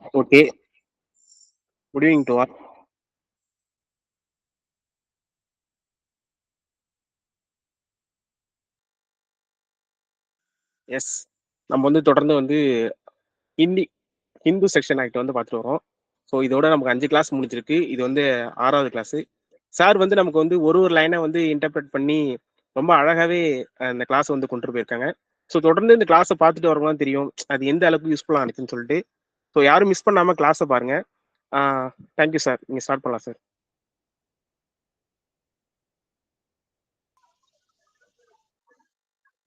Okay. Good evening to all. Yes. நம்ம தொடர்ந்து Hindi Hindu section act பார்த்துட்டு வரோம். ஸோ இதோட நமக்கு 5 கிளாஸ் முடிஞ்சிருக்கு. இது 6வது கிளாஸ். சார் நமக்கு ஒரு ஒரு லைனை இன்டர்பிரட் பண்ணி ரொம்ப அழகாவே இந்த கிளாஸ் கொண்டு போயிருக்காங்க. ஸோ தொடர்ந்து இந்த கிளாஸை பார்த்துட்டு வரவங்களாம் தெரியும் அது எந்த அளவுக்கு யூஸ்ஃபுல்லாக இருந்துச்சுன்னு சொல்லிட்டு. ஸோ யாரும் மிஸ் பண்ணாமல் கிளாஸை பாருங்க. Thank you sir. நீங்கள் ஸ்டார்ட் பண்ணலாம் சார்.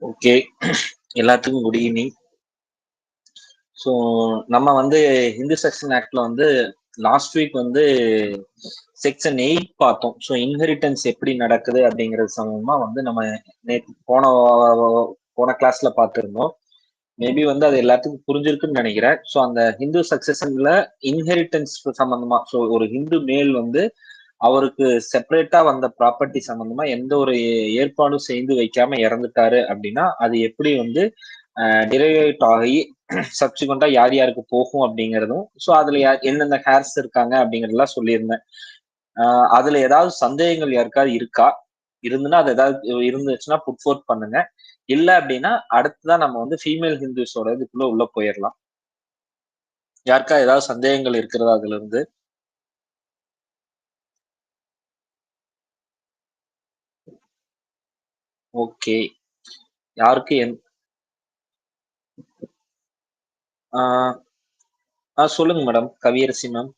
ஓகே, எல்லாத்துக்கும் குட் ஈவினிங். ஸோ நம்ம ஹிந்து செக்ஷன் ஆக்ட்ல லாஸ்ட் வீக் செக்ஷன் 8 பார்த்தோம். ஸோ இன்ஹெரிட்டன்ஸ் எப்படி நடக்குது அப்படிங்கிறது சம்பந்தமா நம்ம நேற்று போன கிளாஸ்ல பார்த்துருந்தோம். மேபி அது எல்லாத்துக்கும் புரிஞ்சிருக்குன்னு நினைக்கிறேன். ஸோ அந்த ஹிந்து சக்சஷன்ல இன்ஹெரிட்டன்ஸ் சம்பந்தமா, ஸோ ஒரு ஹிந்து மேல் அவருக்கு செப்பரேட்டா வந்த ப்ராப்பர்ட்டி சம்பந்தமா எந்த ஒரு ஏற்பாடும் செய்து வைக்காம இறந்துட்டாரு அப்படின்னா அது எப்படி டிரைவேட் ஆகி சப்சிக்வெண்டா யார் யாருக்கு போகும் அப்படிங்கிறதும், ஸோ அதுல எந்தெந்த ஹேர்ஸ் இருக்காங்க அப்படிங்கறதெல்லாம் சொல்லியிருந்தேன். அதுல ஏதாவது சந்தேகங்கள் யாருக்காவது இருக்கா? இருந்துன்னா அது ஏதாவது இருந்துச்சுன்னா புட் ஃபோர்த் பண்ணுங்க. இல்ல அப்படின்னா அடுத்துதான் நம்ம ஃபீமேல் ஹிந்துஸோட இதுக்குள்ள உள்ள போயிடலாம். யாருக்கா ஏதாவது சந்தேகங்கள் இருக்கிறதா அதுல இருந்து? ஓகே, யாருக்கு சொல்லுங்க மேடம். கவியரசி மேம்.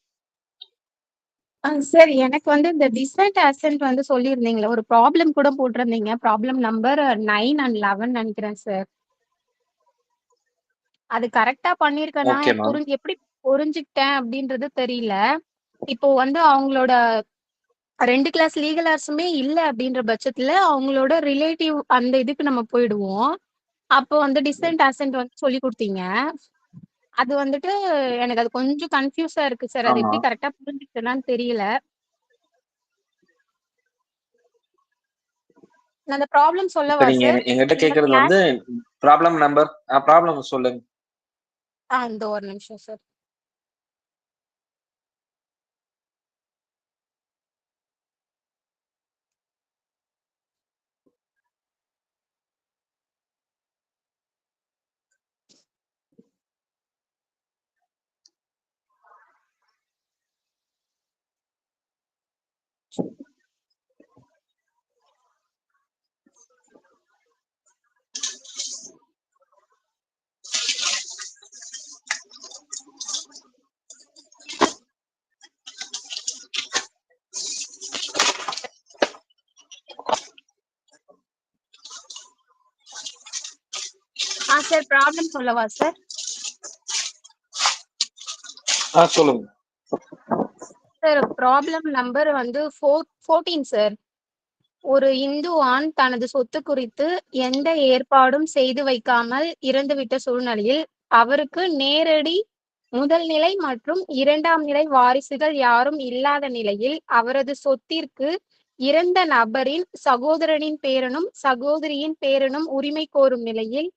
சார், எனக்கு இந்த டிசன்ட் அசென்ட் சொல்லியிருந்தீங்களா, ஒரு ப்ராப்ளம் கூட போட்டிருந்தீங்க. ப்ராப்ளம் நம்பர் 9 and 11 நினைக்கிறேன் சார். அது கரெக்டா பண்ணிருக்கேனா எப்படி புரிஞ்சுக்கிட்டேன் அப்படின்றது தெரியல. இப்போ அவங்களோட 2 கிளாஸ் லீகல் ஆர்ஸுமே இல்ல அப்படின்ற பட்சத்துல அவங்களோட ரிலேட்டிவ் அந்த இதுக்கு நம்ம போயிடுவோம். அப்போ டிசன்ட் அசென்ட் சொல்லி கொடுத்தீங்க. அது எனக்கு அது கொஞ்சம் கன்ஃபியூஸா இருக்கு சார். அது எப்படி கரெக்டா புரிஞ்சுக்கிட்டேனான்னு தெரியல. நான் அந்த ப்ராப்ளம் சொல்லவா சார்? என்கிட்ட கேக்குறது ப்ராப்ளம் நம்பர் ப்ராப்ளம் சொல்லுங்க. இந்த ஒரு நிமிஷம் சார். சார் ப்ராப்ளம் சொல்லவா சார்? சொல்லுங்க சார். Problem number 14 sir. ஒரு இந்து ஆண் தனது சொத்து குறித்து எந்த ஏற்பாடும் செய்து வைக்காமல் இறந்துவிட்ட சூழ்நிலையில் அவருக்கு நேரடி முதல் நிலை மற்றும் 2ஆம் நிலை வாரிசுகள் யாரும் இல்லாத நிலையில் அவரது சொத்திற்கு இறந்த நபரின் சகோதரனின் பேரனும் சகோதரியின் பேரனும் உரிமை கோரும் நிலையில்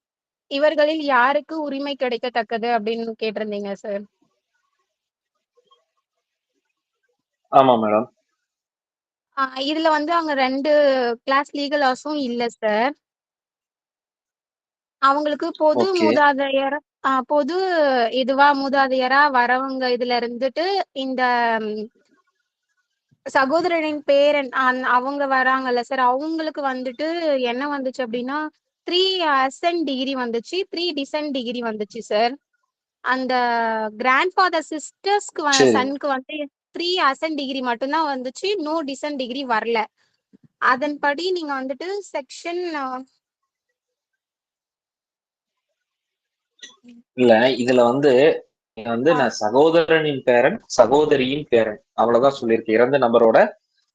இவர்களில் யாருக்கு உரிமை கிடைக்கத்தக்கது அப்படின்னு கேட்டிருந்தீங்க சார். ஆமா மேடம். இதுல அவங்க 2 கிளாஸ் லீகல் ஆர்ஸும் இல்ல சார். அவங்களுக்கு பொது மூதாதையர் பொது இதுவா மூதாதையரா வரவங்க இதுல இருந்துட்டு இந்த சகோதரனின் பேரன் அவங்க வராங்கல்ல சார். அவங்களுக்கு என்ன வந்துச்சு அப்படின்னா 3 அசென்ட் டிகிரி வந்துச்சு, 3 டிசென்ட் டிகிரி வந்துச்சு சார். அந்த கிராண்ட் ஃபாதர் சிஸ்டர்ஸ்க்கு சனுக்கு 3 அசென்ட் டிகிரி மட்டும்தான் வந்துச்சு, நோ டிசென்ட் டிகிரி வரல. அதன்படி நீங்க செக்ஷன் இல்ல இதுல நான் சகோதரனின் பேரன் சகோதரியின் பேரன் அவ்வளவுதான் சொல்லியிருக்கேன். இறந்த நபரோட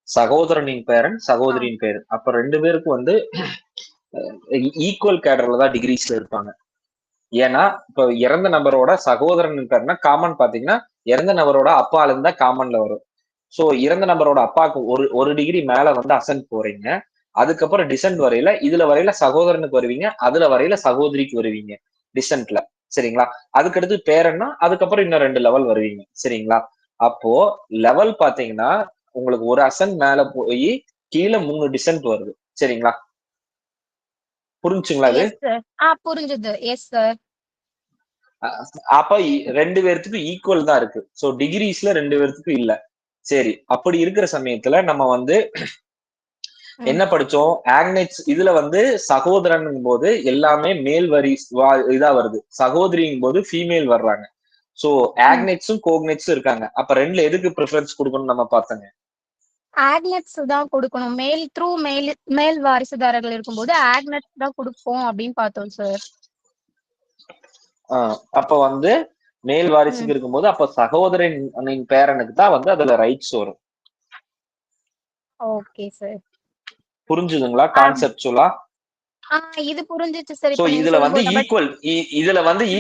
சகோதரனின் பேரன் சகோதரியின் பேரன். அப்ப 2 பேருக்கு ஈக்குவல் கேடர்ல தான் டிகிரிஸ்ல இருப்பாங்க. ஏன்னா இப்ப இறந்த நபரோட சகோதரனின் பேர்னா காமன் பாத்தீங்கன்னா இறந்த நபரோட அப்பால இருந்தா காமன்ல வரும். சோ இறந்த நபரோட அப்பாவுக்கு ஒரு டிகிரி மேல அசன்ட் போறீங்க. அதுக்கப்புறம் டிசென்ட் வரையில இதுல வரையில சகோதரனுக்கு வருவீங்க, அதுல வரையில சகோதரிக்கு வருவீங்க டிசென்ட்ல. சரிங்களா? அதுக்கடுத்து பேரன்னா அதுக்கப்புறம் இன்னும் 2 லெவல் வருவீங்க. சரிங்களா? அப்போ லெவல் பாத்தீங்கன்னா உங்களுக்கு ஒரு அசன் மேல போய் கீழே 3 டிசென்ட் வருது. சரிங்களா? புரிஞ்சுங்களா அது? Yes sir. புரிஞ்சுது. Yes sir. அப்ப 2 பேர்த்துக்கும் ஈக்குவல் தான் இருக்கு. சோ டிகிரிஸ்ல 2 பேர்த்துக்கும் இல்ல. சரி, அப்படி இருக்கிற சமயத்துல நம்ம வந்து என்ன படிச்சோம்? ஆக்னெட்ஸ் இதுல வந்து சகோதரன் போது எல்லாமே மேல் வரி இதா வருது. சகோதரியும் போது ஃபீமேல் வர்றாங்க. சோ ஆக்னெட்ஸும் கோக்னெட்ஸும் இருக்காங்க. அப்ப 2ல எதுக்கு ப்ரிஃபரன்ஸ் கொடுக்கணும் நம்ம பார்த்தோங்க. ஆக்னெட்ஸ் தான் கொடுக்கணும். மேல் வாரிசுதாரர்கள் இருக்கும்போது ஆக்னெட்ஸ் தான் கொடுப்போம் அப்படின்னு பார்த்தோம் சார். அப்ப வந்து மேல் வாரிசுக்கு இருக்கும்போது அப்ப சகோதரனின் பேரனுக்கு தான் வந்து அதுல ரைட்ஸ் வரும். Okay sir. புரிஞ்சுதுங்களா கான்செப்சுவலா? இது புரிஞ்சிச்சு சார். சோ இப்ப நீங்க இதுல வந்து சொல்லும்போது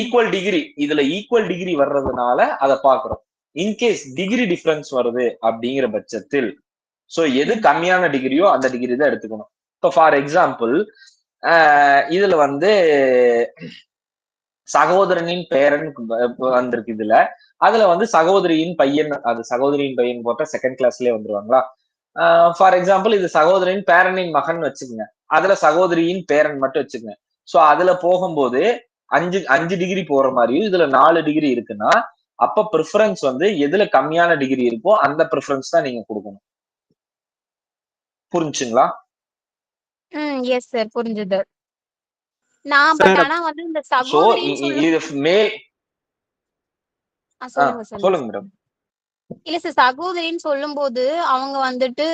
ஈக்குவல் டிகிரி வர்றதுனால அதை பாக்குறோம். இன்கேஸ் டிகிரி டிஃபரன்ஸ் வருது அப்படிங்கிற பட்சத்தில் சோ எது கம்மியான டிகிரியோ அந்த டிகிரி தான் எடுத்துக்கணும். இப்போ ஃபார் எக்ஸாம்பிள் இதுல வந்து சகோதரனின் பேரன் வந்திருக்கு. அதுல வந்து சகோதரியின் பையன் போட்ட செகண்ட் கிளாஸ்லயே வந்துருவாங்களா? ஃபார் எக்ஸாம்பிள் இது சகோதரின் பேரனின் மகன் வச்சுக்கோங்க. அதுல சகோதரியின் பேரன் மட்டும் வச்சுக்கோங்க. சோ அதுல போகும்போது 5 டிகிரி போற மாதிரியும் இதுல 4 டிகிரி இருக்குன்னா அப்ப ப்ரிஃபரன்ஸ் வந்து எதுல கம்மியான டிகிரி இருக்கோ அந்த ப்ரிஃபரன்ஸ் தான் நீங்க கொடுக்கணும். புரிஞ்சுங்களா? எஸ் சார், புரிஞ்சுது. நான் பட் ஆனா வந்து இந்த சகோதரின்னு சொல்லுங்க மேடம். இல்ல சார், சகோதரின்னு சொல்லும்போது அவங்க வந்துட்டு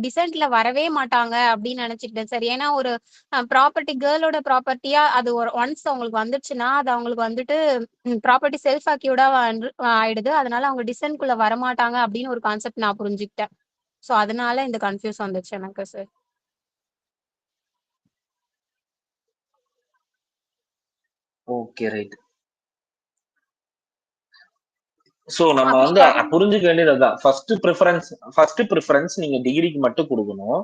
டிசென்ட்ல வரவே மாட்டாங்க அப்படின்னு நினைச்சுக்கிட்டேன் சார். ஏன்னா ஒரு ப்ராப்பர்ட்டி கேர்ளோட ப்ராப்பர்ட்டியா அது ஒன்ஸ் அவங்களுக்கு வந்துச்சுன்னா அது அவங்களுக்கு வந்துட்டு ப்ராப்பர்ட்டி செல்ஃப் அக்யூர்டா ஆயிடுது. அதனால அவங்க டிசென்ட்குள்ள வரமாட்டாங்க அப்படின்னு ஒரு கான்செப்ட் நான் புரிஞ்சுக்கிட்டேன். சோ அதனால இந்த கன்ஃபியூஸ் வந்துச்சு எனக்கு சார். Okay, right. சோ நம்ம வந்து புரிஞ்சுக்க வேண்டியது அதான். ஃபர்ஸ்ட் ப்ரிஃபரன்ஸ் நீங்க டிகிரிக்கு மட்டும் கொடுக்கணும்.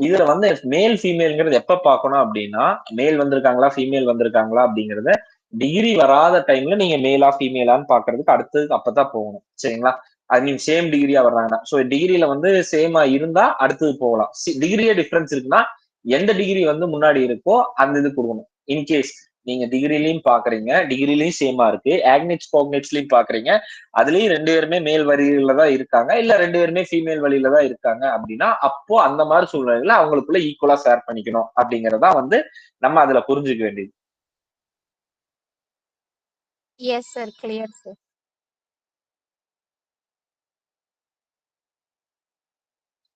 இதுல வந்து மேல் ஃபீமேல்ங்கிறது எப்ப பார்க்கணும் அப்படின்னா மேல் வந்திருக்காங்களா ஃபீமேல் வந்திருக்காங்களா அப்படிங்கறத டிகிரி வராத டைம்ல நீங்க மேலா ஃபீமேலான்னு பாக்குறதுக்கு அடுத்தது அப்பதான் போகணும். சரிங்களா? ஐ மீன் சேம் டிகிரியா வர்றாங்கன்னா சோ டிகிரியில வந்து சேமா இருந்தா அடுத்தது போகலாம். டிகிரியே டிஃபரன்ஸ் இருக்குன்னா எந்த டிகிரி வந்து முன்னாடி இருக்கோ அந்த இது கொடுக்கணும். இன்கேஸ் நீங்க டிகிரிலையும் பாக்குறீங்க, டிகிரிலையும் சேமா இருக்கு, ஆக்னெட்ஸ் கோக்னெட்ஸ்லயும் பாக்குறீங்க, அதுலயும் 2 பேருமே மேல் வழியில தான் இருக்காங்க, இல்ல 2 பேருமே ஃபீமேல் வழியில தான் இருக்காங்க அப்படின்னா அப்போ அந்த மாதிரி சூழ்நிலையில அவங்களுக்குள்ள ஈக்குவலா ஷேர் பண்ணிக்கணும் அப்படிங்கறதா வந்து நம்ம அதுல புரிஞ்சுக்க வேண்டியது. Yes sir, clear sir.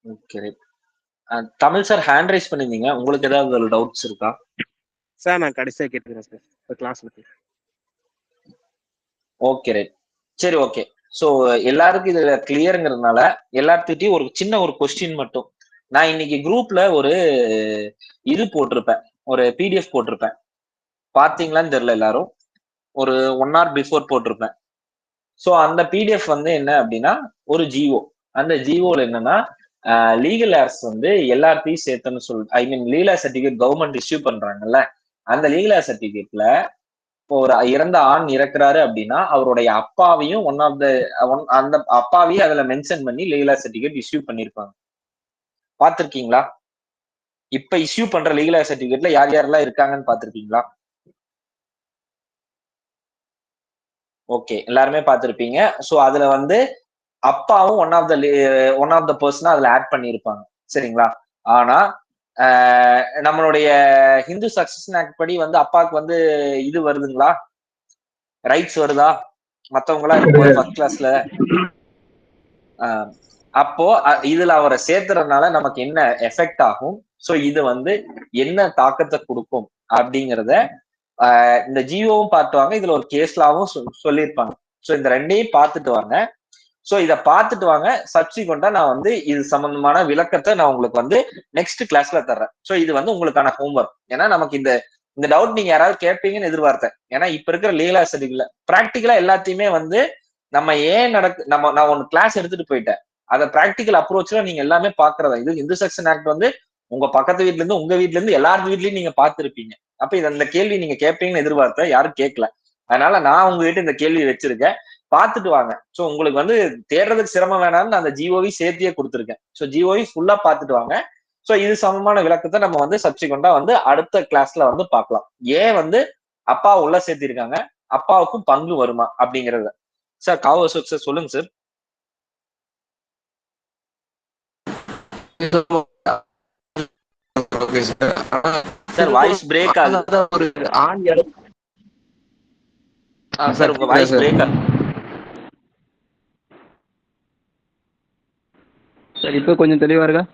Okay, Tamil sir hand rice பண்ணிருந்தீங்க. உங்களுக்கு ஏதாவது டவுட்ஸ் இருக்கா சார்? நான் கடைசியா கேட்டுக்கிறேன் சார் கிளாஸ்ல. Okay, right. சரி, ஓகே. சோ எல்லாருக்கும் இதுல கிளியருங்கிறதுனால எல்லாத்துக்கிட்டையும் ஒரு சின்ன ஒரு கொஸ்டின் மட்டும். நான் இன்னைக்கு குரூப்ல ஒரு இது போட்டிருப்பேன், ஒரு பிடிஎஃப் போட்டிருப்பேன். பாத்தீங்களான்னு தெரியல எல்லாரும். ஒரு 1 hour பிஃபோர் போட்டிருப்பேன். சோ அந்த பிடிஎஃப் வந்து என்ன அப்படின்னா ஒரு ஜிஓ. அந்த ஜிஓல என்னன்னா லீகல் ஏர்ஸ் வந்து எல்லாத்தையும் சேர்த்துன்னு ஐ மீன் லீகல் சர்டிபிகேட் கவர்மெண்ட் இஷ்யூ பண்றாங்கல்ல, அந்த லீகல் சர்டிபிகேட்ல இப்போ ஒரு இறந்த ஆண் இறக்குறாரு அப்படின்னா அவருடைய அப்பாவையும் அந்த அப்பாவையும் அதுல மென்ஷன் பண்ணி லீகல் சர்டிபிகேட் இஷ்யூ பண்ணிருப்பாங்க. பாத்திருக்கீங்களா? இப்ப இஷ்யூ பண்ற லீகல் சர்டிபிகேட்ல யார் யாரெல்லாம் இருக்காங்கன்னு பாத்திருக்கீங்களா? ஓகே, எல்லாருமே பார்த்திருப்பீங்க. சோ அதுல வந்து அப்பாவும் ஒன் ஆஃப் த பர்சனா அதுல ஆட் பண்ணிருப்பாங்க. சரிங்களா? ஆனா நம்மளுடைய ஹிந்து சக்சஷன் ஆக்ட் படி வந்து அப்பாவுக்கு வந்து இது வருதுங்களா, ரைட்ஸ் வருதா மத்தவங்களா இருக்கும்போது ஃபர்ஸ்ட் கிளாஸ்ல? அப்போ இதுல அவரை சேர்த்துறதுனால நமக்கு என்ன எஃபெக்ட் ஆகும், சோ இது வந்து என்ன தாக்கத்தை கொடுக்கும் அப்படிங்கிறத இந்த ஜியோவும் பார்த்துவாங்க, இதுல ஒரு கேஸ்லாவும் சொல்லியிருப்பாங்க. சோ இந்த 2ஐயும் பார்த்துட்டு வாங்க. சோ இத பார்த்துட்டு வாங்க. சப்சிக்வெண்டா நான் வந்து இது சம்பந்தமான விளக்கத்தை நான் உங்களுக்கு வந்து நெக்ஸ்ட் கிளாஸ்ல தர்றேன். சோ இது வந்து உங்களுக்கான ஹோம்ஒர்க். ஏன்னா நமக்கு இந்த டவுட் நீங்க யாராவது கேட்பீங்கன்னு எதிர்பார்த்தேன். ஏன்னா இப்ப இருக்கிற லீகல் சர்டிபிகேட்ல பிராக்டிகலா எல்லாத்தையுமே வந்து நம்ம நான் ஒன்னு கிளாஸ் எடுத்துட்டு போயிட்டேன். அதை பிராக்டிகல் அப்ரோச்ல நீங்க எல்லாமே பாக்குறதா. இது இந்து செக்ஷன் ஆக்ட் வந்து உங்க பக்கத்து வீட்டுல இருந்து உங்க வீட்டுல இருந்து எல்லார் வீட்லயும் நீங்க பார்த்திருப்பீங்க. அப்ப இந்த கேள்வி நீங்க கேட்பீங்கன்னு எதிர்பார்த்த யாரும் கேட்கல. அதனால நான் உங்ககிட்ட இந்த கேள்வி வச்சிருக்கேன், பாத்துட்டு வாங்க. சோ உங்களுக்கு வந்து தேடுறதுக்கு சிரமம் வேணாம்னு நான் அந்த ஜிஓவி சேர்த்தியே கொடுத்துருக்கேன். சோ ஜிஓவி ஃபுல்லா பாத்துட்டு வாங்க. சோ இது சமமான விளக்கத்தை நம்ம வந்து சப்சிக்வெண்டா வந்து அடுத்த கிளாஸ்ல வந்து பார்க்கலாம். ஏன் வந்து அப்பா உள்ள சேர்த்திருக்காங்க, அப்பாவுக்கும் பங்கு வருமா அப்படிங்கறத. சார் காவோ சார் சொல்லுங்க சார். சார் வாய்ஸ் பிரேக் ஆகுது. ஒரு ஆண் சார் உங்க வாய்ஸ் பிரேக் ஆகுது சார். இப்போ கொஞ்சம் தெளிவா இருக்கா?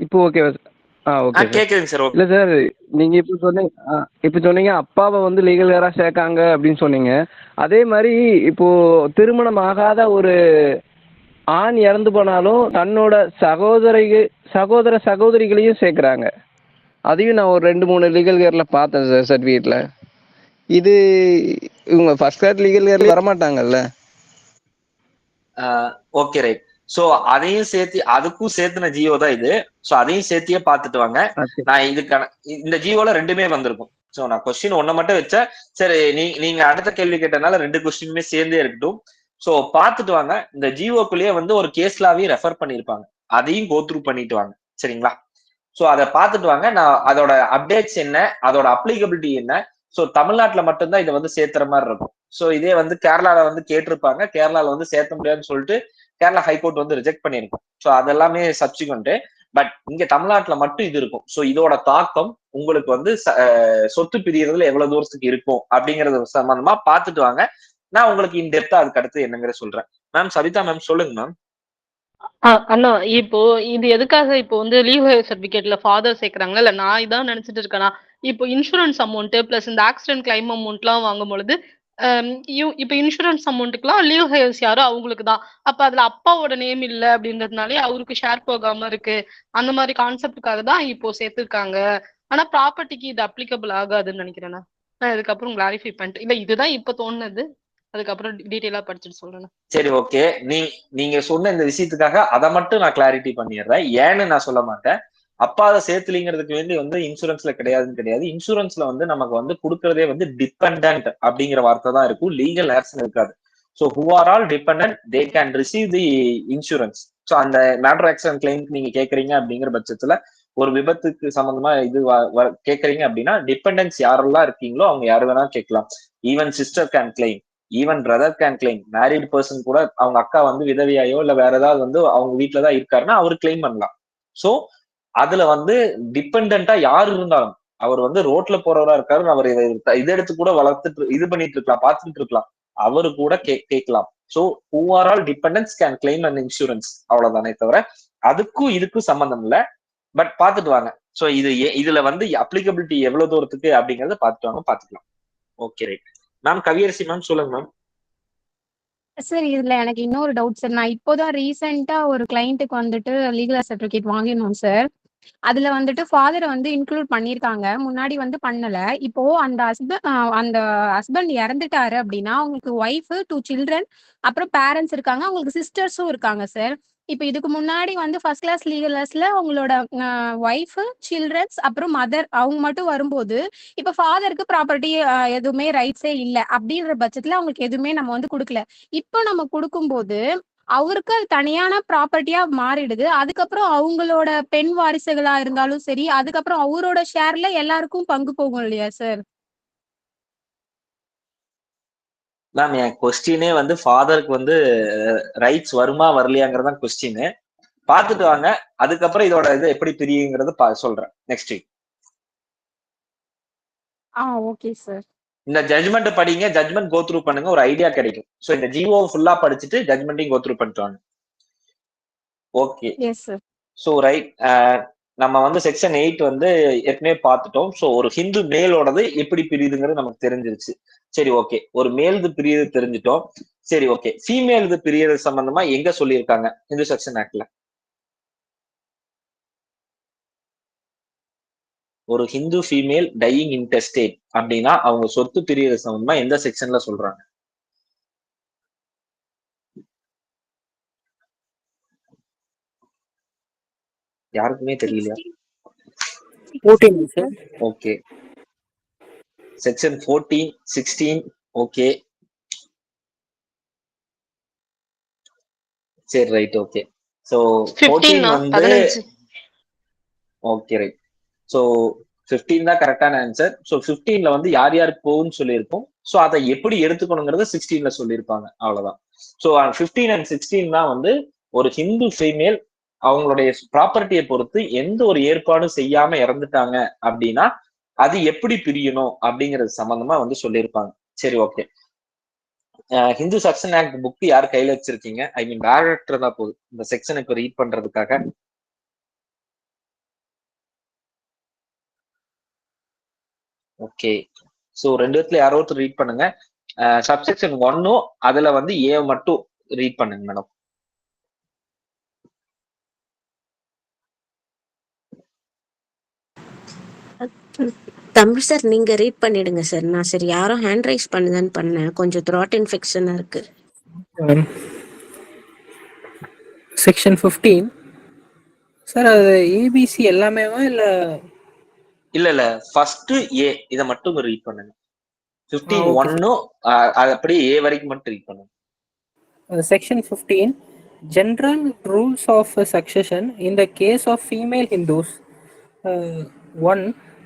இப்போ ஓகேவா சார்? Okay sir. கேக்குதுங்க சார். இல்லை சார், நீங்கள் இப்போ சொன்னீங்க அப்பாவை வந்து லீகல் யாராக சேர்க்காங்க அப்படின்னு சொன்னீங்க. அதே மாதிரி இப்போ திருமணம் ஆகாத ஒரு ஆண் இறந்து போனாலும் தன்னோட சகோதர சகோதரிகளையும் சேர்க்குறாங்க. அதையும் நான் ஒரு 2-3 லீகல் கேரில் பார்த்தேன் சார் சர்டிஃபிகேட்டில். இது இவங்க ஃபர்ஸ்ட் கிளாஸ் லீகல் கேர்ல வரமாட்டாங்கல்ல? Okay right. சோ அதையும் சேர்த்து அதுக்கும் சேர்த்துன ஜியோ தான் இது. சோ அதையும் சேர்த்தியே பாத்துட்டு வாங்க. நான் இதுக்கான இந்த ஜியோல 2மே வந்திருக்கும். சோ நான் கொஸ்டின் ஒன்ன மட்டும் வச்சேன். சரி நீங்க அடுத்த கேள்வி கேட்டனால 2 கொஸ்டினுமே சேர்ந்தே இருக்கட்டும். சோ பாத்துட்டு வாங்க. இந்த ஜியோக்குள்ளேயே வந்து ஒரு கேஸ்லாவையும் ரெஃபர் பண்ணிருப்பாங்க, அதையும் கோத்ரூ பண்ணிட்டு வாங்க. சரிங்களா? சோ அதை பாத்துட்டு வாங்க. நான் அதோட அப்டேட்ஸ் என்ன, அதோட அப்ளிகபிலிட்டி என்ன. சோ தமிழ்நாட்டுல மட்டும்தான் இதை வந்து சேர்த்துற மாதிரி இருக்கும். சோ இதே வந்து கேரளால வந்து கேட்டிருப்பாங்க, கேரளால வந்து சேர்த்த முடியாதுன்னு சொல்லிட்டு கேரளா ஹைகோர்ட் வந்து ரிஜெக்ட் பண்ணிருக்கும். சோ அதெல்லாமே சப்சிக்வெண்ட். பட் இங்க தமிழ்நாட்டுல மட்டும் இது இருக்கும். சோ இதோட தாக்கம் உங்களுக்கு வந்து சொத்து பிரியறதுல எவ்வளவு தூரத்துக்கு இருக்கும் அப்படிங்கறது சம்பந்தமா பாத்துட்டு வாங்க. நான் உங்களுக்கு இன் டெப்தா அதுக்கு அடுத்து என்னங்கிற சொல்றேன். மேம் சபிதா மேம் சொல்லுங்க மேம். அண்ணா இப்போ இது எதுக்காக இப்போ வந்து லீவ் சர்டிபிகேட்ல ஃபாதர் சேர்க்கறாங்களா? இல்ல நான் இதான் நினைச்சிட்டு இருக்கேனா, இப்போ இன்சூரன்ஸ் அமௌண்ட் பிளஸ் இந்த ஆக்சிடென்ட் கிளைம் அமௌண்ட்லாம் வாங்கும் பொழுது இப்ப இன்சூரன்ஸ் அமௌண்ட்டுக்குலாம் லீவ் ஹேர்ஸ் யாரோ அவங்களுக்கு தான். அப்ப அதுல அப்பாவோட நேம் இல்ல அப்படின்றதுனாலே அவருக்கு ஷேர் போகாம இருக்கு. அந்த மாதிரி கான்செப்டுக்காக தான் இப்போ சேர்த்திருக்காங்க. ஆனா ப்ராப்பர்ட்டிக்கு இது அப்ளிகபிள் ஆகாதுன்னு நினைக்கிறேன். நான் இதுக்கப்புறம் கிளாரிஃபை பண்ணிட்டு இல்ல இதுதான் இப்ப தோணுது. அதுக்கப்புறம் டீட்டெயிலா படிச்சுட்டு சொல்றேன். சரி ஓகே. நீங்க சொன்ன இந்த விஷயத்துக்காக அதை மட்டும் நான் கிளாரிட்டி பண்ணிடுறேன். ஏன்னு நான் சொல்ல மாட்டேன். அப்பா அதை சேர்த்துலிங்கிறதுக்கு வேண்டி வந்து இன்சூரன்ஸ்ல கிடையாது. இன்சூரன்ஸ்ல வந்து நமக்கு வந்து கொடுக்கறதே வந்து டிபெண்டன்ட் அப்படிங்கிற வார்த்தை தான் இருக்கும், லீகல் ஹேர்ஸ் இருக்காது. So who are all dependent they can receive the insurance. So அந்த மேட்டர் ஆக்சிடென்ட் கிளைம்க்கு நீங்க கேட்கறீங்க அப்படிங்கிற பட்சத்துல ஒரு விபத்துக்கு சம்பந்தமா இது கேட்கறீங்க அப்படின்னா டிபெண்டன்ஸ் யாரெல்லாம் இருக்கீங்களோ அவங்க யாரு வேணா கேட்கலாம். Even sister can claim, even brother can claim. Married person கூட அவங்க அக்கா வந்து விதவியாயோ இல்ல வேற ஏதாவது வந்து அவங்க வீட்டுலதான் இருக்காருன்னா அவர் கிளைம் பண்ணலாம். சோ அதுல வந்து டிபெண்டா யாரு இருந்தாலும், அவர் வந்து ரோட்ல போறவரா இருக்காரு, அவர் இதை எடுத்து கூட வளர்த்துட்டு இது பண்ணிட்டு இருக்கலாம், பார்த்துட்டு இருக்கலாம், அவரு கூட கேட்கலாம். So who are all dependence can claim and insurance, அவ்வளவுதானே தவிர அதுக்கும் இதுக்கும் சம்பந்தம் இல்ல. பட் பாத்துட்டு வாங்க. சோ இதுல வந்து அப்ளிகபிலிட்டி எவ்வளவு தூரத்துக்கு அப்படிங்கறத பாத்துட்டு வாங்க, பாத்துக்கலாம். Okay right. Ma'am Kaviyarasi ma'am சொல்லுங்க மேம். சார் இதுல எனக்கு இன்னொரு டவுட் சார். நான் இப்போதான் ரீசெண்டா ஒரு கிளைண்ட்டுக்கு வந்துட்டு லீகல் சர்டிபிகேட் வாங்கினோம் சார். அதுல வந்துட்டு ஃபாதரை வந்து இன்க்ளூட் பண்ணியிருக்காங்க, முன்னாடி வந்து பண்ணல. இப்போ அந்த ஹஸ்பண்ட் இறந்துட்டாரு அப்படின்னா அவங்களுக்கு ஒய்ஃப் 2 சில்ட்ரன் அப்புறம் பேரண்ட்ஸ் இருக்காங்க, அவங்களுக்கு சிஸ்டர்ஸும் இருக்காங்க சார். இப்போ இதுக்கு முன்னாடி வந்து ஃபர்ஸ்ட் கிளாஸ் லீகல்ஸ்ல அவங்களோட ஒய்ஃப், சில்ட்ரன்ஸ் அப்புறம் மதர் அவங்க மட்டும் வரும்போது, இப்போ ஃபாதருக்கு ப்ராப்பர்ட்டி எதுவுமே ரைட்ஸே இல்லை அப்படின்ற பட்சத்துல அவங்களுக்கு எதுவுமே நம்ம வந்து கொடுக்கல. இப்போ நம்ம கொடுக்கும்போது அவருக்கு அது தனியான ப்ராப்பர்ட்டியா மாறிடுது. அதுக்கப்புறம் அவங்களோட பெண் வாரிசுகளா இருந்தாலும் சரி, அதுக்கப்புறம் அவரோட ஷேர்ல எல்லாருக்கும் பங்கு போகும் இல்லையா சார்? மேம் என் கொஸ்டினே வந்து ஃபாதருக்கு வந்து ரைட்ஸ் வருமா வரலையாங்கிறதான் கொஸ்டின். பாத்துட்டு வாங்க, அதுக்கப்புறம் இதோட இது எப்படி பிரியுங்கிறத சொல்றேன் நெக்ஸ்ட் வீக். Okay sir. இந்த ஜட்மெண்ட் படிங்க, ஜட்மெண்ட் கோ த்ரூ பண்ணுங்க, ஒரு ஐடியா கிடைக்கும். சோ இந்த ஜிஓ ஃபுல்லா படிச்சுட்டு ஜட்மெண்ட்டையும் கோ த்ரூ பண்ணிட்டு வாங்க. Okay. Yes sir. So right. நம்ம வந்து செக்ஷன் 8 வந்து ஏற்கனவே பார்த்துட்டோம். சோ ஒரு ஹிந்து மேலோடது எப்படி பிரியுதுங்கிறது நமக்கு தெரிஞ்சிருச்சு. சரி ஓகே, ஒரு மேல்து பிரியது தெரிஞ்சிட்டோம். சரி ஓகே, ஃபீமேல்து பிரியது சம்பந்தமா எங்க சொல்லியிருக்காங்க ஹிந்து செக்ஷன் ஆக்ட்ல? ஒரு ஹிந்து ஃபீமேல் டையிங் இன்டெஸ்டேட் அப்படின்னா அவங்க சொத்து பிரியது சம்பந்தமா எந்த செக்ஷன்ல சொல்றாங்க? யாருக்குமே தெரியலையா? 14 சார். ஓகே. செக்ஷன் 14, 16. ஓகே, சரி, ரைட். ஓகே. ஸோ 14 வந்து 15. Okay, right. ஸோ 15 தான் கரெக்டான ஆன்சர். ஸோ 15ல வந்து யார் யாருக்கு போகும்னு சொல்லியிருக்கோம். ஸோ அதை எப்படி எடுத்துக்கணுங்கிறத 16ல சொல்லியிருப்பாங்க, அவ்வளவுதான். ஸோ 15 and 16 தான் வந்து ஒரு ஹிந்து ஃபீமேல் அவங்களுடைய ப்ராப்பர்ட்டியை பொறுத்து எந்த ஒரு ஏற்பாடும் செய்யாம இறந்துட்டாங்க அப்படின்னா அது எப்படி பிரியணும் அப்படிங்கிறது சம்பந்தமா வந்து சொல்லியிருப்பாங்க. சரி, okay. Hindu succession act book யார் கையில வச்சிருக்கீங்க? ஐ மீன் டேரக்டர் தான் போகுது இந்த செக்ஷனுக்கு ரீட் பண்றதுக்காக. ஓகே. ஸோ 2 இடத்துல யாரோ ஒருத்தர் ரீட் பண்ணுங்க. சப்செக்ஷன் 1 அதுல வந்து ஏ மட்டும் ரீட் பண்ணுங்க மேடம். தம்பி சார், நீங்க ரீட் பண்ணிடுங்க சார். நான் சரி யாரோ ஹேண்ட் ரைஸ் பண்ணுதான்னு பண்ணேன். கொஞ்சம் த்ராட் இன்ஃபெக்ஷனா இருக்கு. செக்ஷன் 15 சார், அது ஏபிசி எல்லாமேவா இல்ல? இல்ல, ஃபர்ஸ்ட் ஏ இதை மட்டும் ரீட் பண்ணுங்க. 15 அது அப்படியே ஏ வரைக்கும் மட்டும் ரீட் பண்ணுங்க. Section 15, general rules of succession in the case of female Hindus. 1.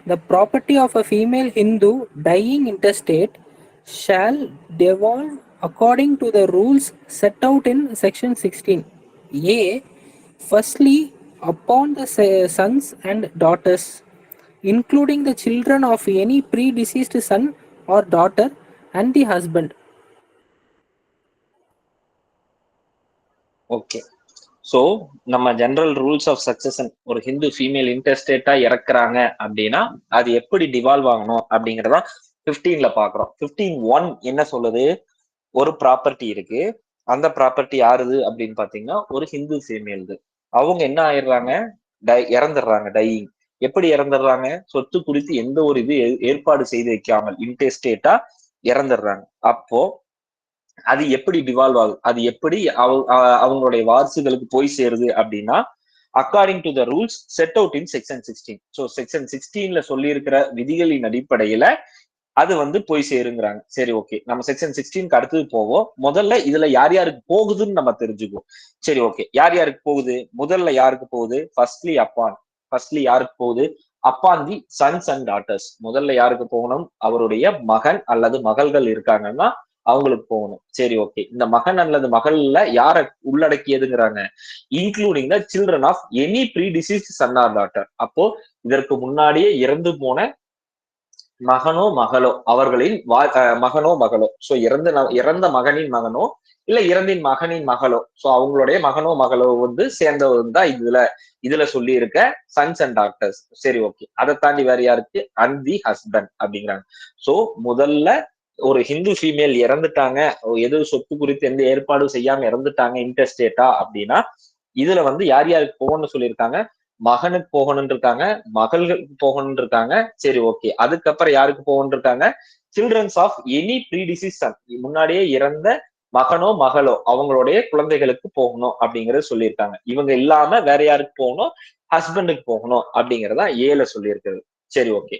The property of a female Hindu dying intestate shall devolve according to the rules set out in Section 16. A. Firstly, upon the sons and daughters, including the children of any predeceased son or daughter and the husband. Okay. So நம்ம general rules of succession ஒரு Hindu female இன்டர்ஸ்டேட்டா இறக்குறாங்க அப்படின்னா அது எப்படி devolve ஆகணும் அப்படிங்கறத 15ல பாக்குறோம். 15(1) என்ன சொல்லுது? ஒரு ப்ராப்பர்ட்டி இருக்கு, அந்த ப்ராப்பர்ட்டி யாருது அப்படின்னு பாத்தீங்கன்னா ஒரு ஹிந்து ஃபீமேல்து. அவங்க என்ன ஆயிடுறாங்க? இறந்துடுறாங்க. டையிங். எப்படி இறந்துடுறாங்க? சொத்து குறித்து எந்த ஒரு இது ஏற்பாடு செய்து வைக்காமல் இன்டெஸ்டேட்டா இறந்துடுறாங்க. அப்போ அது எப்படி டிவால்வ் ஆகுது? அது எப்படி அவங்களுடைய வாரிசுகளுக்கு போய் சேருது அப்படின்னா according to the rules set out in section 16. So section 16ல சொல்லி இருக்கிற விதிகளின் அடிப்படையில அது வந்து போய் சேருங்கிறாங்க. சரி, ஓகே. நம்ம செக்ஷன் 16க்கு அடுத்தது போவோம். முதல்ல இதுல யார் யாருக்கு போகுதுன்னு நம்ம தெரிஞ்சுக்குவோம். சரி, ஓகே. யார் யாருக்கு போகுது? முதல்ல யாருக்கு போகுது? ஃபர்ஸ்ட்லி யாருக்கு போகுது? Upon the sons and daughters. முதல்ல யாருக்கு போகணும்? அவருடைய மகன் அல்லது மகள்கள் இருக்காங்கன்னா அவங்களுக்கு போகணும். சரி, ஓகே. இந்த மகன் அல்லது மகள்ல யார உள்ளடக்கியதுங்கிறாங்க? Including the children of any predeceased son or daughter. அப்போ இதற்கு முன்னாடியே இறந்து போன மகனோ மகளோ, அவர்களின் மகனோ மகளோ, ஸோ இறந்த மகனின் மகனோ இல்ல இறந்தின் மகனின் மகளோ, ஸோ அவங்களுடைய மகனோ மகளோ வந்து சேர்ந்தவங்க தான் இதுல சொல்லி இருக்க சன்ஸ் அண்ட் டாட்டர்ஸ். சரி, ஓகே. அதை தாண்டி வேற யாருக்கு? அண்ட் தி ஹஸ்பண்ட் அப்படிங்கிறாங்க. ஸோ முதல்ல ஒரு ஹிந்து ஃபீமேல் இறந்துட்டாங்க, எது சொத்து குறித்து எந்த ஏற்பாடும் செய்யாம இறந்துட்டாங்க இன்டர்ஸ்டேட்டா அப்படின்னா இதுல வந்து யார் யாருக்கு போகணும்னு சொல்லியிருக்காங்க? மகனுக்கு போகணும்னு இருக்காங்க, மகள்களுக்கு போகணும்னு இருக்காங்க. சரி, ஓகே. அதுக்கப்புறம் யாருக்கு போகணும்னு இருக்காங்க? Children's of any predeceased Sun, முன்னாடியே இறந்த மகனோ மகளோ அவங்களுடைய குழந்தைகளுக்கு போகணும் அப்படிங்கறத சொல்லியிருக்காங்க. இவங்க இல்லாம வேற யாருக்கு போகணும்? ஹஸ்பண்டுக்கு போகணும் அப்படிங்கறதா ஏல சொல்லியிருக்கிறது. சரி, ஓகே.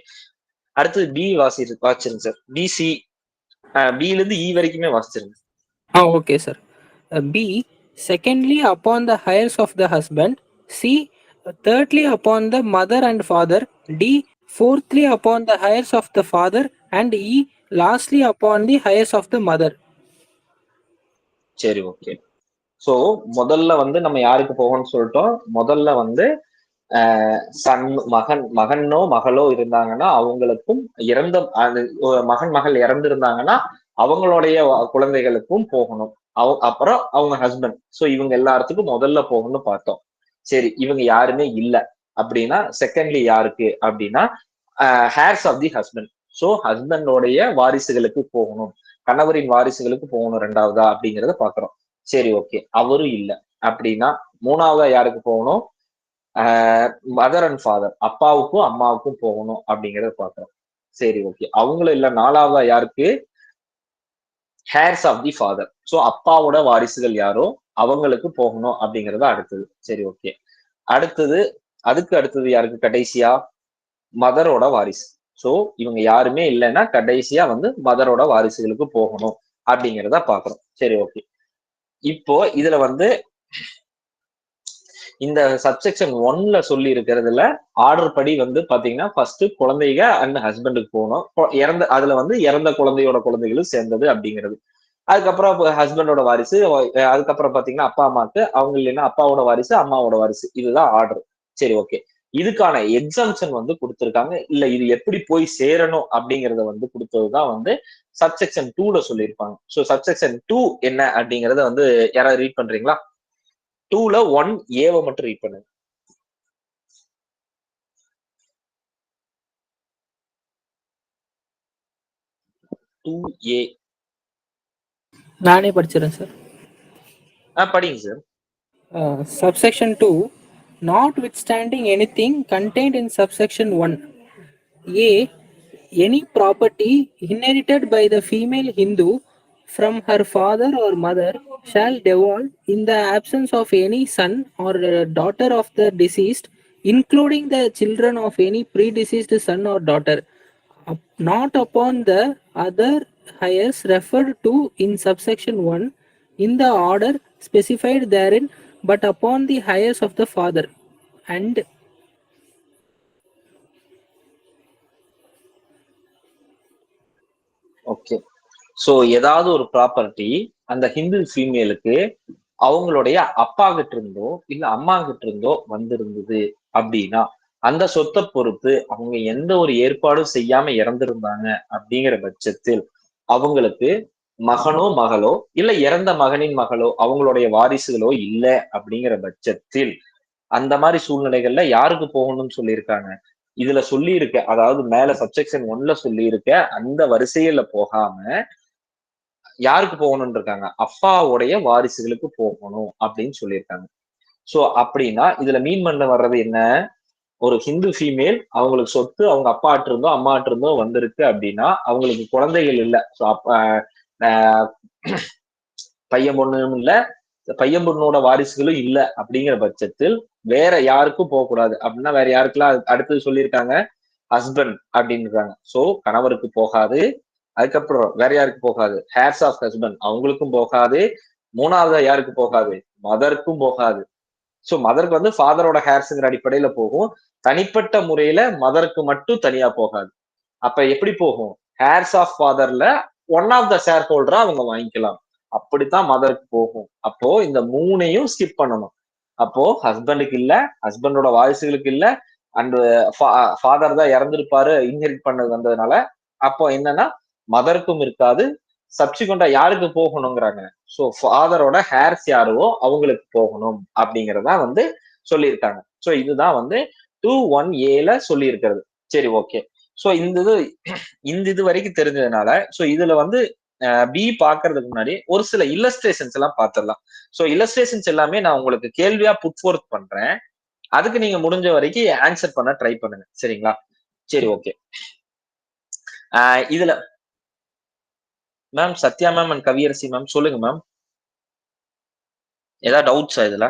அடுத்தது பி வாசிச்சிருங்க சார். பிசி பில இருந்து இ வரைக்குமே வாசிச்சிருங்க. Okay sir. B, secondly upon the heirs of the husband. C, thirdly upon the mother and father. D, fourthly upon the heirs of the father. And E, lastly upon the heirs of the mother. சரி, okay. So முதல்ல வந்து நம்ம யாருக்கு போகணும்னு சொல்லிட்டோம்? முதல்ல வந்து மகனோ மகளோ இருந்தாங்கன்னா அவங்களுக்கும், இறந்த மகன் மகள் இறந்திருந்தாங்கன்னா அவங்களுடைய குழந்தைகளுக்கும் போகணும். அப்புறம் அவங்க ஹஸ்பண்ட். சோ இவங்க எல்லாத்துக்கும் முதல்ல போகணும்னு பார்த்தோம். சரி, இவங்க யாருமே இல்ல அப்படின்னா செகண்ட்லி யாருக்கு அப்படின்னா heirs of the husband. So ஹஸ்பண்டோடைய வாரிசுகளுக்கு போகணும், கணவரின் வாரிசுகளுக்கு போகணும் ரெண்டாவதா அப்படிங்கிறத பாக்குறோம். சரி, ஓகே. அவரும் இல்ல அப்படின்னா மூணாவதா யாருக்கு போகணும்? மதர் அண்ட் ஃபாதர், அப்பாவுக்கும் அம்மாவுக்கும் போகணும் அப்படிங்கறத பாக்குறோம். சரி, ஓகே. அவங்களும் இல்ல. நாலாவதா யாருக்கு? Heirs of the father. So அப்பாவோட வாரிசுகள் யாரோ அவங்களுக்கு போகணும் அப்படிங்கறத அடுத்தது. சரி, ஓகே. அதுக்கு அடுத்தது யாருக்கு? கடைசியா மதரோட வாரிசு. சோ இவங்க யாருமே இல்லைன்னா கடைசியா வந்து மதரோட வாரிசுகளுக்கு போகணும் அப்படிங்கிறத பாக்குறோம். சரி, ஓகே. இப்போ இதுல வந்து இந்த சப்செக்ஷன் 1ல சொல்லி இருக்கிறதுல ஆர்டர் படி வந்து பாத்தீங்கன்னா ஃபர்ஸ்ட் குழந்தைங்க அண்ட் ஹஸ்பண்டுக்கு போகணும். அதுல வந்து இறந்த குழந்தையோட குழந்தைகளும் சேர்ந்தது அப்படிங்கிறது. அதுக்கப்புறம் ஹஸ்பண்டோட வாரிசு, அதுக்கப்புறம் பாத்தீங்கன்னா அப்பா அம்மாக்கு, அவங்க இல்லைன்னா அப்பாவோட வாரிசு, அம்மாவோட வாரிசு. இதுதான் ஆர்டர். சரி, ஓகே. இதுக்கான எக்ஸாம்ஷன் வந்து கொடுத்திருக்காங்க. இல்ல இது எப்படி போய் சேரணும் அப்படிங்கறத வந்து கொடுத்ததுதான் வந்து சப்செக்ஷன் 2ல சொல்லியிருப்பாங்க. சோ சப்செக்ஷன் 2 என்ன அப்படிங்கறத வந்து யாராவது ரீட் பண்றீங்களா? 2ல 1A மட்டும் ரீட் பண்ணுங்க. 2A. நானே படிச்சிடறேன் சார். படிங்க sir. Subsection 2, notwithstanding anything contained in subsection 1, A, any property inherited by the female Hindu from her father or mother shall devolve in the absence of any son or daughter of the deceased, including the children of any predeceased son or daughter, not upon the other heirs referred to in subsection 1 in the order specified therein, but upon the heirs of the father. And okay. So ஏதாவது ஒரு property அந்த ஹிந்து ஃபீமேலுக்கு அவங்களுடைய அப்பா கிட்ட இருந்தோ இல்ல அம்மா கிட்ட இருந்தோ வந்திருந்தது அப்படின்னா அந்த சொத்தை பொறுத்து அவங்க எந்த ஒரு ஏற்பாடும் செய்யாம இறந்திருந்தாங்க அப்படிங்கிற பட்சத்தில் அவங்களுக்கு மகனோ மகளோ இல்ல இறந்த மகனின் மகளோ அவங்களுடைய வாரிசுகளோ இல்ல அப்படிங்கிற பட்சத்தில் அந்த மாதிரி சூழ்நிலைகள்ல யாருக்கு போகணும்னு சொல்லியிருக்காங்க? இதுல சொல்லி இருக்க, அதாவது மேல சப்செக்ஷன் 1ல சொல்லி இருக்க அந்த வரிசையில போகாம யாருக்கு போகணும்னு இருக்காங்க? அப்பாவுடைய வாரிசுகளுக்கு போகணும் அப்படின்னு சொல்லியிருக்காங்க. சோ அப்படின்னா இதுல மீன் பண்ண வர்றது என்ன? ஒரு ஹிந்து ஃபீமேல் அவங்களுக்கு சொத்து அவங்க அப்பாட்டு இருந்தோ அம்மாட்டு இருந்தோ வந்திருக்கு அப்படின்னா அவங்களுக்கு குழந்தைகள் இல்லை. ஸோ பையன் பொண்ணும் இல்ல, பையன் பொண்ணோட வாரிசுகளும் இல்ல அப்படிங்கிற பட்சத்தில் வேற யாருக்கும் போகக்கூடாது. அப்படின்னா வேற யாருக்கெல்லாம் அடுத்தது சொல்லியிருக்காங்க? ஹஸ்பண்ட் அப்படின்றாங்க. சோ கணவருக்கு போகாது. அதுக்கப்புறம் வேற யாருக்கு போகாது? ஹேர்ஸ் ஆஃப் ஹஸ்பண்ட் அவங்களுக்கும் போகாது. மூணாவது யாருக்கு போகாது? மதருக்கும் போகாது. சோ மதருக்கு வந்து ஃபாதரோட ஹேர்ஸ்ங்கிற அடிப்படையில போகும். தனிப்பட்ட முறையில மதருக்கு மட்டும் தனியா போகாது. அப்ப எப்படி போகும்? ஹேர்ஸ் ஆஃப் ஃபாதர்ல ஒன் ஆஃப் த ஷேர் ஹோல்டரா அவங்க வாங்கிக்கலாம். அப்படித்தான் மதருக்கு போகும். அப்போ இந்த 3ஐயும் ஸ்கிப் பண்ணணும். அப்போ ஹஸ்பண்டுக்கு இல்ல, ஹஸ்பண்டோட வாரிசுகளுக்கு இல்ல, அண்ட் ஃபாதர் தான் இறந்திருப்பாரு இன்ஹெரிட் பண்ணது வந்ததுனால. அப்போ என்னன்னா மதருக்கும் இருக்காது. சப்சிக்வெண்டா யாருக்கு போகணுங்கிறாங்க? சோ ஃபாதரோட ஹேர்ஸ் யாருவோ அவங்களுக்கு போகணும் அப்படிங்கறதா வந்து சொல்லியிருக்காங்க. சோ இதுதான் வந்து 2(1)A சொல்லி இருக்கிறது. சரி, ஓகே. சோ இந்த இது வரைக்கும் தெரிஞ்சதுனால சோ இதுல வந்து பி பாக்குறதுக்கு முன்னாடி ஒரு சில இல்லஸ்ட்ரேஷன்ஸ் எல்லாம் பாத்திரலாம். சோ இல்லஸ்ட்ரேஷன்ஸ் எல்லாமே நான் உங்களுக்கு கேள்வியா புட் ஃபோர்த் பண்றேன். அதுக்கு நீங்க முடிஞ்ச வரைக்கும் ஆன்சர் பண்ண ட்ரை பண்ணுங்க. சரிங்களா? சரி, ஓகே. இதுல ma'am Sathya ma'am and Kaviyarasi ma'am சொல்லுங்க மேம். ஏதாவது டவுட்ஸா இதுல?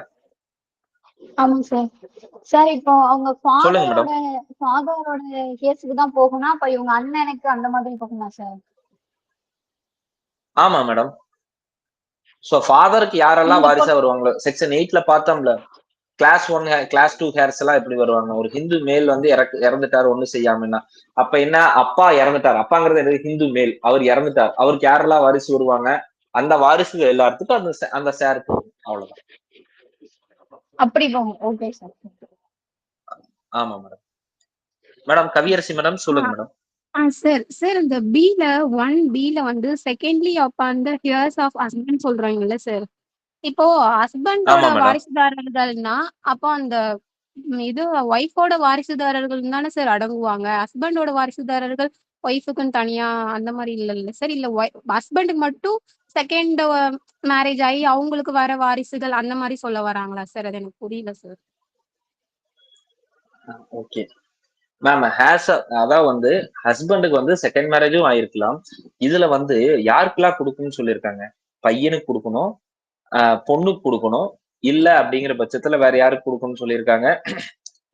ஆமாங்க சார். சார் இப்போ அவங்க சொல்லுங்க மேடம். ஃபாதரோட கேஸுக்கு தான் போகணும். அப்ப இவங்க அண்ணனுக்கு அந்த மாதிரி போகணுமா சார்? ஆமா மேடம். சோ ஃபாதருக்கு யாரெல்லாம் இந்த வாரிசா வருவாங்களோ செக்ஷன் 8ல பார்த்தோம்ல, கிளாஸ் 1 கிளாஸ் 2 ஹேர்ஸ் எல்லாம் எப்படி வருவாங்க? ஒரு ஹிந்து மேல் வந்து இறந்துட்டாரு ஒண்ணும் செய்யாமன்னா, அப்ப என்ன? அப்பா இறந்துட்டார். அப்பாங்கிறது என்னது? ஹிந்து மேல். அவர் இறந்துட்டார். அவருக்கு யாரெல்லாம் வாரிசு வருவாங்க? அந்த வாரிசுகள் எல்லாத்துக்கும் அந்த ஷேர் போகும். அவ்வளவுதான். அப்படி போகும். Okay sir. ஆமா மேடம். மேடம் கவியரசி மேடம் சொல்லுங்க மேடம். சார் இந்த பில வந்து secondly upon the heirs of husband சொல்றாங்கல்ல சார். இப்போ ஹஸ்பண்டோட ஆமா மேடம். வாரிசுதாரர்கள்னா அப்போ அந்த இது ஒய்ஃபோட வாரிசுதாரர்கள் தானே சார் அடங்குவாங்க. ஹஸ்பண்டோட வாரிசுதாரர்கள் ஒய்ஃபுக்குன்னு தனியா அந்த மாதிரி இல்ல சார். இல்ல ஹஸ்பண்டுக்கு மட்டும் செகண்ட் மேரேஜ் ஆகி அவங்களுக்கு வர வாரிசுகள் அந்த மாதிரி சொல்ல வராங்களா சார்? அது எனக்கு புரியல சார். Okay ma'am. அதான் வந்து ஹஸ்பண்டுக்கு வந்து செகண்ட் மேரேஜும் ஆயிருக்கலாம். இதுல வந்து யாருக்கெல்லாம் கொடுக்கணும்னு சொல்லியிருக்காங்க? பையனுக்கு கொடுக்கணும், பொண்ணுக்கு கொடுக்கணும், இல்ல அப்படிங்கிற பட்சத்துல வேற யாருக்கு கொடுக்கணும்னு சொல்லியிருக்காங்க?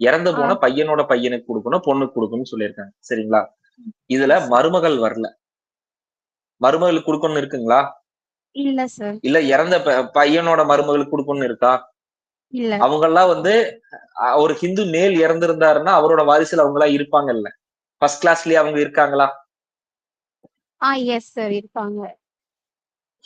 இறந்து ஆ போன பையனோட பையனுக்கு கொடுக்கணும், பொண்ணுக்கு கொடுக்கணும்னு சொல்லியிருக்காங்க. சரிங்களா? இதுல எஸ் சார். மருமகள் வரல. மருமகளுக்கு கொடுக்கணும்னு இருக்குங்களா? இல்ல சார். இல்ல இறந்த பையனோட மருமகளுக்கு கொடுக்கணும்னு இருக்கா? இல்ல. அவங்கெல்லாம் வந்து ஒரு ஹிந்து மேல் இறந்திருந்தாருன்னா அவரோட வாரிசுல அவங்க எல்லாம் இருப்பாங்கல்ல. ஃபர்ஸ்ட் கிளாஸ்லயே அவங்க இருக்காங்களா? எஸ் சார் இருப்பாங்க.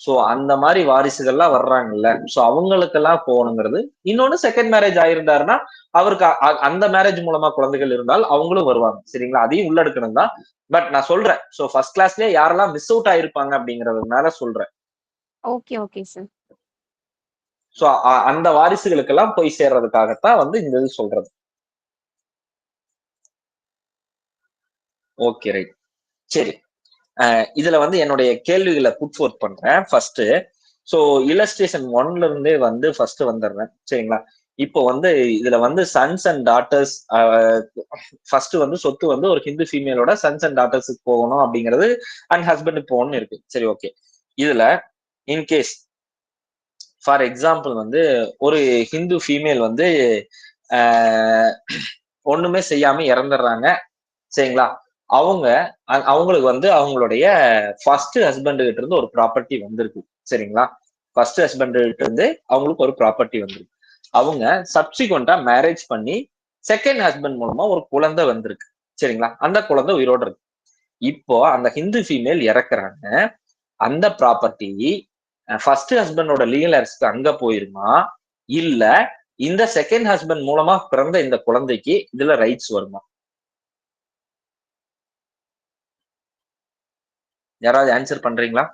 சோ அந்த மாதிரி வாரிசுகள்லாம் வர்றாங்கல்ல. சோ அவங்களுக்கெல்லாம் போகணுங்கிறது. இன்னொன்னு செகண்ட் மேரேஜ் ஆயிருந்தாருன்னா அவருக்கு அந்த மேரேஜ் மூலமா குழந்தைகள் இருந்தால் அவங்களும் வருவாங்க. சரிங்களா? அதையும் உள்ளெடுக்கணும் தான். பட் நான் சொல்றேன். சோ ஃபர்ஸ்ட் கிளாஸ்லயே யாரெல்லாம் மிஸ் அவுட் ஆயிருப்பாங்க அப்படிங்கறதுனால சொல்றேன். Okay, okay sir. சோ அந்த வாரிசுகளுக்கெல்லாம் போய் சேர்றதுக்காகத்தான் வந்து இந்த இது சொல்றது. Okay right. சரி. இதுல வந்து என்னுடைய கேள்விகளை புட் ஃபோர்த் பண்றேன். ஃபர்ஸ்ட் சோ இல்லஸ்ட்ரேஷன் 1ல இருந்தே வந்து ஃபர்ஸ்ட் வந்துடுறேன். சரிங்களா? இப்போ வந்து இதுல வந்து சன்ஸ் அண்ட் டாட்டர்ஸ் ஃபர்ஸ்ட் வந்து சொத்து வந்து ஒரு ஹிந்து ஃபீமேலோட சன்ஸ் அண்ட் டாட்டர்ஸுக்கு போகணும் அப்படிங்கிறது அண்ட் ஹஸ்பண்டுக்கு போகணும்னு இருக்கு. சரி ஓகே. இதுல இன்கேஸ் ஃபார் எக்ஸாம்பிள் வந்து ஒரு ஹிந்து ஃபீமேல் வந்து ஒண்ணுமே செய்யாம இறந்துடுறாங்க. சரிங்களா? அவங்களுக்கு வந்து அவங்களுடைய ஃபர்ஸ்ட் ஹஸ்பண்ட் கிட்ட இருந்து ஒரு ப்ராப்பர்ட்டி வந்திருக்கு. சரிங்களா? ஃபர்ஸ்ட் ஹஸ்பண்ட் கிட்ட இருந்து அவங்களுக்கு ஒரு ப்ராப்பர்ட்டி வந்திருக்கு. அவங்க சப்சிக்வெண்டா மேரேஜ் பண்ணி செகண்ட் ஹஸ்பண்ட் மூலமா ஒரு குழந்தை வந்திருக்கு. சரிங்களா? அந்த குழந்தை உயிரோட இருக்கு. இப்போ அந்த ஹிந்து ஃபீமேல் இறக்குறாங்க. அந்த ப்ராப்பர்ட்டி ஃபர்ஸ்ட் ஹஸ்பண்டோட லீகல் ஹேர்ஸ்க்கு அங்க போயிருமா, இல்ல இந்த செகண்ட் ஹஸ்பண்ட் மூலமா பிறந்த இந்த குழந்தைக்கு இதுல ரைட்ஸ் வருமா? யாராவது ஆன்சர் பண்றீங்களா?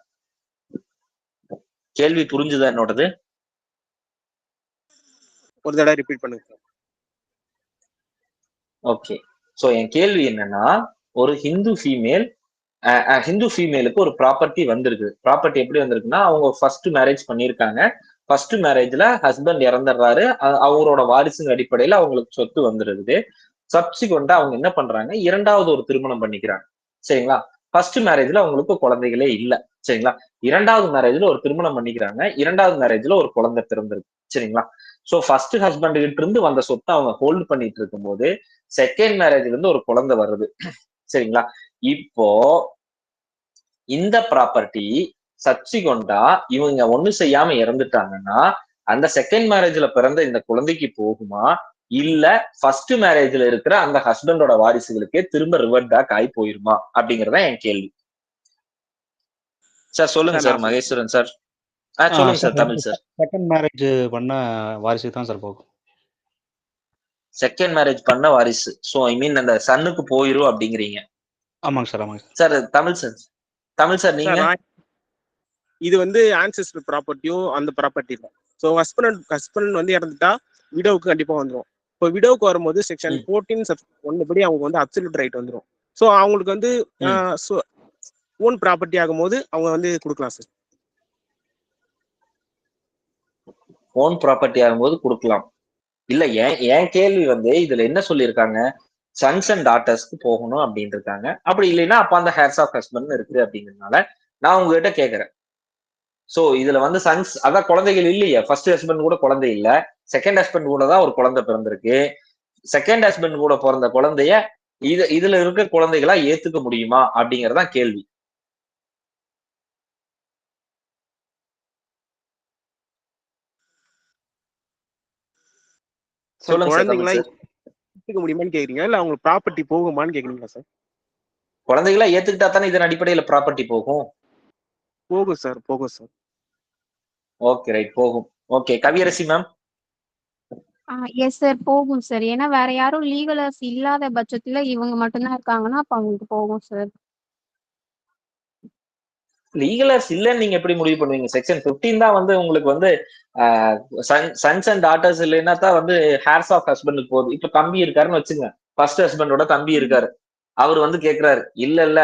கேள்வி புரிஞ்சுதா என்னோடது? ஒரு தடவை ரிப்பீட் பண்ணுங்க சார். ஓகே. சோ என் கேள்வி என்னன்னா, ஒரு ஹிந்து ஃபீமேலுக்கு ஒரு ப்ராப்பர்ட்டி வந்திருக்கு. ப்ராப்பர்ட்டி எப்படி வந்திருக்குன்னா, அவங்க ஃபர்ஸ்ட் மேரேஜ் பண்ணியிருக்காங்க. ஃபர்ஸ்ட் மேரேஜ்ல ஹஸ்பண்ட் இறந்துடுறாரு. அவரோட வாரிசுங்க அடிப்படையில அவங்களுக்கு சொத்து வந்துருது. சப்சிக்வெண்டா அவங்க என்ன பண்றாங்க, இரண்டாவது ஒரு திருமணம் பண்ணிக்கிறாங்க. சரிங்களா? ஃபர்ஸ்ட் மேரேஜ்ல அவங்களுக்கு குழந்தைகளே இல்ல. சரிங்களா? இரண்டாவது மேரேஜ்ல ஒரு திருமணம் பண்ணிக்கிறாங்க. இரண்டாவது மேரேஜ்ல ஒரு குழந்தை பிறந்திருக்கு. சரிங்களா? சோ ஃபர்ஸ்ட் ஹஸ்பண்ட் கிட்ட இருந்து வந்த சொத்தை அவங்க ஹோல்ட் பண்ணிட்டு இருக்கும்போது செகண்ட் மேரேஜ்ல இருந்து ஒரு குழந்தை வருது. சரிங்களா? இப்போ இந்த ப்ராப்பர்ட்டி சப்சிக்வெண்டா இவங்க ஒண்ணு செய்யாம இறந்துட்டாங்கன்னா அந்த செகண்ட் மேரேஜ்ல பிறந்த இந்த குழந்தைக்கு போகுமா, இல்ல ஃபர்ஸ்ட் மேரேஜ்ல இருக்கிற அந்த ஹஸ்பண்டோட வாரிசுகளுக்கே திரும்ப ரிவர்ட் பேக் ஆகி போயிருமா அப்படிங்கறத என் கேள்வி. சார் சொல்லுங்க சார் சார். நான் மகேஸ்வரன் சார். சொல்லுங்க sir. Tamil sir. Second marriage பண்ண வாரிசுக்கு தான் சார் போகும். செகண்ட் மேரேஜ் பண்ண வாரிசு. சோ ஐ மீன் அந்த சன்னுக்கு போயிரும் அப்படிங்கிறீங்க. ஆமாங்க சார், ஆமாங்க sir. Sir Tamil sir. Tamil sir நீங்க? சார் இது வந்து ஆன்செஸ்டர் ப்ராப்பர்ட்டியும் அந்த ப்ராப்பர்ட்டி தான். ஸோ ஹஸ்பண்ட் வந்து இறந்துட்டா விடோவுக்கு கண்டிப்பா வந்துடும். இப்போ விடோவுக்கு வரும்போது செக்ஷன் 14 படி அவங்க வந்து அப்சல்யூட் ரைட் வந்துடும். ஸோ அவங்களுக்கு வந்து ஓன் ப்ராப்பர்ட்டி ஆகும்போது அவங்க வந்து கொடுக்கலாம் சார். ஓன் ப்ராப்பர்ட்டி ஆகும்போது கொடுக்கலாம். இல்ல என் கேள்வி வந்து இதுல என்ன சொல்லியிருக்காங்க, சன்ஸ் அண்ட் டாட்டர்ஸ்க்கு போகணும் அப்படின்னு இருக்காங்க. அப்படி இல்லைன்னா அப்ப அந்த ஹேர்ஸ் ஆஃப் ஹஸ்பண்ட் இருக்கு அப்படிங்கிறதுனால நான் உங்ககிட்ட கேட்கறேன். சோ இதுல வந்து சன்ஸ் அதான் குழந்தைகள் இல்லையே. ஃபர்ஸ்ட் ஹஸ்பண்ட் கூட குழந்தை இல்ல. செகண்ட் ஹஸ்பண்ட் கூட தான் ஒரு குழந்தை பிறந்திருக்கு. செகண்ட் ஹஸ்பண்ட் கூட பிறந்த குழந்தைய இதுல இருக்க குழந்தைகளா ஏத்துக்க முடியுமா அப்படிங்கறதான் கேள்வி. சொல்லுங்க சார். தமிழ் குழந்தைங்களா சார். ஏற்றுக்க முடியுமான்னு கேக்குறீங்க, இல்ல அவங்க ப்ராப்பர்ட்டி போகுமான்னு கேக்குறீங்களா சார்? குழந்தைகளா ஏத்துக்கிட்டா தானே இதன் அடிப்படையில ப்ராப்பர்ட்டி போகும். போகும் சார், போகும் சார். ஓகே ரைட், போகும். Okay Kaviyarasi ma'am. Yes sir போகும் சார். ஏன்னா வேற யாரும் லீகலர்ஸ் இல்லாத பட்சத்துல இவங்க மட்டும்தான் இருக்காங்கன்னா அப்ப அவங்களுக்கு போகும் சார். லீகலர்ஸ் இல்லன்னு நீங்க எப்படி முடிவு பண்ணுவீங்க? செக்ஷன் 15 தான் வந்து உங்களுக்கு வந்து சன்ஸ் அண்ட் டாட்டர்ஸ் இல்லைன்னா தான் வந்து ஹேர்ஸ் ஆஃப் ஹஸ்பண்டுக்கு போகுது. இப்ப தம்பி இருக்காருன்னு வச்சுங்க. ஃபர்ஸ்ட் ஹஸ்பண்டோட தம்பி இருக்காரு. அவர் வந்து கேக்குறாரு, இல்ல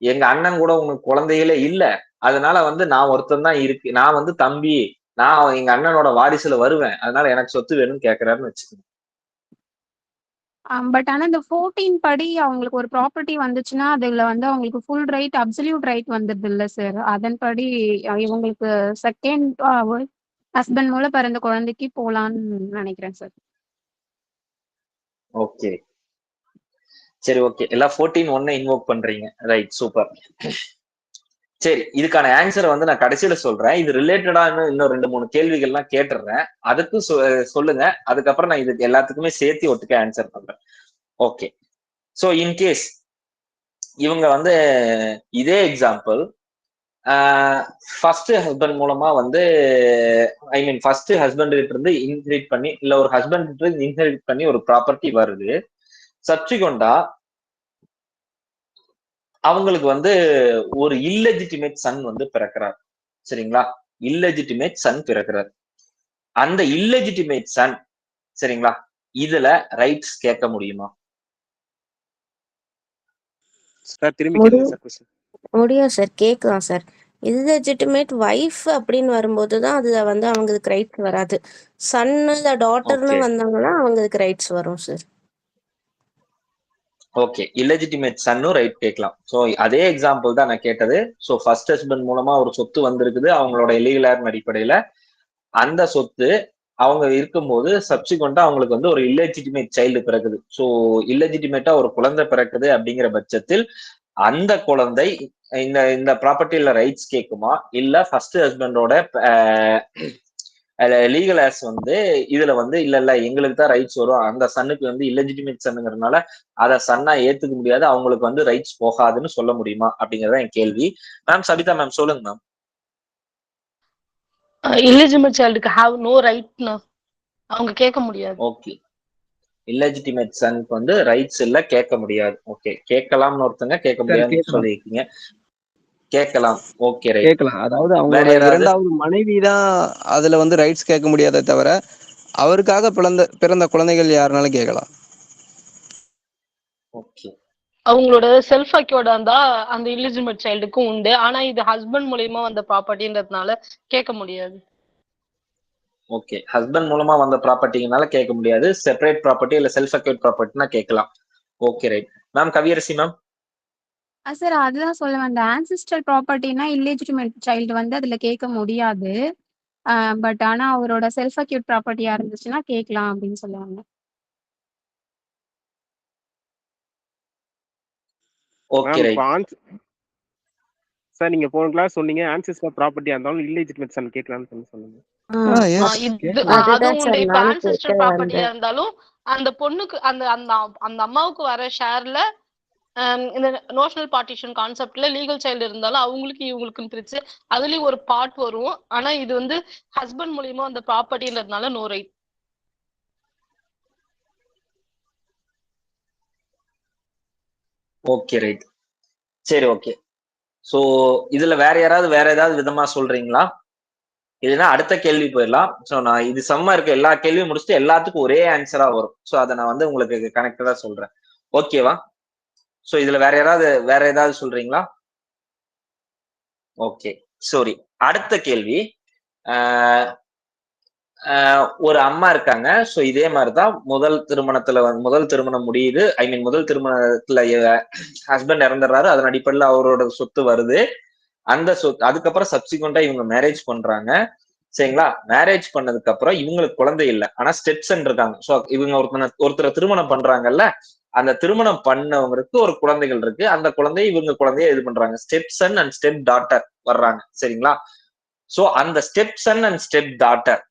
எங்க அண்ணன் கூட உனக்கு குழந்தைகளே இல்ல, அதனால வந்து நான் ஒருத்தன் தான் இருக்கு, நான் வந்து தம்பி, நான் எங்க அண்ணனோட வாரிசுல வருவேன், அதனால எனக்கு சொத்து வேணும்னு கேக்குறாருன்னு வச்சுக்கோங்க. பட் ஆனா இந்த 14 படி அவங்களுக்கு ஒரு ப்ராப்பர்ட்டி வந்துச்சுன்னா அதுல வந்து அவங்களுக்கு ஃபுல் ரைட் அப்சல்யூட் ரைட் வந்துடுது இல்ல சார். அதன்படி இவங்களுக்கு செகண்ட் ஹஸ்பண்ட் மூலம் பிறந்த குழந்தைக்கு போலான்னு நினைக்கிறேன் சார். ஓகே சரி ஓகே, எல்லாம் 14 இன்வோக் பண்றீங்க, ரைட், சூப்பர். சரி, இதுக்கான ஆன்சரை வந்து நான் கடைசியில சொல்றேன். இது ரிலேட்டடா இன்னும் 2-3 கேள்விகள்லாம் கேட்டுறேன், அதுக்கும் சொல்லுங்க. அதுக்கப்புறம் நான் இதுக்கு எல்லாத்துக்குமே சேர்த்து ஒட்டுக்க ஆன்சர் பண்றேன். ஓகே, ஸோ இன்கேஸ் இவங்க வந்து இதே எக்ஸாம்பிள் ஃபர்ஸ்ட் ஹஸ்பண்ட் மூலமா வந்து ஃபர்ஸ்ட் ஹஸ்பண்ட் கிட்ட இருந்து இன்ஹெரிட் பண்ணி, இல்ல ஒரு ஹஸ்பண்ட் கிட்ட இருந்து இன்ஹெரிட் பண்ணி ஒரு ப்ராப்பர்ட்டி வருது. சப்சிக்வெண்டா அவங்களுக்கு வந்து ஒரு இல்லெஜிட்டிமேட் சன் வந்து பிறக்கிறார். சரிங்களா, இல்லெஜிட்டிமேட் சன் பிறக்கிறார். அந்த இல்லெஜிட்டிமேட் சன், சரிங்களா, இதுல ரைட்ஸ் கேட்க முடியுமா? சார் திரும்பி கேளுங்க சார் கொஸ்டின். முடியும் சார், கேட்கலாம் சார். இல்லெஜிட்டிமேட் ஒய்ஃப் அப்படின்னு வரும்போது தான் அதுல வந்து அவங்களுக்கு ரைட்ஸ் வராது. சன்னு டாட்டர்னு ஓகே வந்தாங்கன்னா அவங்களுக்கு ரைட்ஸ் வரும் சார். ஓகே, இல்லெஜிட்டிமேட் சன்னும் ரைட் கேட்கலாம். ஸோ அதே எக்ஸாம்பிள் தான் நான் கேட்டது. ஸோ ஃபர்ஸ்ட் ஹஸ்பண்ட் மூலமா ஒரு சொத்து வந்திருக்குது, அவங்களோட இல்லீகல் அடிப்படையில. அந்த சொத்து அவங்க இருக்கும்போது சப்சிக்வெண்டா அவங்களுக்கு வந்து ஒரு இல்லெஜிட்டிமேட் சைல்டு பிறக்குது. ஸோ இல்லெஜிட்டிமேட்டா ஒரு குழந்தை பிறக்குது அப்படிங்கிற பட்சத்தில் அந்த குழந்தை இந்த இந்த ப்ராப்பர்ட்டியில ரைட்ஸ் கேட்குமா, இல்ல ஃபர்ஸ்ட் ஹஸ்பண்டோட லீகல் ஆஸ் வந்து இதுல வந்து இல்ல எங்களுக்கு தான் ரைட்ஸ் வரும், அந்த சன்னுக்கு வந்து இல்லெஜிட்டிமேட் சன்னுங்கிறதுனால அதை சன்னா ஏத்துக்க முடியாது, அவங்களுக்கு வந்து ரைட்ஸ் போகாதுன்னு சொல்ல முடியுமா அப்படிங்கறத என் கேள்வி. மேம் சபிதா மேம் சொல்லுங்க மேம். இல்லிஜிமேட் சைல்டுக்கு ஹேவ் நோ ரைட்னா அவங்க கேட்க முடியாது. ஓகே, இல்லெஜிட்டிமேட் சனுக்கு வந்து ரைட்ஸ் இல்ல, கேட்க முடியாது. ஓகே, கேட்கலாம்னு ஒருத்தங்க, கேட்க சார் முடியாதுன்னு கேட்கலாம் சொல்லியிருக்கீங்க. கேட்கலாம், ஓகே ரைட். கேட்கலாம். அதாவது வேற அவங்களோட யாராவது? 2வது மனைவி தான் அதுல வந்து ரைட்ஸ் கேட்க முடியாதே தவிர, அவருக்காக பிறந்த குழந்தைகள் யாருனாலும் கேட்கலாம். ஓகே அவங்களோட செல்ஃப் அக்யூர்டா இருந்தா அந்த இல்லிஜிமேட் சைல்டுக்கும் உண்டு. ஆனா இது ஹஸ்பண்ட் மூலியமா வந்த ப்ராப்பர்ட்டின்றதுனால கேட்க முடியாது. ஓகே, ஹஸ்பண்ட் மூலமா வந்த ப்ராப்பர்ட்டினால கேட்க முடியாது, செப்பரேட் ப்ராப்பர்ட்டி இல்ல செல்ஃப் அக்யூர்ட் ப்ராப்பர்ட்டினா கேட்கலாம். Okay right. Ma'am Kaviyarasi ma'am. Sir அதுதான் சொல்ல வந்தேன். ஆன்சிஸ்டல் ப்ராப்பர்ட்டினா இல்லிஜிட்டிமேட் சைல்டு வந்து அதுல கேட்க முடியாது. பட் ஆனா அவரோட செல்ஃப் அக்யூட் ப்ராப்பர்ட்டியா இருந்துச்சுன்னா கேட்கலாம் அப்படின்னு சொல்லுவாங்க. Okay ma'am right. இப்போ சார் நீங்க போன கிளாஸ் சொன்னீங்க ஆன்சிஸ்டர் ப்ராப்பர்ட்டியா இருந்தாலும் இல்லெஜிட்டிமேட் சன் கேட்கலாம்னு சொன்னீங்க. எஸ் இது அதுவும் அதுதான் உண்டு. சார் இப்ப நானும் ஆன்செஸ்டர் கேட்க ப்ராப்பர்ட்டியா வந்தேன். இருந்தாலும் அந்த பொண்ணுக்கு அந்த அந்த அந்த அம்மாவுக்கு வர ஷேர்ல இந்த நோஷனல் பார்ட்டிஷன் கான்செப்ட்ல லீகல் சைல்டு இருந்தாலும் அவங்களுக்கு இவங்களுக்குன்னு பிரிச்சு அதுலயும் ஒரு பார்ட் வரும். ஆனா இது வந்து ஹஸ்பண்ட் மூலியமா அந்த ப்ராப்பர்ட்டின்றதுனால நோ ரைட். Okay right. சரி ஓகே. சோ இதுல வேற ஏதாவது விதமா சொல்றீங்களா? இல்லைன்னா அடுத்த கேள்வி போயிடலாம். சோ நான் இது சம்மா இருக்க எல்லா கேள்வியும் முடிச்சுட்டு எல்லாத்துக்கும் ஒரே ஆன்சரா வரும். சோ அதை நான் வந்து உங்களுக்கு கனெக்டடா சொல்றேன். ஓகேவா? சோ இதுல வேற ஏதாவது சொல்றீங்களா? Okay sorry. அடுத்த கேள்வி, ஒரு அம்மா இருக்காங்க. சோ இதே மாதிரிதான் முதல் திருமணம் முடியுது. முதல் திருமணத்துல ஹஸ்பண்ட் இறந்துடுறாரு, அதன் அடிப்படையில் அவரோட சொத்து வருது. அந்த சொத்து அதுக்கப்புறம் சப்சிக்வெண்டா இவங்க மேரேஜ் பண்றாங்க. சரிங்களா, மேரேஜ் பண்ணதுக்கு அப்புறம் இவங்களுக்கு குழந்தை இல்லை, ஆனா ஸ்டெப்சன் இருக்காங்க. சோ இவங்க ஒருத்தரை திருமணம் பண்றாங்கல்ல, அந்த திருமணம் பண்ணவங்களுக்கு ஒரு குழந்தைகள் இருக்கு. அந்த குழந்தைய இவங்க குழந்தைய இது பண்றாங்க, ஸ்டெப்சன் அண்ட் ஸ்டெப் டாட்டர் வர்றாங்க. சரிங்களா, சோ அந்த stepson and step daughter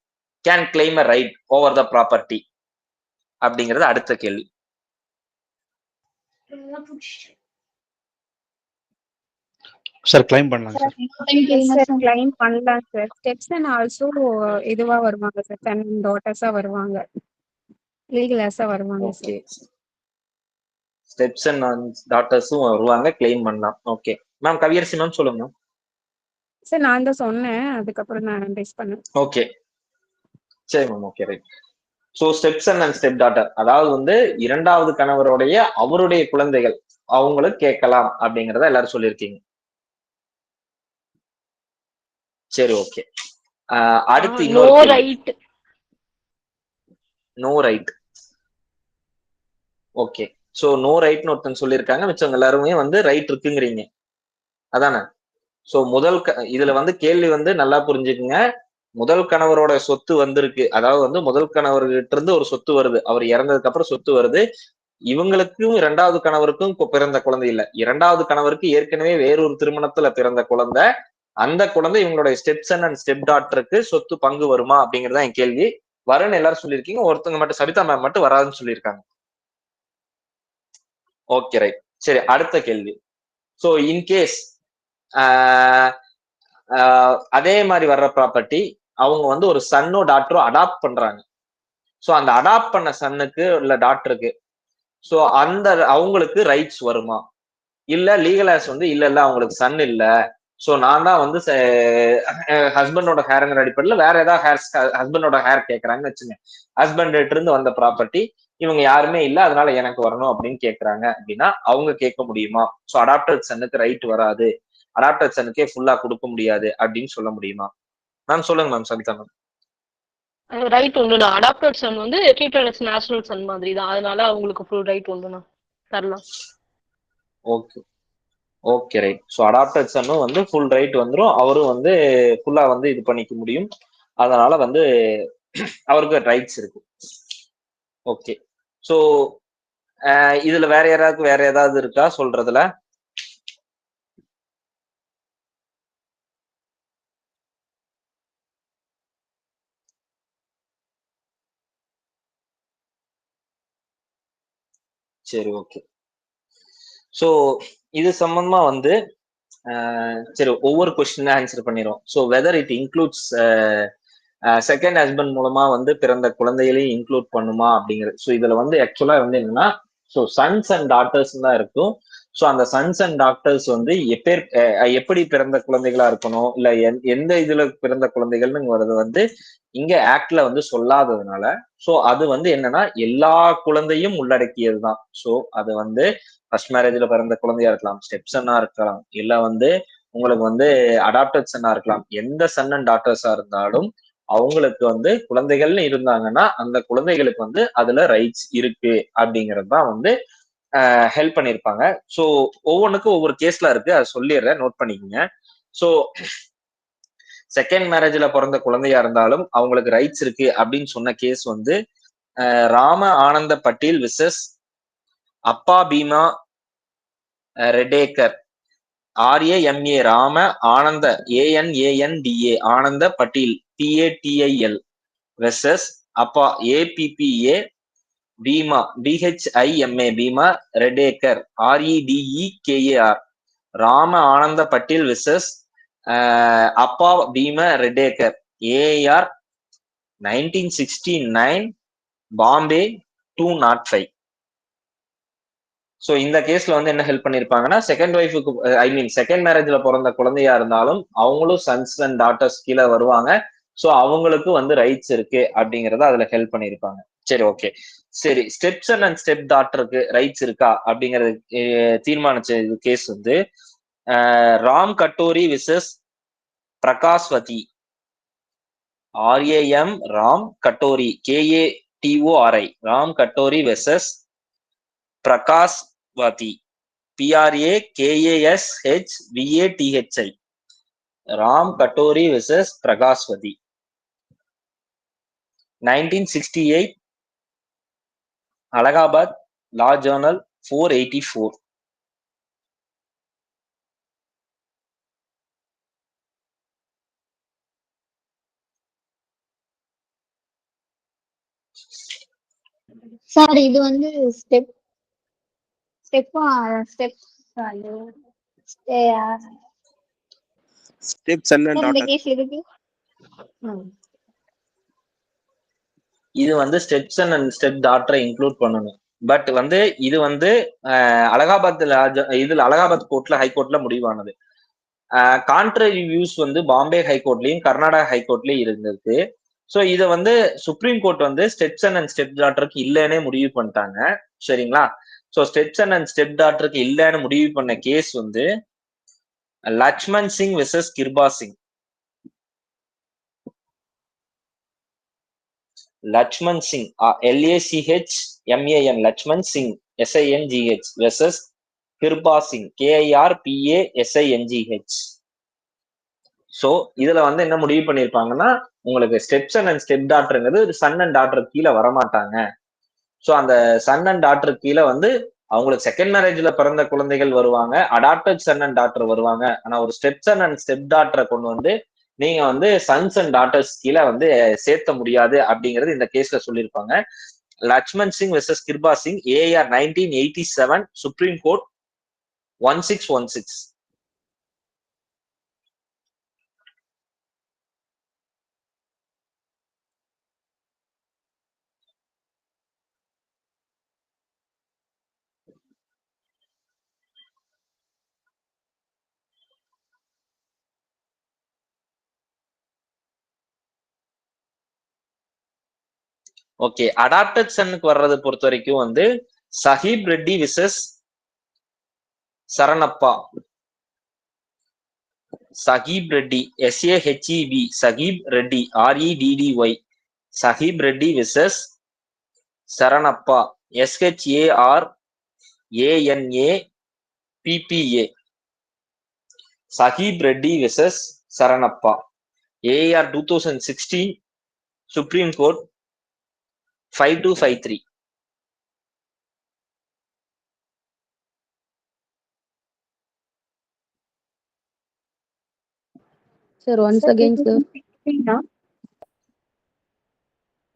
can claim a right over the property அப்படிங்கிறது அடுத்த கேள்வி. சார் கிளைம் பண்ணலாம் சார். சார் கிளைம் பண்ணலாம் சார். ஸ்டெப்சன் ஆல்சோ இதுவா வருவாங்க சார், சன் டாட்டர்ஸா வருவாங்க, லீகல் ஆஸா வருவாங்க ஓகே, சார். ஸ்டெப்சன் அண்ட் டாட்டர்ஸும் வருவாங்க, கிளைம் பண்ணலாம். ஓகே மேம் கவியரசி மேம் சொல்லுங்க. சார் நான் தான் சொன்னேன், அதுக்கப்புறம் நான் ரைஸ் பண்ணேன். ஓகே சரி ma'am, okay right. So stepson and step daughter, அதாவது வந்து 2வது கணவருடைய அவருடைய குழந்தைகள் அவங்களுக்கு கேட்கலாம் அப்படிங்கறத எல்லாரும் சொல்லியிருக்கீங்க. சரி ஓகே. அடுத்து நோ இன்னொரு கேள்வி. Right. No right. Okay, so no ரைட்னு ஒருத்தன் சொல்லியிருக்காங்க, மிச்சவங்க எல்லாருமே வந்து ரைட் இருக்குங்கிறீங்க, அதானே? சோ இதுல வந்து கேள்வி வந்து நல்லா புரிஞ்சுக்குங்க. முதல் கணவரோட சொத்து வந்திருக்கு, அதாவது வந்து முதல் கணவர்கிட்ட இருந்து ஒரு சொத்து வருது, அவர் இறந்ததுக்கு அப்புறம் சொத்து வருது. இவங்களுக்கும் இரண்டாவது கணவருக்கும் பிறந்த குழந்தை இல்ல, இரண்டாவது கணவருக்கு ஏற்கனவே வேறொரு திருமணத்துல பிறந்த குழந்தை. அந்த குழந்தை இவங்களுடைய ஸ்டெப் சன் அண்ட் ஸ்டெப் டாட்டருக்கு சொத்து பங்கு வருமா அப்படிங்கறத என் கேள்வி. வரும்னு எல்லாரும் சொல்லியிருக்கீங்க, ஒருத்தவங்க மட்டும் சபிதா மேம் மட்டும் வராதுன்னு சொல்லியிருக்காங்க. Okay right. சரி, அடுத்த கேள்வி. சோ இன்கேஸ் அதே மாதிரி வர்ற ப்ராப்பர்ட்டி அவங்க வந்து ஒரு சன்னோ டாக்டரோ அடாப்ட் பண்றாங்க. சோ அந்த அடாப்ட் பண்ண சன்னுக்கு இல்ல டாக்டருக்கு சோ அந்த அவங்களுக்கு ரைட்ஸ் வருமா? இல்ல லீகல் வந்து இல்ல அவங்களுக்கு சன் இல்ல, சோ நான் தான் வந்து ஹஸ்பண்டோட ஹேருங்கிற அடிப்படையில் வேற ஏதாவது ஹஸ்பண்டோட ஹேர் கேட்கறாங்கன்னு வச்சுங்க, ஹஸ்பண்ட் இருந்து வந்த ப்ராப்பர்ட்டி இவங்க யாருமே இல்ல அதனால எனக்கு வரணும் அப்படின்னு கேட்கறாங்க அப்படின்னா அவங்க கேட்க முடியுமா? சோ அடாப்டட் சன்னுக்கு ரைட் வராது, அடாப்டட் சன்னுக்கே ஃபுல்லா கொடுக்க முடியாது அப்படின்னு சொல்ல முடியுமா? மேம் சொல்லுங்க மேம். சபிதா மேம். ரைட் உண்டுண்ணா. அடாப்டட் சன் வந்து ட்ரீட்டட் அஸ் நேச்சுரல் சன் மாதிரி தான், அதனால அவங்களுக்கு ஃபுல் ரைட் உண்டுண்ணா, தரலாம். Okay okay right. So adopted சன்னும் வந்து ஃபுல் ரைட் வந்துடும், அவரும் வந்து ஃபுல்லா வந்து இது பண்ணிக்க முடியும், அதனால வந்து அவருக்கு ரைட்ஸ் இருக்கு. ஓகே. ஸோ இதுல வேற ஏதாவது இருக்கா சொல்றதுல? சரி ஓகே. ஸோ இது சம்பந்தமா வந்து சரி ஒவ்வொரு கொஸ்டின் ஆன்சர் பண்ணிடும். So whether it includes second husband மூலமா வந்து பிறந்த குழந்தைகளையும் இன்க்ளூட் பண்ணுமா அப்படிங்கிறது. ஸோ இதுல வந்து ஆக்சுவலா வந்து என்னன்னா, ஸோ சன்ஸ் அண்ட் டாட்டர்ஸ் தான் இருக்கும். ஸோ அந்த சன்ஸ் அண்ட் டாக்டர்ஸ் வந்து எப்படி பிறந்த குழந்தைகளா இருக்கணும், இல்ல எந்த இதுல பிறந்த குழந்தைகள்னு வந்து இங்க ஆக்ட்ல வந்து சொல்லாததுனால, ஸோ அது வந்து என்னன்னா எல்லா குழந்தையும் உள்ளடக்கியது தான். ஸோ அது வந்து ஃபர்ஸ்ட் மேரேஜ்ல பிறந்த குழந்தையா இருக்கலாம், ஸ்டெப் சன்னா இருக்கலாம், இல்ல வந்து உங்களுக்கு வந்து அடாப்டட் சன்னா இருக்கலாம், எந்த சன் அண்ட் டாட்டர்ஸா இருந்தாலும் அவங்களுக்கு வந்து குழந்தைகள்னு இருந்தாங்கன்னா அந்த குழந்தைகளுக்கு வந்து அதுல ரைட்ஸ் இருக்கு அப்படிங்கிறது தான் வந்து ஹெல்ப் பண்ணியிருப்பாங்க. ஸோ ஒவ்வொன்றுக்கும் ஒவ்வொரு கேஸ்ல இருக்கு, அதை சொல்லிடுறேன், நோட் பண்ணிக்கோங்க. ஸோ செகண்ட் மேரேஜ்ல பிறந்த குழந்தையா இருந்தாலும் அவங்களுக்கு ரைட்ஸ் இருக்கு அப்படின்னு சொன்ன கேஸ் வந்து Rama Ananda Patil versus Appa Bhima ரெடேக்கர், RAMA Rama Ananda ANANDA Ananda Patil PATIL versus Appa APPA Bhima BHIMA Bhima Redekar REDEKAR, Rama Ananda Patil versus Appa Bhima Redekar AAR 1969 Bombay 205. So இந்த கேஸ்ல வந்து என்ன ஹெல்ப் பண்ணிருப்பாங்கன்னா, செகண்ட் ஒய்ஃபுக்கு செகண்ட் மேரேஜ்ல பிறந்த குழந்தையா இருந்தாலும் அவங்களும் சன்ஸ் அண்ட் டாட்டர்ஸ் கீழே வருவாங்க. ஸோ அவங்களுக்கு வந்து ரைட்ஸ் இருக்கு அப்படிங்கறத அதுல ஹெல்ப் பண்ணிருப்பாங்க. சரி ஓகே. சரி, ஸ்டெப் சன் அண்ட் ஸ்டெப் டாட்டருக்கு ரைட்ஸ் இருக்கா அப்படிங்கறது தீர்மானிச்ச கேஸ் வந்து Ram Katori versus Prakashvati, RAM Ram Katori KATORI, Ram Katori versus Prakashvati PRAKASHVATHI, Ram Katori versus Prakashvati 1968 Allahabad law journal 484. Sir இது வந்து step step step step son and இந்த டாட்டர். கேஸ் இருக்கு. இது வந்து ஸ்டெப் சன் அண்ட் ஸ்டெப் டாட்டரை இன்க்ளூட் பண்ணணும். பட் வந்து இது வந்து அலகாபாத் இதுல அலகாபாத் கோர்ட்ல ஹைகோர்ட்ல முடிவானது. கான்ட்ரரி வியூஸ் வந்து பாம்பே ஹைகோர்ட்லயும் கர்நாடகா ஹைகோர்ட்லயும் இருந்திருக்கு. ஸோ இதை வந்து சுப்ரீம் கோர்ட் வந்து ஸ்டெப் சன் அண்ட் ஸ்டெப் டாட்டருக்கு இல்லைன்னே முடிவு பண்ணிட்டாங்க. சரிங்களா? So step son and step டாட்டருக்கு இல்லைன்னு முடிவு பண்ண கேஸ் வந்து Lakshman Singh versus Kirpa Singh. Lakshman Singh LACHMAN, Lakshman Singh SINGH versus Kirpa Singh KIRPASINGH. So இதுல வந்து என்ன முடிவு பண்ணிருப்பாங்கன்னா, உங்களுக்கு ஸ்டெப் சன் அண்ட் ஸ்டெப் டாட்டருங்கிறது சன் அண்ட் டாட்டர் கீழே வரமாட்டாங்க. சோ அந்த சன் அண்ட் டாட்டர் கீழே வந்து அவங்களுக்கு செகண்ட் மேரேஜ்ல பிறந்த குழந்தைகள் வருவாங்க, அடாப்டட் சன் அண்ட் டாட்டர் வருவாங்க. ஆனா ஒரு ஸ்டெப் சன் அண்ட் ஸ்டெப் டாட்டரை கொண்டு வந்து நீங்க வந்து சன்ஸ் அண்ட் டாட்டர்ஸ் கீழே வந்து சேர்த்த முடியாது அப்படிங்கிறது இந்த கேஸ்ல சொல்லியிருப்பாங்க. Lakshman Singh versus Kirpa Singh, AR 1987, supreme court 1616. Okay, adopted சன்னுக்கு வர்றது பொறுத்த வரைக்கும் வந்து Saheb Reddy versus Sharanappa. Saheb Reddy, SAHEB, Saheb Reddy, REDDY, Saheb Reddy versus Sharanappa, SHARANAPPA, Saheb Reddy versus Sharanappa, AR 2016, supreme court 5253. Sir, once again, sir.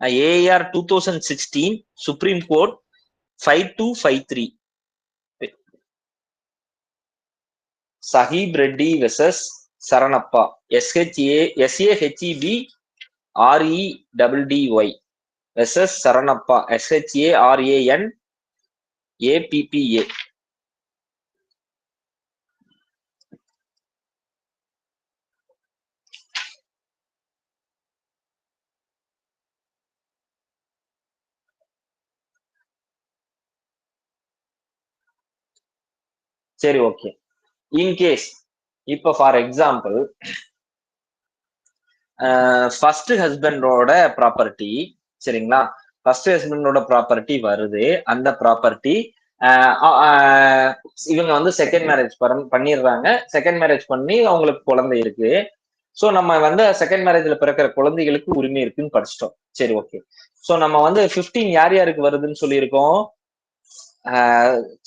AR 2016, supreme court 5253. Saheb Reddy versus Sharanappa, SAHEB REDDY versus Sharanappa, SHARANAPPA. சரி, ஓகே. இன்கேஸ் இப்ப ஃபார் எக்ஸாம்பிள் ஃபர்ஸ்ட் ஹஸ்பண்டோட property, சரிங்களா, first ஹஸ்பண்டோட ப்ராப்பர்ட்டி வருது. அந்த ப்ராப்பர்ட்டி இவங்க வந்து செகண்ட் மேரேஜ் பண்ணிடுறாங்க. செகண்ட் மேரேஜ் பண்ணி அவங்களுக்கு குழந்தை இருக்கு. சோ நம்ம வந்து செகண்ட் மேரேஜ்ல பிறக்கிற குழந்தைகளுக்கு உரிமை இருக்குன்னு படிச்சிட்டோம். சரி, ஓகே. சோ நம்ம வந்து 15 யார் யாருக்கு வருதுன்னு சொல்லியிருக்கோம்?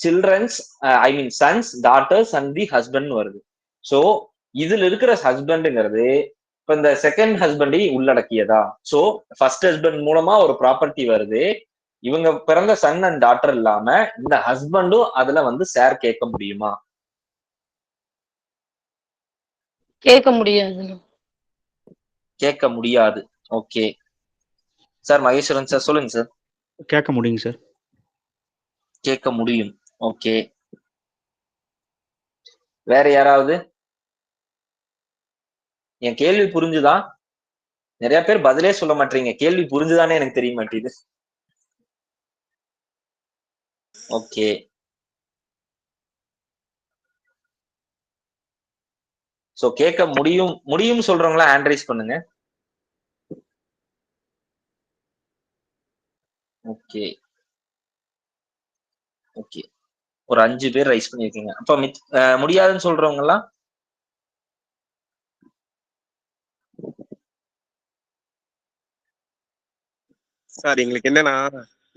Childrens, I mean sons, daughters and the husband வருது. சோ இதுல இருக்கிற ஹஸ்பண்டுங்கிறது இப்ப இந்த செகண்ட் ஹஸ்பண்டை உள்ளடக்கியதா? சோ ஃபர்ஸ்ட் ஹஸ்பண்ட் மூலமா ஒரு ப்ராப்பர்ட்டி வருது. இவங்க பிறந்த சன் அண்ட் டாட்டர் இல்லாம இந்த ஹஸ்பண்டும் அதுல வந்து ஷேர் கேட்க முடியுமா? கேட்க முடியாது. கேட்க முடியாது. Okay sir. மகேஸ்வரன் சார் சொல்லுங்க சார். கேட்க முடியுங்க சார். கேட்க முடியும். ஓகே, வேற யாராவது? என் கேள்வி புரிஞ்சுதா? நிறைய பேர் பதிலே சொல்ல மாட்டீங்க. கேள்வி புரிஞ்சுதானே எனக்கு தெரிய மாட்டேங்குது. ஓகே, சோ கேட்க முடியும் சொல்றவங்களா ஹேண்ட் ரைஸ் பண்ணுங்க. ஓகே ஓகே, ஒரு 5 பேர் ரைஸ் பண்ணிருக்கீங்க. அப்ப முடியாதுன்னு சொல்றவங்க எல்லாம் சார் எங்களுக்கு என்னன்னா,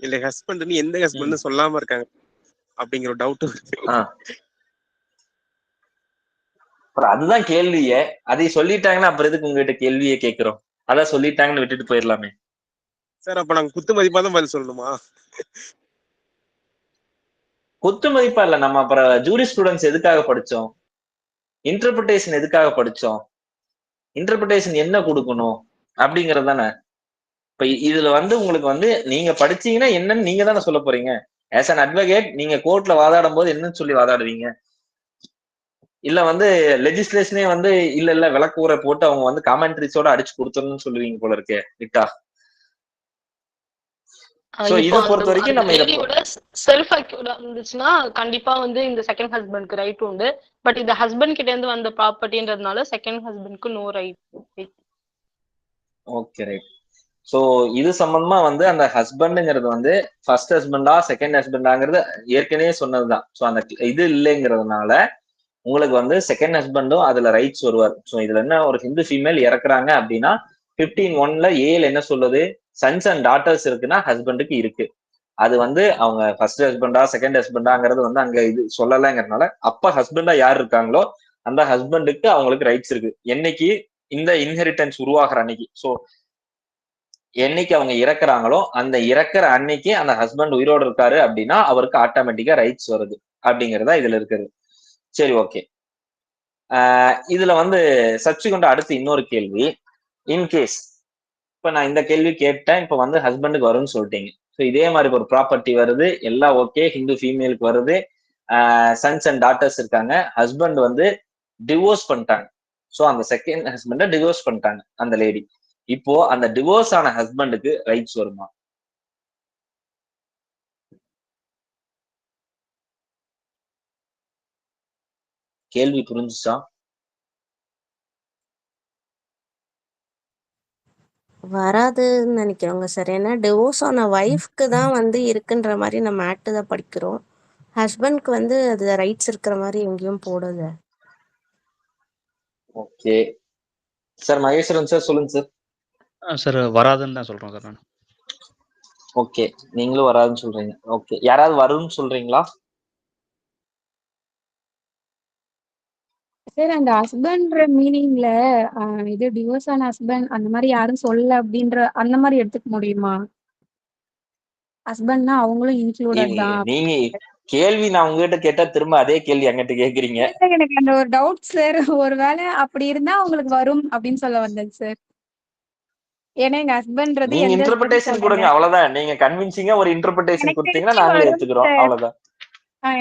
இல்ல ஹஸ்பண்ட் எந்த ஹஸ்பண்ட் சொல்லாம இருக்காங்க அப்படிங்கிற ஒரு டவுட். அப்புறம் அதுதான் கேள்வியே. அதை சொல்லிட்டாங்கன்னா அப்புறம் எதுக்கு உங்ககிட்ட கேள்வியே கேட்கிறோம்? அதான் சொல்லிட்டாங்கன்னு விட்டுட்டு போயிடலாமே. சார் அப்ப நாங்க குத்து மதிப்பா தான் பதில் சொல்லணுமா? குத்து மதிப்பா இல்ல. நம்ம அப்புறம் ஜூரி ஸ்டூடெண்ட்ஸ் எதுக்காக படிச்சோம்? இன்டர்பிரிட்டேஷன் எதுக்காக படிச்சோம்? இன்டர்பிரிட்டேஷன் என்ன கொடுக்கணும் அப்படிங்கறது தானே. இப்ப இதுல வந்து உங்களுக்கு வந்து நீங்க படிச்சீங்கன்னா என்னன்னு நீங்க தானே சொல்ல போறீங்க. ஆஸ் அன் அட்வொகேட் நீங்க கோர்ட்ல வாதாடும் போது என்னன்னு சொல்லி வாதாடுவீங்க? இல்ல வந்து லெஜிஸ்லேஷனே வந்து இல்ல விளக்கூரை போட்டு அவங்க வந்து காமெண்ட்ரிஸோட அடிச்சு கொடுத்துருன்னு சொல்லுவீங்க போல இருக்கே விட்டா. சோ இத பொறுத்த வரைக்கும் நம்ம செல்ஃப் அக்யூர்டா இருந்துச்சுன்னா கண்டிப்பா வந்து இந்த செகண்ட் ஹஸ்பண்ட்க்கு ரைட் உண்டு. பட் இந்த ஹஸ்பண்ட் கிட்ட இருந்து வந்த ப்ராப்பர்ட்டின்றதுனால செகண்ட் ஹஸ்பண்ட்க்கு no right. Okay, right. So இது சம்பந்தமா வந்து அந்த ஹஸ்பண்ட்ங்கிறது வந்து ஃபர்ஸ்ட் ஹஸ்பண்டா செகண்ட் ஹஸ்பண்டாங்கிறது ஏற்கனவே சொன்னதுதான். சோ அந்த இது இல்லைங்கிறதுனால உங்களுக்கு வந்து செகண்ட் ஹஸ்பண்டும் அதுல ரைட்ஸ் வருவார். ஸோ இதுல என்ன, ஒரு ஹிந்து ஃபீமேல் இறக்குறாங்க அப்படின்னா 15(1)ல ஏல என்ன சொல்லுது, சன்ஸ் அண்ட் டாட்டர்ஸ் இருக்குன்னா ஹஸ்பண்டுக்கு இருக்கு. அது வந்து அவங்க ஃபர்ஸ்ட் ஹஸ்பண்டா செகண்ட் ஹஸ்பண்டாங்கிறது வந்து அங்க இது சொல்லலைங்கிறதுனால, அப்ப ஹஸ்பண்டா யார் இருக்காங்களோ அந்த ஹஸ்பண்டுக்கு அவங்களுக்கு ரைட்ஸ் இருக்கு. என்னைக்கு இந்த இன்ஹெரிட்டன்ஸ் உருவாகிற அன்னைக்கு. ஸோ என்னைக்கு அவங்க இறக்குறாங்களோ அந்த இறக்குற அன்னைக்கு அந்த ஹஸ்பண்ட் உயிரோடு இருக்காரு அப்படின்னா அவருக்கு ஆட்டோமேட்டிக்கா ரைட்ஸ் வருது அப்படிங்கறதா இதுல இருக்குது. சரி, ஓகே. இதுல வந்து சப்சிக்வெண்ட் அடுத்து இன்னொரு கேள்வி. இன்கேஸ் இப்ப நான் இந்த கேள்வி கேட்டேன், இப்ப வந்து ஹஸ்பண்டுக்கு வரும்னு சொல்லிட்டீங்க. ஸோ இதே மாதிரி ஒரு ப்ராப்பர்ட்டி வருது, எல்லாம் ஓகே, ஹிந்து ஃபீமேலுக்கு வருது, சன்ஸ் அண்ட் டாட்டர்ஸ் இருக்காங்க, ஹஸ்பண்ட் வந்து டிவோர்ஸ் பண்ணிட்டாங்க. ஸோ அந்த செகண்ட் ஹஸ்பண்ட டிவோர்ஸ் பண்ணிட்டாங்க அந்த லேடி. இப்போ அந்த டிவோர்ஸ் ஆன ஹஸ்பண்டுக்கு ரைட்ஸ் வருமா? கேள்வி புரிஞ்சுச்சா? வராதுன்னு நினைக்கிறோங்க சார். ஏன்னா டிவோர்ஸ் ஆன ஒய்ஃப்க்கு தான் வந்து இருக்குன்ற மாதிரி நம்ம ஆக்ட் தான் படிக்கிறோம். ஹஸ்பண்ட்க்கு வந்து அது ரைட்ஸ் இருக்கிற மாதிரி எங்கேயும் போடல. Okay sir. மகேஸ்வரன் சார் சொல்லுங்க சார். சார் வராதுன்னு தான் சொல்றோம் சார் நான். ஓகே, நீங்களும் வராதுன்னு சொல்றீங்க. ஓகே, யாராவது வரும்னு சொல்றீங்களா? சார் அந்த ஹஸ்பண்ட்ற மீனிங்ல இது டிவோர்ஸ் ஆன ஹஸ்பண்ட் அந்த மாதிரி யாரும் சொல்லல அப்படின்ற அந்த மாதிரி எடுத்துக்க முடியுமா? ஹஸ்பண்ட்னா அவங்களும் இன்க்ளூடட் தான். நீங்க கேள்வி நான் உங்ககிட்ட கேட்டா திரும்ப அதே கேள்வி என்கிட்ட கேக்குறீங்க. எனக்கு அந்த ஒரு டவுட் சார். ஒருவேளை அப்படி இருந்தா உங்களுக்கு வரும் அப்படின்னு சொல்ல வந்தேன் சார். ஏன்னா எங்க ஹஸ்பண்ட்றது நீங்க எந்த இன்டர்பிரேஷன் கொடுங்க, அவ்வளவுதான். நீங்க கன்வின்சிங்கா ஒரு இன்டர்பிரேஷன் எனக்கு கொடுத்தீங்கன்னா தெரிஞ்சு நாங்களே வரும் எடுத்துக்கிறோம், சார். அவ்வளவுதான்.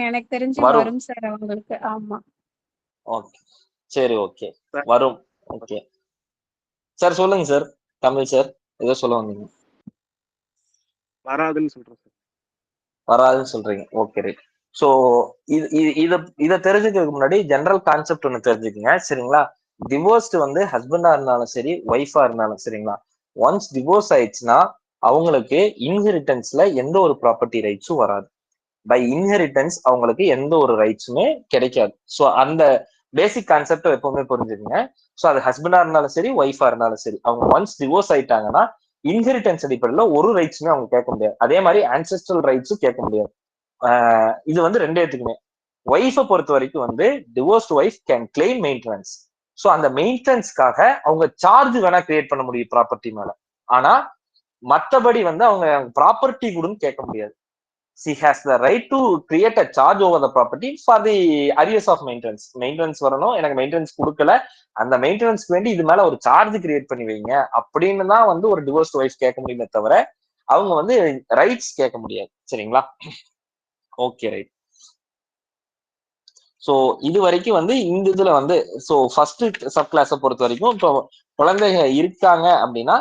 எனக்கு தெரிஞ்சு வரும். வரும் சார் அவங்களுக்கு. ஆமா. ஓகே, சரி, ஓகே, வரும். ஓகே சார், சொல்லுங்க சார். தமிழ் சார் ஏதோ சொல்ல வந்தீங்க. வராதுன்னு சொல்றேன் சார். வராதுன்னு சொல்றீங்க. Okay, right. ஸோ இதை தெரிஞ்சுக்கிறதுக்கு முன்னாடி ஜெனரல் கான்செப்ட் ஒன்று தெரிஞ்சுக்கங்க, சரிங்களா? டிவோர்ஸ்ட் வந்து ஹஸ்பண்டா இருந்தாலும் சரி, ஒய்ஃபா இருந்தாலும் சரிங்களா, ஒன்ஸ் டிவோர்ஸ் ஆயிடுச்சுன்னா அவங்களுக்கு இன்ஹெரிட்டன்ஸ்ல எந்த ஒரு ப்ராப்பர்ட்டி ரைட்ஸும் வராது. பை இன்ஹெரிட்டன்ஸ் அவங்களுக்கு எந்த ஒரு ரைட்ஸுமே கிடைக்காது. ஸோ அந்த பேசிக் கான்செப்டை எப்பவுமே புரிஞ்சுக்கங்க. ஸோ அது ஹஸ்பண்டா இருந்தாலும் சரி, ஒய்ஃபா இருந்தாலும் சரி, அவங்க ஒன்ஸ் டிவோர்ஸ் ஆயிட்டாங்கன்னா இன்ஹெரிட்டன்ஸ் அடிப்படையில் ஒரு ரைட்ஸுமே அவங்க கேட்க முடியாது. அதே மாதிரி ஆன்செஸ்ட்ரல் ரைட்ஸும் கேட்க முடியாது. இது வந்து ரெண்டு பேத்துக்குமே. ஒய்ஃபை பொறுத்த வரைக்கும் வந்து divorced wife can claim maintenance. So அந்த மெயின்டெனன்ஸ்க்காக அவங்க சார்ஜ் வேணா கிரியேட் பண்ண முடியும் ப்ராப்பர்ட்டி மேல. ஆனா மற்றபடி வந்து அவங்க ப்ராப்பர்ட்டி கூட கேட்க முடியாது. she has the right to create a charge over the property for the arrears of maintenance. Maintenance வரணும், எனக்கு மெயின்டெனன்ஸ் கொடுக்கல, அந்த மெயின்டெனன்ஸ்க்கு வேண்டி இது மேல ஒரு சார்ஜ் கிரியேட் பண்ணி வைங்க அப்படின்னு தான் வந்து ஒரு டிவோர்ஸ் ஒய்ஃப் கேட்க முடியுமே தவிர அவங்க வந்து ரைட்ஸ் கேட்க முடியாது. சரிங்களா? Okay, right. ஸோ இது வரைக்கும் வந்து இந்த இதுல வந்து ஸோ ஃபர்ஸ்ட் சப் கிளாஸை பொறுத்த வரைக்கும் இப்போ குழந்தைங்க இருக்காங்க அப்படின்னா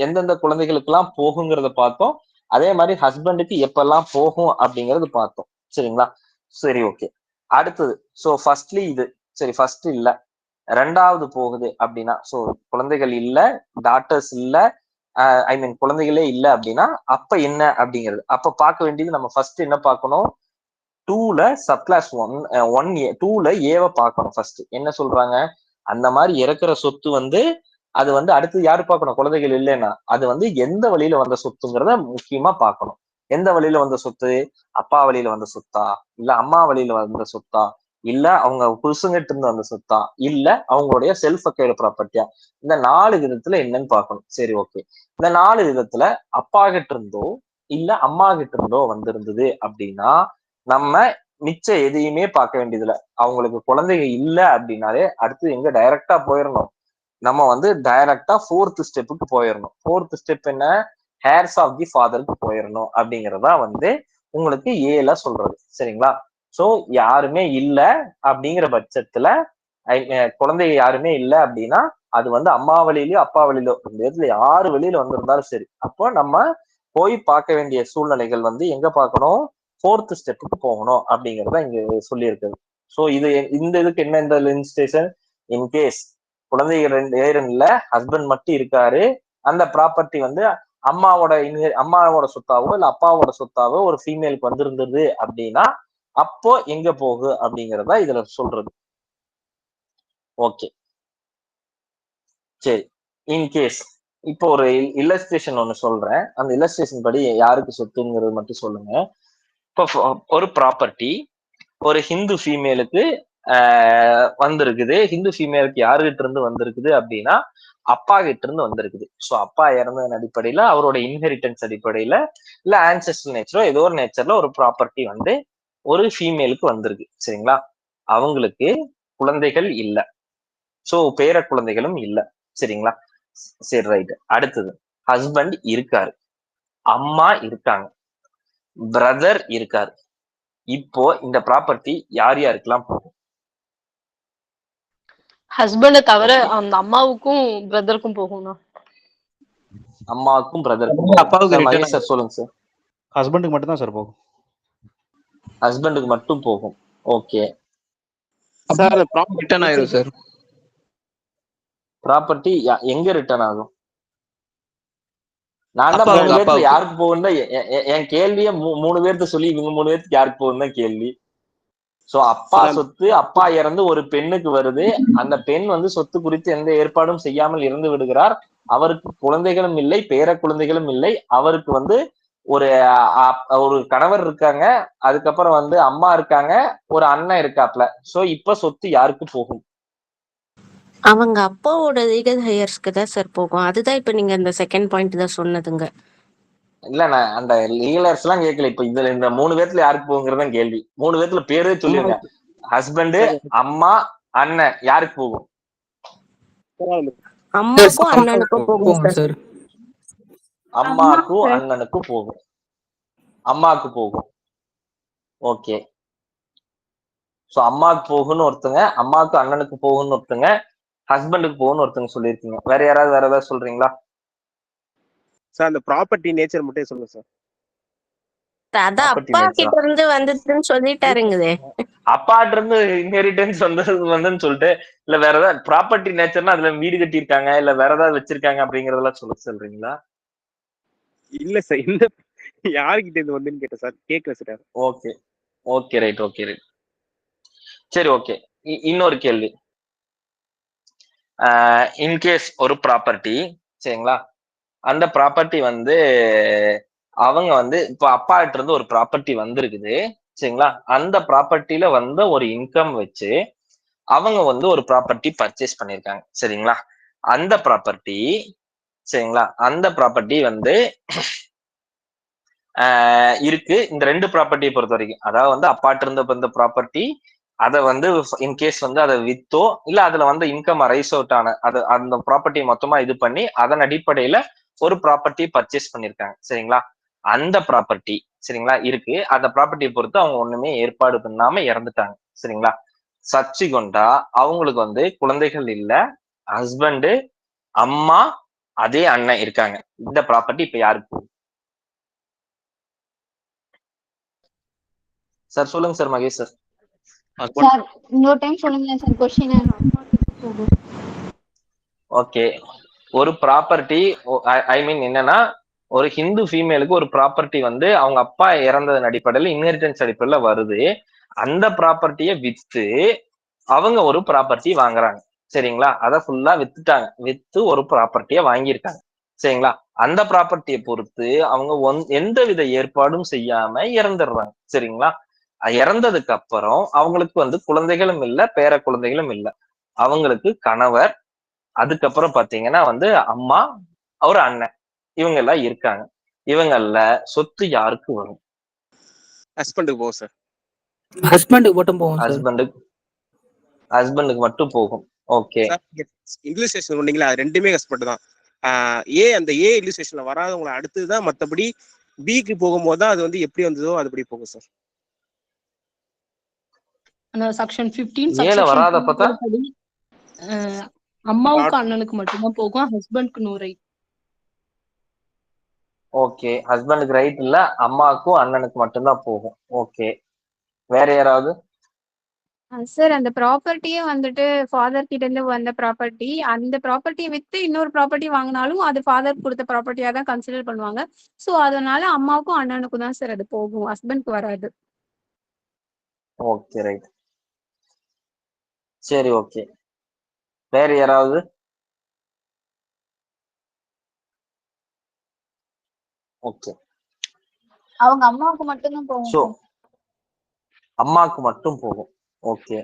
எந்தெந்த குழந்தைகளுக்கு எல்லாம் போகுங்கிறத பார்த்தோம். அதே மாதிரி ஹஸ்பண்டுக்கு எப்பெல்லாம் போகும் அப்படிங்கறது பார்த்தோம். சரிங்களா? சரி, ஓகே. அடுத்தது ஸோ ஃபர்ஸ்ட்லி இது சரி, ஃபர்ஸ்ட் இல்ல, ரெண்டாவது போகுது அப்படின்னா, ஸோ குழந்தைகள் இல்ல, டாட்டர்ஸ் இல்ல, ஐ மீன் குழந்தைகளே இல்ல அப்படின்னா அப்ப என்ன அப்படிங்கிறது அப்ப பார்க்க வேண்டியது நம்ம ஃபர்ஸ்ட் என்ன பார்க்கணும், 2ல சப்கிளாஸ் 2ல ஏவை பார்க்கணும். ஃபர்ஸ்ட் என்ன சொல்றாங்க, அந்த மாதிரி இறக்குற சொத்து வந்து அது வந்து அடுத்து யாரு பார்க்கணும், குழந்தைகள் இல்லைன்னா அது வந்து எந்த வழியில வந்த சொத்துங்கிறத முக்கியமா பார்க்கணும். எந்த வழியில வந்த சொத்து, அப்பா வழியில வந்த சொத்தா, இல்ல அம்மா வழியில வந்த சொத்தா, இல்ல அவங்க புருஷங்கிட்ட இருந்து வந்த சொத்தா, இல்ல அவங்களுடைய செல்ஃப் அக்கைடு ப்ராப்பர்ட்டியா, இந்த 4 விதத்துல என்னன்னு பார்க்கணும். சரி, ஓகே. இந்த 4 விதத்துல அப்பா கிட்ட இருந்தோ இல்ல அம்மா கிட்ட இருந்தோ வந்திருந்தது அப்படின்னா நம்ம மிச்சம் எதையுமே பார்க்க வேண்டியதுல. அவங்களுக்கு குழந்தைங்க இல்ல அப்படின்னாலே அடுத்து எங்க டைரக்டா போயிடணும், நம்ம வந்து டைரக்டா 4th ஸ்டெப்புக்கு போயிடணும். 4th ஸ்டெப் என்ன, ஹேர்ஸ் ஆஃப் தி ஃபாதருக்கு போயிடணும் அப்படிங்கறதா வந்து உங்களுக்கு ஏல சொல்றது. சரிங்களா? சோ யாருமே இல்ல அப்படிங்கிற பட்சத்துல குழந்தைங்க யாருமே இல்ல அப்படின்னா அது வந்து அம்மா வழியிலயோ அப்பா வழியிலோ இந்த இடத்துல யாரு வெளியில வந்திருந்தாலும் சரி, அப்போ நம்ம போய் பார்க்க வேண்டிய சூழ்நிலைகள் வந்து எங்க பார்க்கணும், 4th ஸ்டெப்புக்கு போகணும் அப்படிங்கறத இங்க சொல்லி இருக்குது. ஸோ இது இந்த இதுக்கு என்ன, இந்த லிமிடேஷன், இன்கேஸ் குழந்தைகள் 2 பேரும் இல்ல, ஹஸ்பண்ட் மட்டும் இருக்காரு, அந்த ப்ராப்பர்ட்டி வந்து அம்மாவோட சொத்தாவோ இல்ல அப்பாவோட சொத்தாவோ ஒரு ஃபீமேலுக்கு வந்திருந்தது அப்படின்னா அப்போ எங்க போகு அப்படிங்கறதா இதுல சொல்றது. ஓகே, சரி. இன்கேஸ் இப்போ ஒரு இல்லஸ்ட்ரேஷன் ஒண்ணு சொல்றேன். அந்த இல்லஸ்ட்ரேஷன் படி யாருக்கு சொத்துங்கிறது மட்டும் சொல்லுங்க. இப்போ ஒரு ப்ராப்பர்ட்டி ஒரு ஹிந்து ஃபீமேலுக்கு வந்திருக்குது. ஹிந்து ஃபீமேலுக்கு யாருகிட்ட இருந்து வந்திருக்குது அப்படின்னா அப்பா கிட்ட இருந்து வந்திருக்குது. ஸோ அப்பா இறந்ததன் அடிப்படையில அவரோட இன்ஹெரிட்டன்ஸ் அடிப்படையில இல்ல ஆன்செஸ்டல் நேச்சரோ ஏதோ ஒரு நேச்சர்ல ஒரு ப்ராப்பர்ட்டி வந்து ஒரு ஃபீமேலுக்கு வந்திருக்கு. சரிங்களா? அவங்களுக்கு குழந்தைகள் இல்ல. ஸோ பேர குழந்தைகளும் இல்ல. சரிங்களா? சரி, ரைட். அடுத்தது ஹஸ்பண்ட் இருக்காரு, அம்மா இருக்காங்க, பிரதர் இருக்காரு. இப்போ இந்த ப்ராப்பர்ட்டி யார் யாருக்கெல்லாம் போகும்? ஹஸ்பண்ட தவிர ஓகே, அந்த அம்மாவுக்கும் பிரதருக்கும் போகும்ண்ணா. அம்மாவுக்கும் பிரதருக்கும் வந்து போகும். அப்பாவுக்கு சார் ரிட்டர்ன் மகேஷ் சார் சொல்லுங்க சார். ஹஸ்பண்டுக்கு மட்டும் தான் சார் போகும். ஹஸ்பண்டுக்கு மட்டும் போகும். ஓகே. சார் அந்த ரிட்டர்ன் ஆயிரும் சார். ப்ராப்பர்ட்டி எங்க ரிட்டர்ன் ஆகும்? நான் தான் அப்பாவுக்கு 3 பேர்த்துல அப்பாவுக்கு யாருக்கு போகும்னா என் கேள்வியே 3 பேர்த்த சொல்லி இவங்க 3 பேர்த்துக்கு யாருக்கு போகும் தான் கேள்வி. சோ அப்பா சார் சொத்து அப்பா இறந்து ஒரு பெண்ணுக்கு வருது. அந்த பெண் வந்து சொத்து குறித்து எந்த ஏற்பாடும் செய்யாமல் இறந்து விடுகிறார். அவருக்கு குழந்தைகளும் இல்லை, பேர குழந்தைகளும் இல்லை. அவருக்கு வந்து ஒரு ஒரு கணவர் இருக்காங்க, அதுக்கப்புறம் வந்து அம்மா இருக்காங்க, ஒரு அண்ணன் இருக்காப்ல. சோ இப்ப சொத்து யாருக்கு போகும்? அவங்க அப்பாவோட லீகல் ஹையர்ஸ்க்கு தான் சார் போகும். அதுதான் இப்ப நீங்க இந்த செகண்ட் பாயிண்ட் தான் சொன்னதுங்க. இல்ல நான் அந்த லீகலர்ஸ் எல்லாம் கேட்கல. இப்ப இதுல இந்த 3 பேர்த்துல யாருக்கு போகுங்கிறதான் கேள்வி. 3 பேர்த்துல பேரே சொல்லிருங்க. ஹஸ்பண்ட், அம்மா, அண்ணன் யாருக்கு போகும்? அம்மாக்கும் அண்ணனுக்கும் போகும் சார். சார். அம்மாக்கும் அண்ணனுக்கும் போகும். அம்மாவுக்கு போகும். ஓகே. சோ அம்மாவுக்கு போகும்னு ஒருத்தங்க, அம்மாவுக்கு அண்ணனுக்கு போகும்னு ஒருத்தங்க, ஹஸ்பண்டுக்கு போகும்னு ஒருத்தங்க சொல்லியிருக்கீங்க. வேற ஏதாவது சொல்றீங்களா? சார் அந்த ப்ராப்பர்ட்டி நேச்சர் மட்டும் சொல்லுங்க சார். அதான் ப்ராப்பர்ட்டி அப்பா நேச்சரா? கிட்ட இருந்து வந்ததுன்னு சொல்லிட்டாருங்களே. அப்பாட்ட இருந்து இன்ஹெரிட்டன்ஸ் வந்துன்னு சொல்லிட்டு இல்ல வேற ஏதாவது ப்ராப்பர்ட்டி நேச்சர்னா அதுல வீடு கட்டியிருக்காங்க இல்ல வேற ஏதாவது வச்சிருக்காங்க அப்படிங்கறதெல்லாம் சொல்றீங்களா? இல்ல சார், இந்த யாருக்கிட்ட இது வந்துன்னு கேட்டேன் சார், கேட்கல sir. Okay, okay, right, okay, right. சரி, ஓகே. இன்னொரு கேள்வி. இன்கேஸ் ஒரு ப்ராப்பர்ட்டி, சரிங்களா, அந்த ப்ராப்பர்ட்டி வந்து அவங்க வந்து இப்போ அப்பா கிட்ட இருந்து ஒரு ப்ராப்பர்ட்டி வந்திருக்குது. சரிங்களா? அந்த ப்ராப்பர்ட்டில வந்த ஒரு இன்கம் வச்சு அவங்க வந்து ஒரு ப்ராப்பர்ட்டி பர்ச்சேஸ் பண்ணிருக்காங்க. சரிங்களா? அந்த ப்ராப்பர்ட்டி, சரிங்களா, அந்த ப்ராப்பர்ட்டி வந்து இருக்கு. இந்த 2 ப்ராப்பர்ட்டியை பொறுத்த வரைக்கும், அதாவது வந்து அப்பாட்ட இருந்த இந்த ப்ராப்பர்ட்டி அதை வந்து இன்கேஸ் வந்து அதை வித்தோ இல்ல அதுல வந்து இன்கம் ரைஸ் அவுட் ஆன அது அந்த ப்ராப்பர்ட்டி மொத்தமா இது பண்ணி அதன் அடிப்படையில ஒரு ப்ராப்பர்ட்டி பர்ச்சேஸ் பண்ணிருக்காங்க. சரிங்களா? அந்த ப்ராப்பர்ட்டி, சரிங்களா, இருக்கு. அந்த ப்ராப்பர்ட்டியை பொறுத்து அவங்க ஒண்ணுமே ஏற்பாடு பண்ணாம இறந்துட்டாங்க. சரிங்களா? சப்சிக்வெண்டா அவங்களுக்கு வந்து குழந்தைகள் இல்ல, ஹஸ்பண்ட், அம்மா, அதே அண்ணன் இருக்காங்க. இந்த ப்ராப்பர்ட்டி இப்ப யாருக்கு போகுது? சார் சொல்லுங்க சார் மகேஷ் சார். சார் இன்னொரு டைம் சொல்லுங்களேன் சார் கொஸ்டின். ஓகே. ஒரு ப்ராப்பர்ட்டி, ஐ மீன் என்னன்னா ஒரு ஹிந்து ஃபீமேலுக்கு ஒரு ப்ராப்பர்ட்டி வந்து அவங்க அப்பா இறந்ததன் அடிப்படையில் இன்ஹெரிட்டன்ஸ் அடிப்படையில் வருது. அந்த ப்ராப்பர்ட்டியை வித்து அவங்க ஒரு ப்ராப்பர்ட்டி வாங்குறாங்க. சரிங்களா? அதை ஃபுல்லா வித்துட்டாங்க. வித்து ஒரு ப்ராப்பர்ட்டியை வாங்கியிருக்காங்க. சரிங்களா? அந்த ப்ராப்பர்ட்டியை பொறுத்து அவங்க எந்த வித ஏற்பாடும் செய்யாம இறந்துடுறாங்க. சரிங்களா? இறந்ததுக்கு அப்புறம் அவங்களுக்கு வந்து குழந்தைகளும் இல்ல, பேர குழந்தைகளும் இல்ல. அவங்களுக்கு கணவர், அதுக்கப்புறம் பாத்தீங்கன்னா வந்து அம்மா, ஒரு அண்ணன், இவங்க எல்லாம் இருக்காங்க. இவங்கல்ல சொத்து யாருக்கு வரும்? ஹஸ்பண்டுக்கு போகும் சார். ஹஸ்பண்டுக்கு மட்டும் போகும் சார். ஹஸ்பண்டுக்கு மட்டும் போகும். ஓகே. சார் இல்லுஸ்ட்ரேஷன் சொன்னீங்களா, அது ரெண்டுமே ஹஸ்பண்ட் தான். அந்த ஏ இல்லுஸ்ட்ரேஷன்ல வராதவங்களை அடுத்ததுதான். மற்றபடி பிக்கு போகும்போது தான் அது வந்து எப்படி வந்ததோ அதுபடி போகும் சார். செக்ஷன் 15 ஏல சப்செக்ஷன் வராதப்ப படி அம்மாவுக்கு அண்ணனுக்கு மட்டும்தான் போகும், ஹஸ்பண்ட்க்கு நோ ரைட். ஓகே, ஹஸ்பண்டுக்கு ரைட் இல்ல, அம்மாவுக்கும் அண்ணனுக்கு மட்டும்தான் போகும். ஓகே, வேற யாராவது? சார் அந்த ப்ராப்பர்ட்டியே வந்துட்டு ஃபாதர் கிட்ட இருந்து வந்த ப்ராப்பர்ட்டி, அந்த ப்ராப்பர்ட்டியை வித்து இன்னொரு ப்ராப்பர்ட்டி வாங்கினாலும் அது ஃபாதர் கொடுத்த ப்ராப்பர்ட்டியா தான் கன்சிடர் பண்ணுவாங்க. ஸோ அதனால அம்மாவுக்கும் அண்ணனுக்கும் தான் சார் அது போகும், ஹஸ்பண்ட்க்கு வராது. Okay, right. சரி, ஓகே. வேற யாராவது? ஓகே. அவங்க அம்மாவுக்கு மட்டும்தான் போகும் ஸோ சார். அம்மாவுக்கு மட்டும் போகும். ஓகே.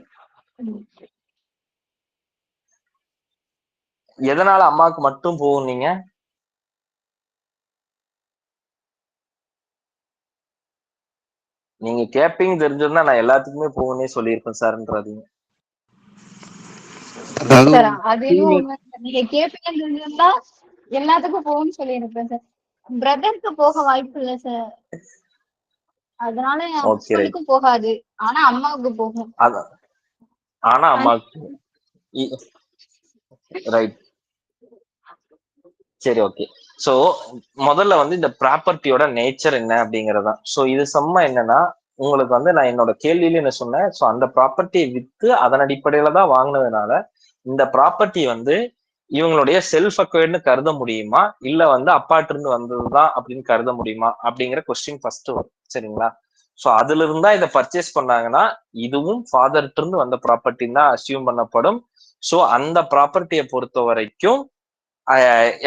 எதனால அம்மாவுக்கு மட்டும் போகும் நீங்க? நீங்க கேப்பீங்க தெரிஞ்சிருந்தா நான் எல்லாத்துக்குமே போகும்னே சொல்லியிருப்பேன் சார்ன்றாதீங்க. அதாவது சார் அது என்னவோ female உண்மை சார். நீங்க கேப்பீங்கன்னு தெரிஞ்சிருந்தா எல்லாத்துக்கும் போகும்னு சொல்லியிருப்பேன் சார். பிரதருக்கு போக வாய்ப்பு இல்லை சார். அதனால ஓகே ரைட். ஹஸ்பண்டுக்கும் போகாது. ஆனா அம்மாவுக்கு போகும். அதான். ஆனா அம்மாவுக்கு ரைட். சரி ஓகே. சோ முதல்ல வந்து இந்த ப்ராப்பர்ட்டியோட நேச்சர் என்ன அப்படிங்கறதா. சோ இது செம்ம என்னன்னா, உங்களுக்கு வந்து நான் என்னோட கேள்வியில என்ன சொன்னேன், சோ அந்த ப்ராப்பர்ட்டியை வித்து அதன் அடிப்படையில தான் வாங்கினதுனால இந்த ப்ராப்பர்ட்டி வந்து இவங்களுடைய செல்ஃப் அக்வயர்ட்னு கருத முடியுமா, இல்ல வந்து அப்பாட்ட இருந்து வந்ததுதான் அப்படின்னு கருத முடியுமா அப்படிங்கிற கொஸ்டின் ஃபர்ஸ்ட் வரும். சரிங்களா? சோ அதுல இருந்தா இதை பர்ச்சேஸ் பண்ணாங்கன்னா இதுவும் ஃபாதர்ட்ட இருந்து வந்த ப்ராப்பர்ட்டின்னு தான் அசியூம் பண்ணப்படும். சோ அந்த ப்ராப்பர்ட்டியை பொறுத்த வரைக்கும்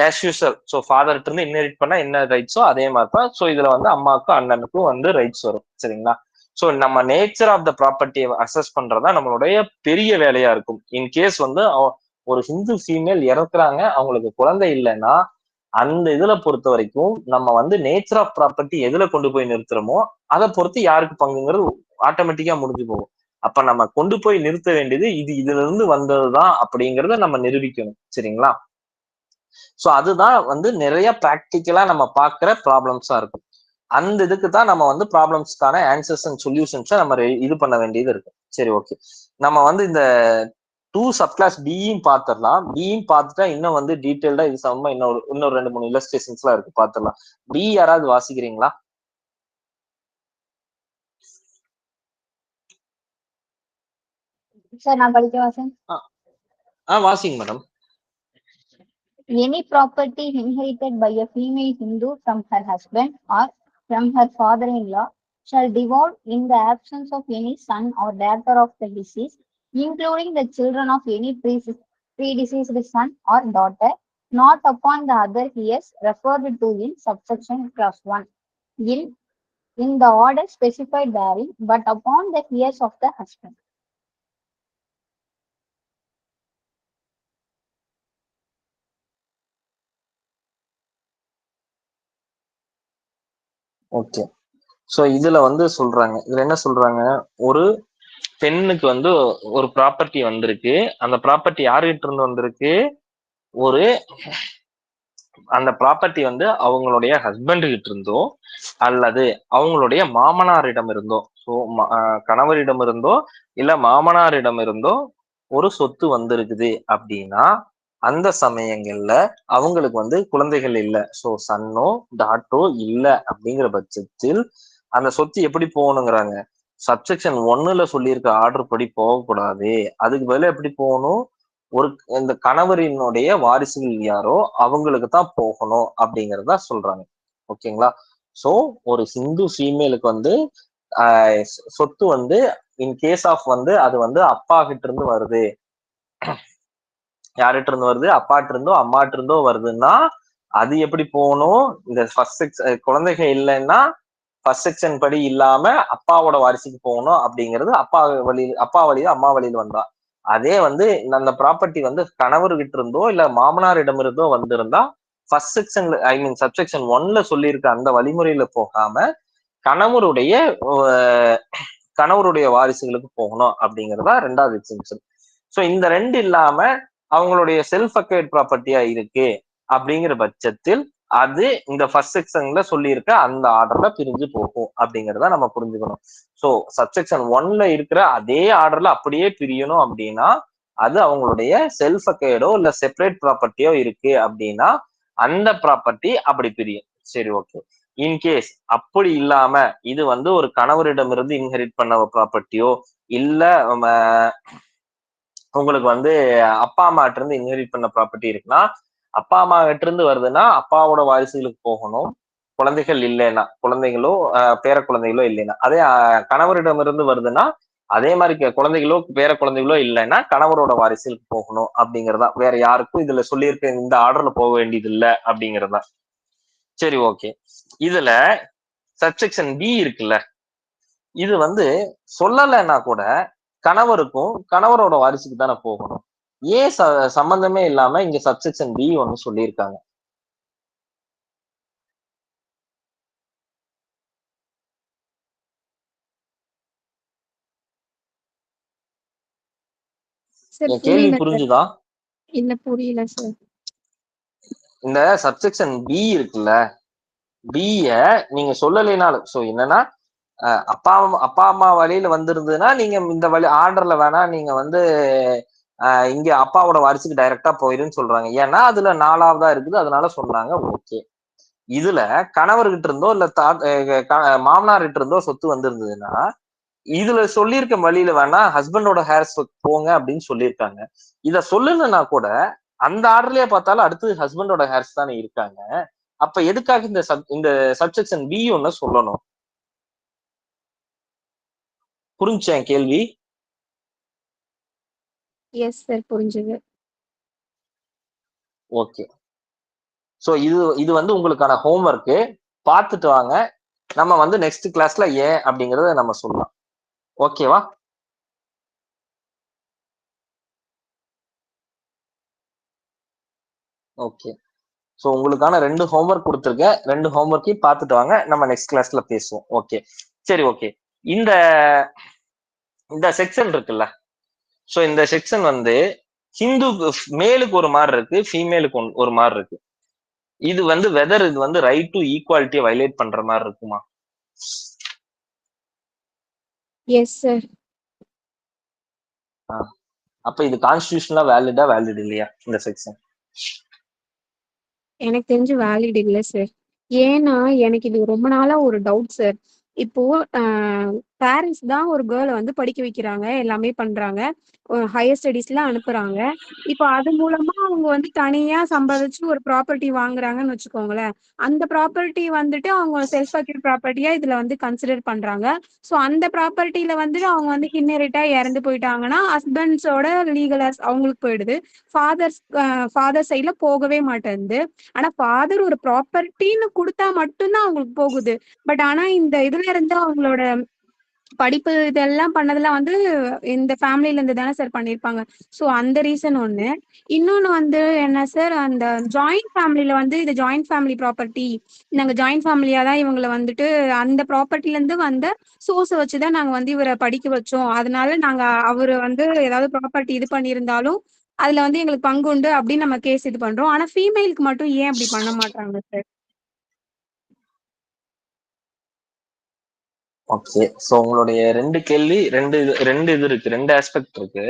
ஆஸ் யூஸ்வல், ஸோ ஃபாதர்கிட்ட இருந்து இன்ஹெரிட் பண்ணா என்ன ரைட்ஸோ அதே மாதிரி தான். ஸோ இதுல வந்து அம்மாவுக்கும் அண்ணனுக்கும் வந்து ரைட்ஸ் வரும். சரிங்களா? ஸோ நம்ம நேச்சர் ஆஃப் த ப்ராப்பர்ட்டியை அசஸ் பண்றதா நம்மளுடைய பெரிய வேலையா இருக்கும். இன்கேஸ் வந்து ஒரு ஹிந்து ஃபீமேல் இறக்குறாங்க, அவங்களுக்கு குழந்தை இல்லைன்னா அந்த இதுல பொறுத்த வரைக்கும் நம்ம வந்து நேச்சர் ஆஃப் ப்ராப்பர்ட்டி எதுல கொண்டு போய் நிறுத்துறோமோ அதை பொறுத்து யாருக்கு பங்குங்கிறது ஆட்டோமேட்டிக்கா முடிஞ்சு போகும். அப்ப நம்ம கொண்டு போய் நிறுத்த வேண்டியது இது இதுல இருந்து வந்ததுதான் அப்படிங்கறத நம்ம நிரூபிக்கணும். சரிங்களா? சோ அதுதான் வந்து நிறைய பிராக்டிக்கலா நம்ம பாக்குற ப்ராப்ளம்ஸா இருக்கும். அந்த இதுக்கு தான் நம்ம வந்து ப்ராப்ளம்ஸ்க்கான ஆன்சர்ஸ் அண்ட் சொல்யூஷன்ஸை நம்ம இது பண்ண வேண்டியது இருக்கு. சரி ஓகே. நம்ம வந்து இந்த 2 சப்கிளாஸ் பியும் பார்த்துடலாம். பியும் பார்த்துட்டா இன்னும் வந்து டீட்டெயில்டா இது சம்பந்தமா இன்னொரு 2-3 இல்லஸ்ட்ரேஷன்ஸ் எல்லாம் இருக்கு, பார்த்துடலாம். பி யாராவது வாசிக்கிறீங்களா? சார் நான் படிக்கவா சார்? வாசிங்க madam. Any property inherited by a female Hindu from her husband or from her father-in-law shall devolve in the absence of any son or daughter of the deceased, including the children of any predeceased son or daughter, not upon the other heirs referred to in subsection clause 1 in the order specified therein, but upon the heirs of the husband. Okay. So இதுல வந்து சொல்றாங்க, இதுல என்ன சொல்றாங்க, ஒரு பெண்ணுக்கு வந்து ஒரு ப்ராப்பர்ட்டி வந்திருக்கு. அந்த ப்ராப்பர்ட்டி யாருகிட்ட இருந்து வந்திருக்கு, ஒரு அந்த ப்ராப்பர்ட்டி வந்து அவங்களுடைய ஹஸ்பண்ட் கிட்ட இருந்தோ அல்லது அவங்களுடைய மாமனாரிடம் இருந்தோ, ஸோ கணவரிடம் இருந்தோ இல்ல மாமனாரிடம் இருந்தோ ஒரு சொத்து வந்திருக்குது அப்படின்னா அந்த சமயங்கள்ல அவங்களுக்கு வந்து குழந்தைகள் இல்லை, ஸோ சன்னோ டாட்டோ இல்லை அப்படிங்கிற பட்சத்தில் அந்த சொத்து எப்படி போகணுங்கிறாங்க, சப்செக்ஷன் 1ல சொல்லியிருக்க ஆர்டர் படி போகக்கூடாது. அதுக்கு பதிலா எப்படி போகணும், ஒரு இந்த கணவரினுடைய வாரிசுகள் யாரோ அவங்களுக்கு தான் போகணும் அப்படிங்கறத சொல்றாங்க. ஓகேங்களா? சோ ஒரு ஹிந்து ஃபீமேலுக்கு வந்து சொத்து வந்து இன் கேஸ் ஆஃப் வந்து அது வந்து அப்பா கிட்ட இருந்து வருது, யார்கிட்ட இருந்து வருது, அப்பாட்ட இருந்தோ அம்மாட்ட இருந்தோ வருதுன்னா அது எப்படி போகணும், இந்த ஃபர்ஸ்ட் குழந்தைகள் இல்லைன்னா ஃபர்ஸ்ட் செக்ஷன் படி இல்லாம அப்பாவோட வாரிசுக்கு போகணும் அப்படிங்கிறது அப்பா வழியில அம்மா வழியில வந்தா. அதே வந்து அந்த ப்ராப்பர்ட்டி வந்து கணவர்கிட்ட இருந்தோ இல்ல மாமனாரிடம் இருந்தோ வந்திருந்தா first section I mean subsection 1ல சொல்லியிருக்க அந்த வழிமுறையில போகாம கணவருடைய வாரிசுகளுக்கு போகணும் அப்படிங்கறதா 2வது எக்ஸெம்ஷன். சோ இந்த 2 இல்லாம அவங்களுடைய செல்ஃப் அக்வயர்ட் ப்ராப்பர்ட்டியா இருக்கு அப்படிங்கிற பட்சத்தில் அது இந்த ஃபர்ஸ்ட் செக்ஷன்ல சொல்லியிருக்க அந்த ஆர்டர்ல பிரிஞ்சு போகும் அப்படிங்கறத நம்ம புரிஞ்சுக்கணும். சோ சப்செக்ஷன் 1ல இருக்கிற அதே ஆர்டர்ல அப்படியே பிரியணும் அப்படின்னா அது அவங்களுடைய செல்ஃப் அக்வயர்டோ இல்ல செப்பரேட் ப்ராப்பர்ட்டியோ இருக்கு அப்படின்னா அந்த ப்ராப்பர்ட்டி அப்படி பிரியும். சரி ஓகே. இன்கேஸ் அப்படி இல்லாம இது வந்து ஒரு கணவரிடமிருந்து இன்ஹெரிட் பண்ண ப்ராப்பர்ட்டியோ இல்ல உங்களுக்கு வந்து அப்பா அம்மாட்ட இருந்து இன்ஹெரிட் பண்ண ப்ராப்பர்ட்டி இருக்குன்னா அப்பா அம்மா கிட்ட இருந்து வருதுன்னா அப்பாவோட வாரிசுகளுக்கு போகணும், குழந்தைகள் இல்லைன்னா குழந்தைகளோ பேர குழந்தைகளோ இல்லைன்னா. அதே கணவரிடம் இருந்து வருதுன்னா அதே மாதிரி குழந்தைகளோ பேர குழந்தைகளோ இல்லைன்னா கணவரோட வாரிசுக்கு போகணும் அப்படிங்கறதா. வேற யாருக்கும் இதுல சொல்லியிருக்க இந்த ஆர்டர்ல போக வேண்டியது இல்ல அப்படிங்கறதா. சரி, ஓகே. இதுல சப்செக்ஷன் பி இருக்குல்ல, இது வந்து சொல்லலைன்னா கூட கணவருக்கும் கணவரோட வாரிசுக்கு தானே போகணும். ஏன் சம்பந்தமே இல்லாம இங்க சப்செக்ஷன் பி ஒன்னு சொல்லியிருக்காங்க? சார் என் கேள்வி புரியல சார். புரிஞ்சுதா? இல்ல புரியல சார். இந்த சப்செக்ஷன் பி இருக்குல்ல, பிய நீங்க சொல்லலைனாலும், சோ என்னன்னா அப்பா அம்மா வழியில வந்திருந்ததுன்னா நீங்க இந்த வழி ஆர்டர்ல வேணா நீங்க வந்து இங்க அப்பாவோட வாரிசுக்கு டைரக்டா போயிருன்னு சொல்றாங்க. ஏன்னா அதுல 4வதா இருக்குது, அதனால சொன்னாங்க. ஓகே. இதுல கணவர்கிட்ட இருந்தோ இல்ல மாமனார்கிட்ட இருந்தோ சொத்து வந்திருந்ததுன்னா இதுல சொல்லியிருக்க வழியில வேணா ஹஸ்பண்டோட ஹேர்ஸ் போங்க அப்படின்னு சொல்லியிருக்காங்க. இத சொல்லணும்னா கூட அந்த ஆர்டர்லயே பார்த்தாலும் அடுத்து ஹஸ்பண்டோட ஹேர்ஸ் தானே இருக்காங்க. அப்ப எதுக்காக இந்த சப்செக்ஷன் பி ஒன்னு சொல்லணும்? புரிஞ்சா என் கேள்வி? எஸ் சார், புரிஞ்சுது. ஓகே. சோ இது வந்து உங்களுக்கான ஹோம்ஒர்க். பார்த்துட்டு வாங்க. நம்ம வந்து நெக்ஸ்ட் கிளாஸ்ல ஏன் அப்படிங்கறத நம்ம சொல்லலாம். ஓகேவா? ஓகே. சோ உங்களுக்கான 2 ஹோம்ஒர்க் கொடுத்துருக்கேன். 2 ஹோம்ஒர்க்கையும் பார்த்துட்டு வாங்க. நம்ம நெக்ஸ்ட் கிளாஸ்ல பேசுவோம். ஓகே. சரி, ஓகே. இந்த இந்த செக்ஷன் இருக்குல்ல, சோ இந்த செக்ஷன் வந்து ஹிந்து மேலுக்கு ஒரு மாதிரி இருக்கு, ஃபீமேலுக்கு ஒரு மாதிரி இருக்கு. இது வந்து வெதர் இது வந்து ரைட் டு ஈக்குவாலிட்டியை வயலேட் பண்ற மாதிரி இருக்குமா? S sir. அப்ப இது கான்ஸ்டிடியூஷனலா வேலிட் இல்லையா இந்த செக்ஷன்? எனக்கு தெரிஞ்சு வேலிட் இல்லை சார். ஏன்னா எனக்கு இது ரொம்ப நாளா ஒரு டவுட் சார். இப்போ பேரண்ட்ஸ் தான் ஒரு கேர்ளை வந்து படிக்க வைக்கிறாங்க, எல்லாமே பண்றாங்க, ஹையர் ஸ்டடீஸ்லாம் அனுப்புறாங்க. இப்போ அது மூலமா அவங்க வந்து தனியா சம்பாதிச்சு ஒரு ப்ராப்பர்ட்டி வாங்குறாங்கன்னு வச்சுக்கோங்களேன். அந்த ப்ராப்பர்ட்டி வந்துட்டு அவங்க செல்ஃப் அக்யூர்ட் ப்ராப்பர்ட்டியா இதுல வந்து கன்சிடர் பண்றாங்க. ஸோ அந்த ப்ராப்பர்ட்டியில வந்துட்டு அவங்க வந்து இன்ஹெரிட்டா இறந்து போயிட்டாங்கன்னா ஹஸ்பண்ட்ஸோட லீகல் அவங்களுக்கு போயிடுது. ஃபாதர் சைட்ல போகவே மாட்டேங்குது. ஆனா ஃபாதர் ஒரு ப்ராப்பர்ட்டின்னு கொடுத்தா மட்டும்தான் அவங்களுக்கு போகுது. பட் ஆனா இந்த இதுல இருந்து அவங்களோட படிப்பு இதெல்லாம் பண்ணதெல்லாம் வந்து இந்த ஃபேமிலில இருந்து தானே சார் பண்ணியிருப்பாங்க. ஸோ அந்த ரீசன் ஒண்ணு. இன்னொன்னு வந்து என்ன சார், அந்த ஜாயிண்ட் ஃபேமிலியில வந்து இது ஜாயிண்ட் ஃபேமிலி ப்ராப்பர்ட்டி, நாங்க ஜாயிண்ட் ஃபேமிலியா தான் இவங்களை வந்துட்டு அந்த ப்ராப்பர்ட்டில இருந்து வந்த சோர்ஸை வச்சுதான் நாங்க வந்து இவரை படிக்க வச்சோம், அதனால நாங்க அவரு வந்து ஏதாவது ப்ராப்பர்ட்டி இது பண்ணியிருந்தாலும் அதுல வந்து எங்களுக்கு பங்கு உண்டு அப்படின்னு நம்ம கேஸ் இது பண்றோம். ஆனா ஃபீமேலுக்கு மட்டும் ஏன் அப்படி பண்ண மாட்டாங்க சார்? ஓகே. சோ உங்களுடைய 2 கேள்வி 2 இது இருக்கு, 2 ஆஸ்பெக்ட் இருக்கு.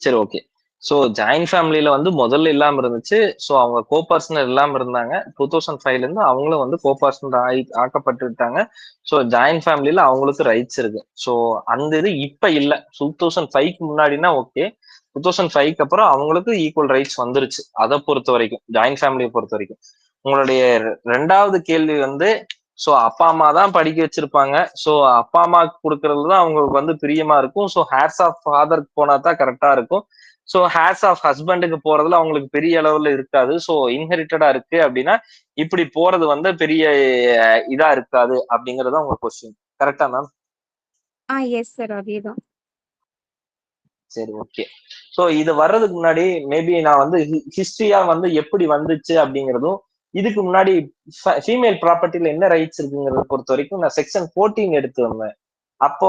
சரி, ஓகே. சோ ஜாயிண்ட் ஃபேமிலியில வந்து முதல்ல இல்லாம இருந்துச்சு. சோ அவங்க கோபர்சனர் இல்லாம இருந்தாங்க. 2005ல இருந்து அவங்களும் வந்து கோபர்சனர் ஆக்கப்பட்டுட்டாங்க. சோ ஜாயிண்ட் ஃபேமிலியில அவங்களுக்கு ரைட்ஸ் இருக்கு. சோ அந்த இது இப்ப இல்ல. 2005க்கு முன்னாடினா ஓகே. 2005க்கு அப்புறம் அவங்களுக்கு ஈக்குவல் ரைட்ஸ் வந்துருச்சு. அதை பொறுத்த வரைக்கும், ஜாயிண்ட் ஃபேமிலியை பொறுத்த வரைக்கும். உங்களுடைய 2வது கேள்வி வந்து சோ அப்பா அம்மா தான் படிக்க வச்சிருப்பாங்க. சோ அப்பா அம்மாக்கு கொடுக்கறதுதான் அவங்களுக்கு வந்து பிரியமா இருக்கும். சோ ஹேர்ஸ் ஆஃப் ஃபாதருக்கு போனா தான் கரெக்டா இருக்கும். சோ ஹேர்ஸ் ஆஃப் ஹஸ்பண்டுக்கு போறதுல அவங்களுக்கு பெரிய அளவுல இருக்காது. சோ இன்ஹெரிட்டடா இருக்கு அப்படின்னா இப்படி போறது வந்து பெரிய இதா இருக்காது அப்படிங்கறத உங்க கொஸ்டின். கரெக்டா மேம்? எஸ் சார், அதேதான். சரி, ஓகே. சோ இது வர்றதுக்கு முன்னாடி மேபி நான் வந்து ஹிஸ்டரியா வந்து எப்படி வந்துச்சு அப்படிங்கறதும், இதுக்கு முன்னாடி ஃபீமேல் ப்ராப்பர்ட்டில என்ன ரைட்ஸ் இருக்குங்கிறத பொறுத்த வரைக்கும் நான் செக்ஷன் 14 எடுத்து வந்தேன். அப்போ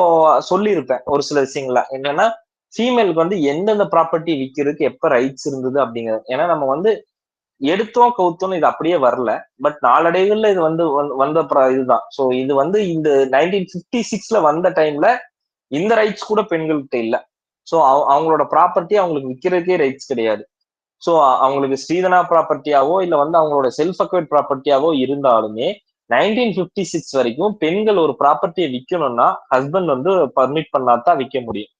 சொல்லியிருப்பேன் ஒரு சில விஷயங்கள. என்னன்னா ஃபீமேலுக்கு வந்து எந்தெந்த ப்ராப்பர்ட்டி விற்கிறதுக்கு எப்ப ரைட்ஸ் இருந்தது அப்படிங்கிறது. ஏன்னா நம்ம வந்து எடுத்தோம் கவுத்தோம் இது அப்படியே வரல. பட் நாளடைவுல இது வந்து வந்த இதுதான். சோ இது வந்து இந்த 1956ல வந்த டைம்ல இந்த ரைட்ஸ் கூட பெண்கள்கிட்ட இல்ல. சோ அவங்களோட ப்ராப்பர்ட்டி அவங்களுக்கு விற்கிறதுக்கே ரைட்ஸ் கிடையாது. சோ அவங்களுக்கு ஸ்ரீதனா ப்ராப்பர்ட்டியாவோ இல்ல வந்து அவங்களோட செல்ஃப் அக்வைர்ட் ப்ராப்பர்ட்டியாவோ இருந்தாலுமே 1956 வரைக்கும் பெண்கள் ஒரு ப்ராப்பர்ட்டியை விற்கணும்னா ஹஸ்பண்ட் வந்து பர்மிட் பண்ணாதான் விற்க முடியும்.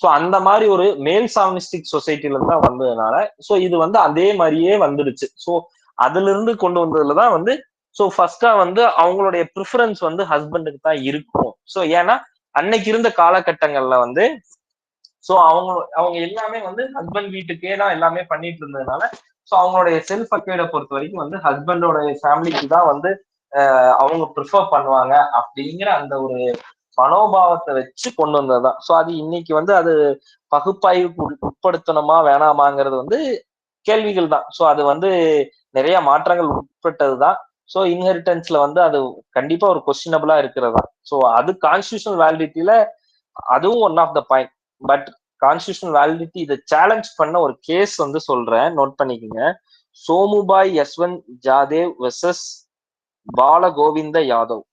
சோ அந்த மாதிரி ஒரு மேல் சாவனிஸ்டிக் சொசைட்டில இருந்து தான் வந்ததுனால சோ இது வந்து அதே மாதிரியே வந்துடுச்சு. சோ அதுல இருந்து கொண்டு வந்ததுலதான் வந்து சோ ஃபர்ஸ்டா வந்து அவங்களுடைய ப்ரிஃபரன்ஸ் வந்து ஹஸ்பண்டுக்கு தான் இருக்கும். சோ ஏன்னா அன்னைக்கு இருந்த காலகட்டங்கள்ல வந்து சோ அவங்க எல்லாமே வந்து ஹஸ்பண்ட் வீட்டுக்கே தான் எல்லாமே பண்ணிட்டு இருந்ததுனால சோ அவங்களுடைய செல்ஃப் அக்வைர்டை பொறுத்த வரைக்கும் வந்து ஹஸ்பண்டோட ஃபேமிலிக்கு தான் வந்து அவங்க ப்ரிஃபர் பண்ணுவாங்க அப்படிங்கிற அந்த ஒரு மனோபாவத்தை வச்சு கொண்டு வந்ததுதான். சோ அது இன்னைக்கு வந்து அது பகுப்பாய்வுக்கு உட்படுத்தணுமா வேணாமாங்கிறது வந்து கேள்விகள் தான். சோ அது வந்து நிறைய மாற்றங்கள் உட்பட்டதுதான். சோ இன்ஹெரிட்டன்ஸ்ல வந்து அது கண்டிப்பா ஒரு கொஸ்டினபிளா இருக்கிறதா. சோ அது கான்ஸ்டிடியூஷனல் வேலிடிட்டியில அதுவும் one of the point. But constitutional validity இதை சேலஞ்ச் பண்ண ஒரு கேஸ் வந்து சொல்றேன், நோட் பண்ணிக்கோங்க. Somubhai Yashwant Jadhav versus Bala Govinda Yadav.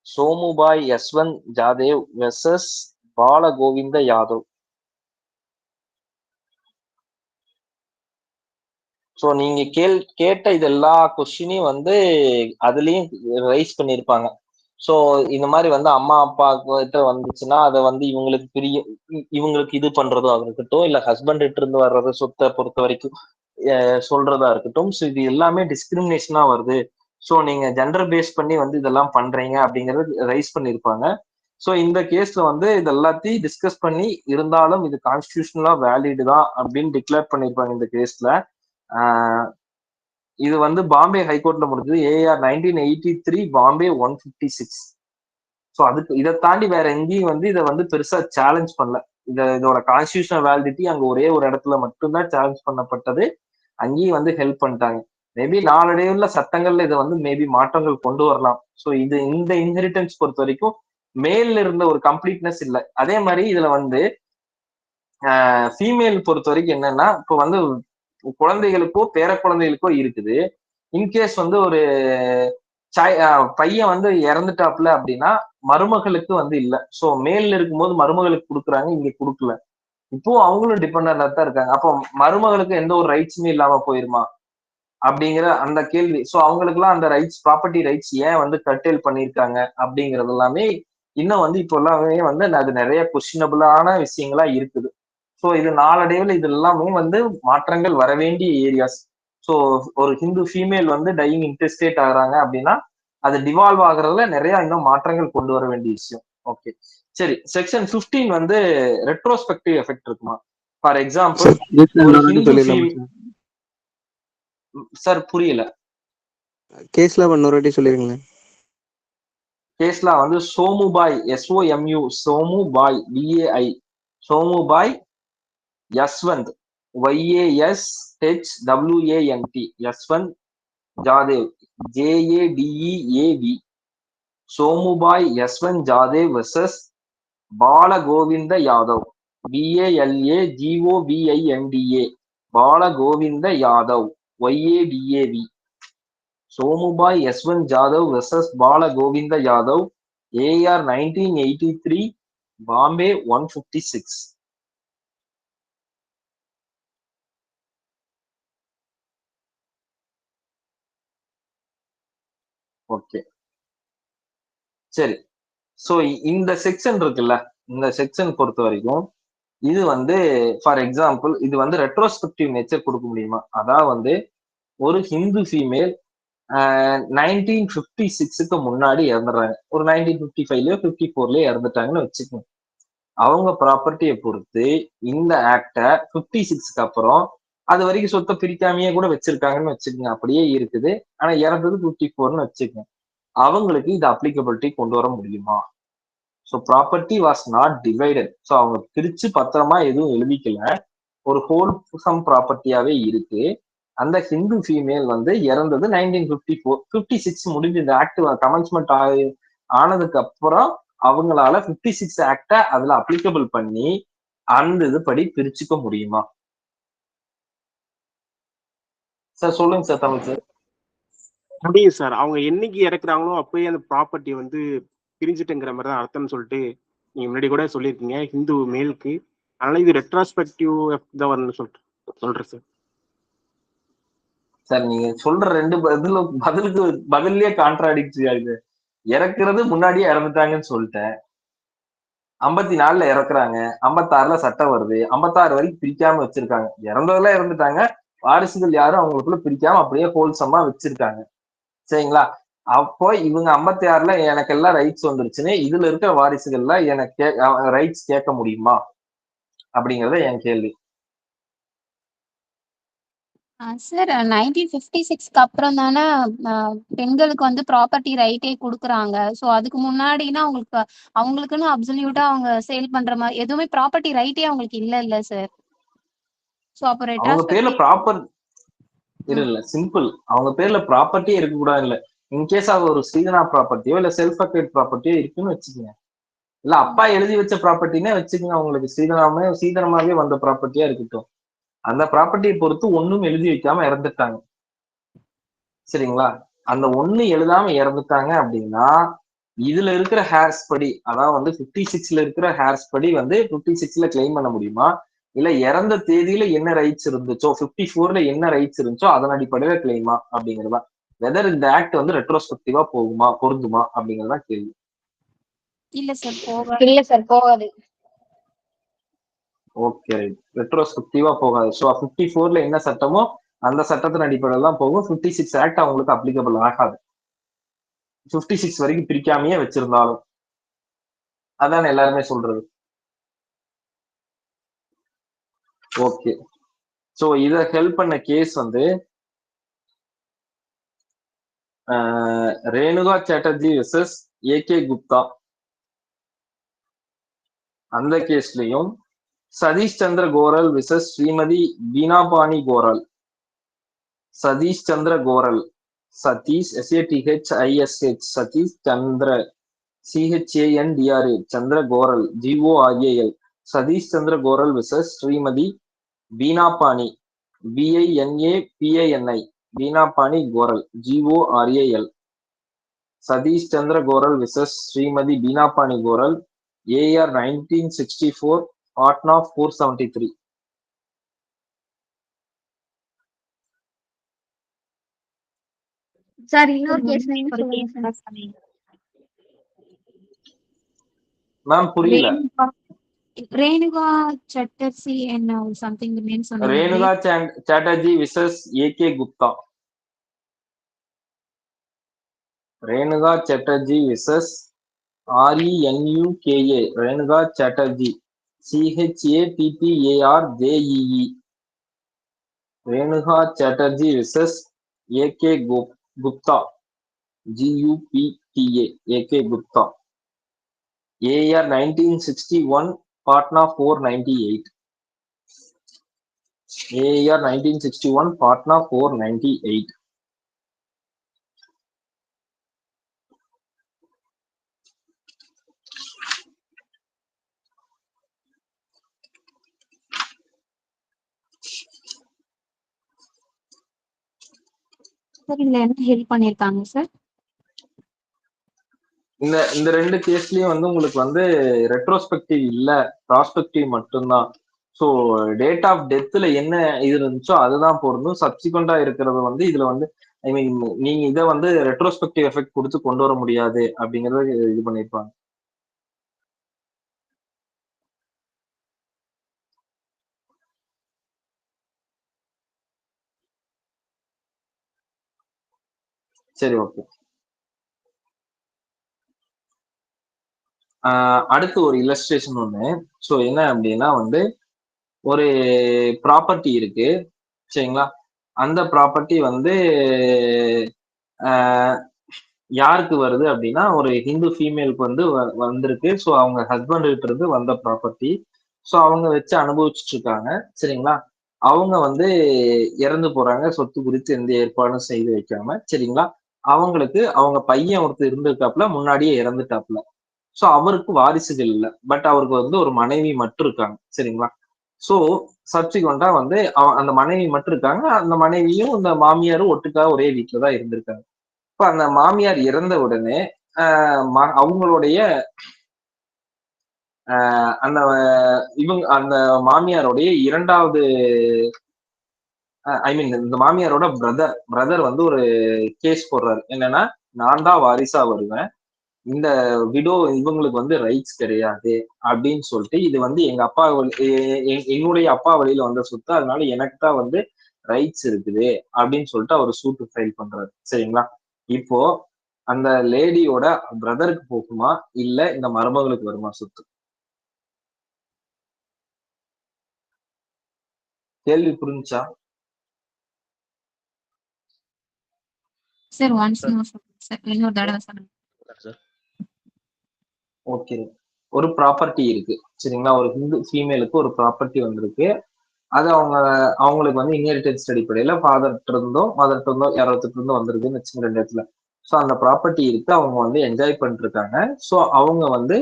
Somubhai Yashwant Jadhav versus Bala Govinda Yadav. So நீங்க கேட்ட இது எல்லா கொஸ்டினையும் வந்து அதுலயும் ரைஸ் பண்ணியிருப்பாங்க. ஸோ இந்த மாதிரி வந்து அம்மா அப்பா கிட்ட வந்துச்சுன்னா அதை வந்து இவங்களுக்கு இது பண்றதோ இருக்கட்டும், இல்ல ஹஸ்பண்ட் கிட்ட இருந்து வர்றது சொத்தை பொறுத்த வரைக்கும் சொல்றதா இருக்கட்டும். ஸோ இது எல்லாமே டிஸ்கிரிமினேஷனா வருது. ஸோ நீங்க ஜெண்டர் பேஸ் பண்ணி வந்து இதெல்லாம் பண்றீங்க அப்படிங்கறது ரைஸ் பண்ணியிருப்பாங்க. ஸோ இந்த கேஸ்ல வந்து இது எல்லாத்தையும் டிஸ்கஸ் பண்ணி இருந்தாலும் இது கான்ஸ்டிடியூஷனலா வேலிடு தான் அப்படின்னு டிக்ளேர் பண்ணியிருப்பாங்க இந்த கேஸ்ல. இது வந்து பாம்பே ஹைகோர்ட்ல முடிஞ்சது. ஏஆர் 1983 பாம்பே 156. ஸோ அதுக்கு இதை தாண்டி வேற எங்கேயும் வந்து இதை வந்து பெருசா சேலஞ்ச் பண்ணல. இதோட கான்ஸ்டிடியூஷனல் வேலிடிட்டி அங்க ஒரே ஒரு இடத்துல மட்டும்தான் சேலஞ்ச் பண்ணப்பட்டது. அங்கேயும் வந்து ஹெல்ப் பண்ணிட்டாங்க. மேபி நாளடைவுல சட்டங்கள்ல இதை வந்து மேபி மாற்றங்கள் கொண்டு வரலாம். ஸோ இந்த இன்ஹெரிட்டன்ஸ் பொறுத்த வரைக்கும் மேல்ல இருந்த ஒரு கம்ப்ளீட்னஸ் இல்லை. அதே மாதிரி இதுல வந்து ஃபீமேல் பொறுத்த வரைக்கும் என்னன்னா, இப்போ வந்து குழந்தைகளுக்கோ பேர குழந்தைகளுக்கோ இருக்குது. இன்கேஸ் வந்து ஒரு பையன் வந்து இறந்துட்டாப்ல அப்படின்னா மருமகளுக்கு வந்து இல்ல. சோ மேல்ல இருக்கும்போது மருமகளுக்கு கொடுக்குறாங்க, இங்க கொடுக்கல. இப்போ அவங்களும் டிபெண்டா தான் இருக்காங்க. அப்போ மருமகளுக்கு எந்த ஒரு ரைட்ஸுமே இல்லாம போயிருமா அப்படிங்கிற அந்த கேள்வி. சோ அவங்களுக்கு எல்லாம் அந்த ரைட்ஸ், ப்ராப்பர்ட்டி ரைட்ஸ் ஏன் வந்து கர்டெயில் பண்ணியிருக்காங்க அப்படிங்கிறது எல்லாமே இன்னும் வந்து இப்போ எல்லாமே வந்து அது நிறைய கொஸ்டினபிளான விஷயங்களா இருக்குது. ஸோ இது நாளடைவில் இது எல்லாமே வந்து மாற்றங்கள் வர வேண்டிய ஏரியாஸ். ஸோ ஒரு ஹிந்து ஃபீமேல் வந்து டையிங் இன்டெஸ்டேட் ஆகுறாங்க அப்படின்னா அது டிவால்வ் ஆகுறதுல நிறைய இன்னும் மாற்றங்கள் கொண்டு வர வேண்டிய விஷயம். ஓகே, சரி. செக்ஷன் 15 வந்து ரெட்ரோஸ்பெக்டிவ் எஃபெக்ட் இருக்குமா? ஃபார் எக்ஸாம்பிள் ஒரு ஹிந்து சார் புரியல. கேஸ்ல இன்னொரு சொல்லிருங்களேன். கேஸ்ல வந்து Somubai SOMU Somubai BAI Somubai Yashwant YASHWANT Yashwant Jadhav JADEAV Somubai Yashwant Jadhav versus Bala Govinda Yadav BALAGOVINDA Bala Govinda Yadav YADAV Somubai Yashwant Jadhav versus Bala Govinda Yadav AR 1983 Bombay 156. Okay, சரி. சோ இந்த செக்ஷன் இருக்குல்ல, இந்த செக்ஷன் பொறுத்த வரைக்கும் இது வந்து ஃபார் எக்ஸாம்பிள் இது வந்து ரெட்ரோஸ்பெக்டிவ் நேச்சர் கொடுக்க முடியுமா? அதாவது வந்து ஒரு ஹிந்து ஃபீமேல் 1956க்கு முன்னாடி இறந்துடுறாங்க. ஒரு 1955லயோ 54லயோ இறந்துட்டாங்கன்னு வச்சுக்கோங்க. அவங்க ப்ராப்பர்ட்டியை பொறுத்து இந்த ஆக்ட 56க்கு அப்புறம் அது வரைக்கும் சொத்தை பிரிக்காமையே கூட வச்சிருக்காங்கன்னு வச்சுக்கோங்க. அப்படியே இருக்குது. ஆனா இறந்தது 54ன்னு வச்சுக்கோங்க. அவங்களுக்கு இது அப்ளிகபிலிட்டி கொண்டு வர முடியுமா? So property was not divided. So அவங்க பிரிச்சு பத்திரமா எதுவும் எழுதிக்கல, ஒரு ஹோல் சம் ப்ராப்பர்ட்டியாவே இருக்கு. அந்த ஹிந்து ஃபீமேல் வந்து இறந்தது 1954. 56 முடிஞ்சு இந்த ஆக்ட் கமென்ஸ்மெண்ட் ஆனதுக்கு அப்புறம் அவங்களால 56 ஆக்ட அதுல அப்ளிகபிள் பண்ணி அந்த இது படி பிரிச்சுக்க முடியுமா? சார் சொல்லுங்க சார். தமிழ் சார். முடியும் சார். அவங்க என்னைக்கு இறக்குறாங்களோ அப்பயே அந்த ப்ராப்பர்ட்டி வந்து பிரிஞ்சுட்டுங்கிற மாதிரி தான் அர்த்தம்னு சொல்லிட்டு நீங்க முன்னாடி கூட சொல்லியிருக்கீங்க ஹிந்து மேலுக்கு. அதனால இது ரெட்ராஸ்பெக்டிவ் தான் வரும்னு சொல்றேன் சார். சார் நீங்க சொல்ற ரெண்டு பதிலுக்கு பதிலே கான்ட்ராடிக்டரி ஆகுது. இறக்குறது முன்னாடியே இறந்துட்டாங்கன்னு சொல்லிட்டேன். 54ல இறக்குறாங்க, 56ல சட்டம் வருது, 56 வரைக்கும் பிரிக்காம வச்சிருக்காங்க. இறந்ததெல்லாம் இறந்துட்டாங்க, வாரிசுகள் யாரும் அவங்களுக்குள்ள பிரிக்காம அப்படியே ஹோல்சமா வச்சிருக்காங்க. சரிங்களா? அப்போ இவங்க 56ல எனக்கு எல்லாம் ரைட்ஸ் வந்துருச்சுன்னு இதுல இருக்கிற வாரிசுகள்ல எனக்கு ரைட்ஸ் கேட்க முடியுமா அப்படிங்கறத என் கேள்வி. சார் 1956க்கு அப்புறம் தானே பெண்களுக்கு வந்து ப்ராப்பர்ட்டி ரைட்டே கொடுக்குறாங்க. ஸோ அதுக்கு முன்னாடினா அவங்களுக்குன்னு அப்சல்யூட்டா அவங்க சேல் பண்ற மாதிரி எதுவுமே ப்ராப்பர்ட்டி ரைட்டே அவங்களுக்கு இல்ல சார். ஸோ அப்போ அவங்க பேர்ல ரெட்ராஸ்பெக்டிவ் ப்ராப்பர் இல்ல சிம்பிள், அவங்க பேர்ல ப்ராப்பர்ட்டியே இருக்க கூடாது. இல்ல இன்கேஸ் அது ஒரு ஸ்ரீதனா ப்ராப்பர்ட்டியோ இல்ல செல்ஃப் அக்வைர்ட் ப்ராப்பர்ட்டியோ இருக்குன்னு வச்சுக்கோங்க, இல்ல அப்பா எழுதி வச்ச ப்ராப்பர்ட்டினே வச்சுக்கோங்க, அவங்களுக்கு சீதனமாவே வந்த ப்ராப்பர்ட்டியா இருக்கட்டும், அந்த ப்ராப்பர்ட்டியை பொறுத்து ஒண்ணும் எழுதி வைக்காம இறந்துட்டாங்க சரிங்களா. அந்த ஒண்ணு எழுதாம இறந்துட்டாங்க அப்படின்னா இதுல இருக்கிற ஹேர்ஸ் படி, அதாவது வந்து 56ல இருக்கிற ஹேர்ஸ் படி வந்து 56ல கிளைம் பண்ண முடியுமா, இல்ல இறந்த தேதியில என்ன ரைட்ஸ் இருந்துச்சோ 54ல என்ன ரைட்ஸ் இருந்துச்சோ அதன் அடிப்படையில கிளைமா அப்படிங்கிறதா. வெதர் இந்த ஆக்ட் வந்து ரெட்ரோஸ்பெக்டிவா பொருந்துமா அப்படிங்கறதா கேள்வி. இல்ல சார் போகாது. ஓகே ரைட், ரெட்ரோஸ்பெக்டிவா போகாது. ஸோ 54ல என்ன சட்டமோ அந்த சட்டத்தின் அடிப்படையில் தான் போகும். 56 ஆக்ட் அவங்களுக்கு அப்ளிகபிள் ஆகாது 56 வரைக்கும் பிரிக்காமையே வச்சிருந்தாலும். அதான் எல்லாருமே சொல்றது. ஓகே, ஸோ இத ஹெல்ப் பண்ண கேஸ் வந்து ரேணுகா சாட்டர்ஜி வெர்சஸ் ஏகே குப்தா. அந்த கேஸ்லயும் சதீஷ் சந்திர கோரல் விசஸ் ஸ்ரீமதி பீனாபாணி கோரல். சதீஷ் சந்திர கோரல், சதீஷ் SATHISH, சதீஷ் சந்திர CHANDRA, சந்திர கோரல் GORAL, சதீஷ் சந்திர கோரல் விசஸ் ஸ்ரீமதி பீனாபாணி BINAPANI, பீனாபாணி கோரல் GORAL. சதீஷ் சந்திர கோரல் விசஸ் ஸ்ரீமதி பீனாபாணி கோரல் AR 1964, Patna 473. சார் இன்னொரு கேஸ் நேம் சொல்லுங்க சார். மேம் புரியல. ரேணுகா சட்டர்ஜி என்ன சம்திங் நேம் சொன்னீங்க. Renuka Chatterjee versus AK Gupta. Renuka Chatterjee versus RENUKA, Renuka Chatterjee CHATTARJEE. Renuka Chatterjee versus AK Gupta GUPTA, AK Gupta AR 1961, Patna 498. AR 1961, Patna 498. Sir இதுல என்ன help பண்ணிருக்காங்க sir? இந்த ரெண்டு கேஸ்லயும் வந்து உங்களுக்கு வந்து ரெட்ரோஸ்பெக்டிவ் இல்ல, ப்ராஸ்பெக்டிவ் மட்டும்தான். ஸோ டேட் ஆஃப் டெத்ல என்ன இது இருந்துச்சோ அதுதான் பொருந்தும். சப்சிக்வெண்டா இருக்கிறது வந்து இதுல வந்து ஐ மீன் நீங்க இதை வந்து ரெட்ரோஸ்பெக்டிவ் எஃபெக்ட் கொடுத்து கொண்டு வர முடியாது அப்படிங்கறத இது பண்ணிருப்பாங்க. சரி ஓகே. அடுத்து ஒரு இல்லஸ்ட்ரேஷன் ஒண்ணு. ஸோ என்ன அப்படின்னா வந்து ஒரு ப்ராப்பர்ட்டி இருக்கு சரிங்களா. அந்த ப்ராப்பர்ட்டி வந்து யாருக்கு வருது அப்படின்னா ஒரு ஹிந்து ஃபீமேலுக்கு வந்து வந்திருக்கு. ஸோ அவங்க ஹஸ்பண்ட் கிட்ட இருந்து வந்த ப்ராப்பர்ட்டி. ஸோ அவங்க வச்சு அனுபவிச்சுட்டு இருக்காங்க சரிங்களா. அவங்க வந்து இறந்து போறாங்க, சொத்து குறித்து எந்த ஏற்பாடும் செய்து வைக்காம சரிங்களா. அவங்களுக்கு அவங்க பையன் ஒருத்தர் இருந்திருக்காப்புல, முன்னாடியே இறந்துட்டாப்புல. ஸோ அவருக்கு வாரிசுகள் இல்லை, பட் அவருக்கு வந்து ஒரு மனைவி மட்டும் இருக்காங்க சரிங்களா. ஸோ சப்சிக்வெண்டா வந்து அந்த மனைவி மட்டும் இருக்காங்க. அந்த மனைவியும் இந்த மாமியாரும் ஒட்டுக்காக ஒரே வீட்டுல தான் இருந்திருக்காங்க. இப்ப அந்த மாமியார் இறந்த உடனே அவங்களுடைய அந்த அந்த மாமியாருடைய இரண்டாவது ஐ மீன் இந்த மாமியாரோட பிரதர் வந்து ஒரு கேஸ் போடுறாரு. என்னன்னா நான் தான் வாரிசா வருவேன், இந்த விடோ இவங்களுக்கு வந்து ரைட்ஸ் கிடையாது அப்படின்னு சொல்லிட்டு, இது வந்து எங்க அப்பா என்னுடைய அப்பா வழியில வந்த சொத்து, அதனால எனக்கு தான் வந்து ரைட்ஸ் இருக்குது அப்படின்னு சொல்லிட்டு அவர் சூட்டு ஃபைல் பண்றாரு சரிங்களா. இப்போ அந்த லேடியோட பிரதருக்கு போகுமா இல்ல இந்த மருமகளுக்கு வருமா சொத்து? கேள்வி புரிஞ்சா? சார் ஒன்ஸ் மோர் சார், இன்னொரு தடவை சொல்லுங்க. சார் ஓகே, ஒரு ப்ராப்பர்ட்டி இருக்கு சரிங்களா, ஒரு ஹிந்து ஃபீமேலுக்கு ஒரு ப்ராப்பர்ட்டி வந்திருக்கு. அது அவங்களுக்கு வந்து இன்ஹெரிட்டன்ஸ் அடிப்படையில ஃபாதர்கிட்ட இருந்தோ மதர்கிட்ட இருந்தோ யாராவது இருந்தோ வந்திருக்குன்னு வச்சுங்க ரெண்டு இடத்துல. ஸோ அந்த ப்ராப்பர்ட்டி இருக்கு, அவங்க வந்து என்ஜாய் பண்ணிட்டு இருக்காங்க. ஸோ அவங்க வந்து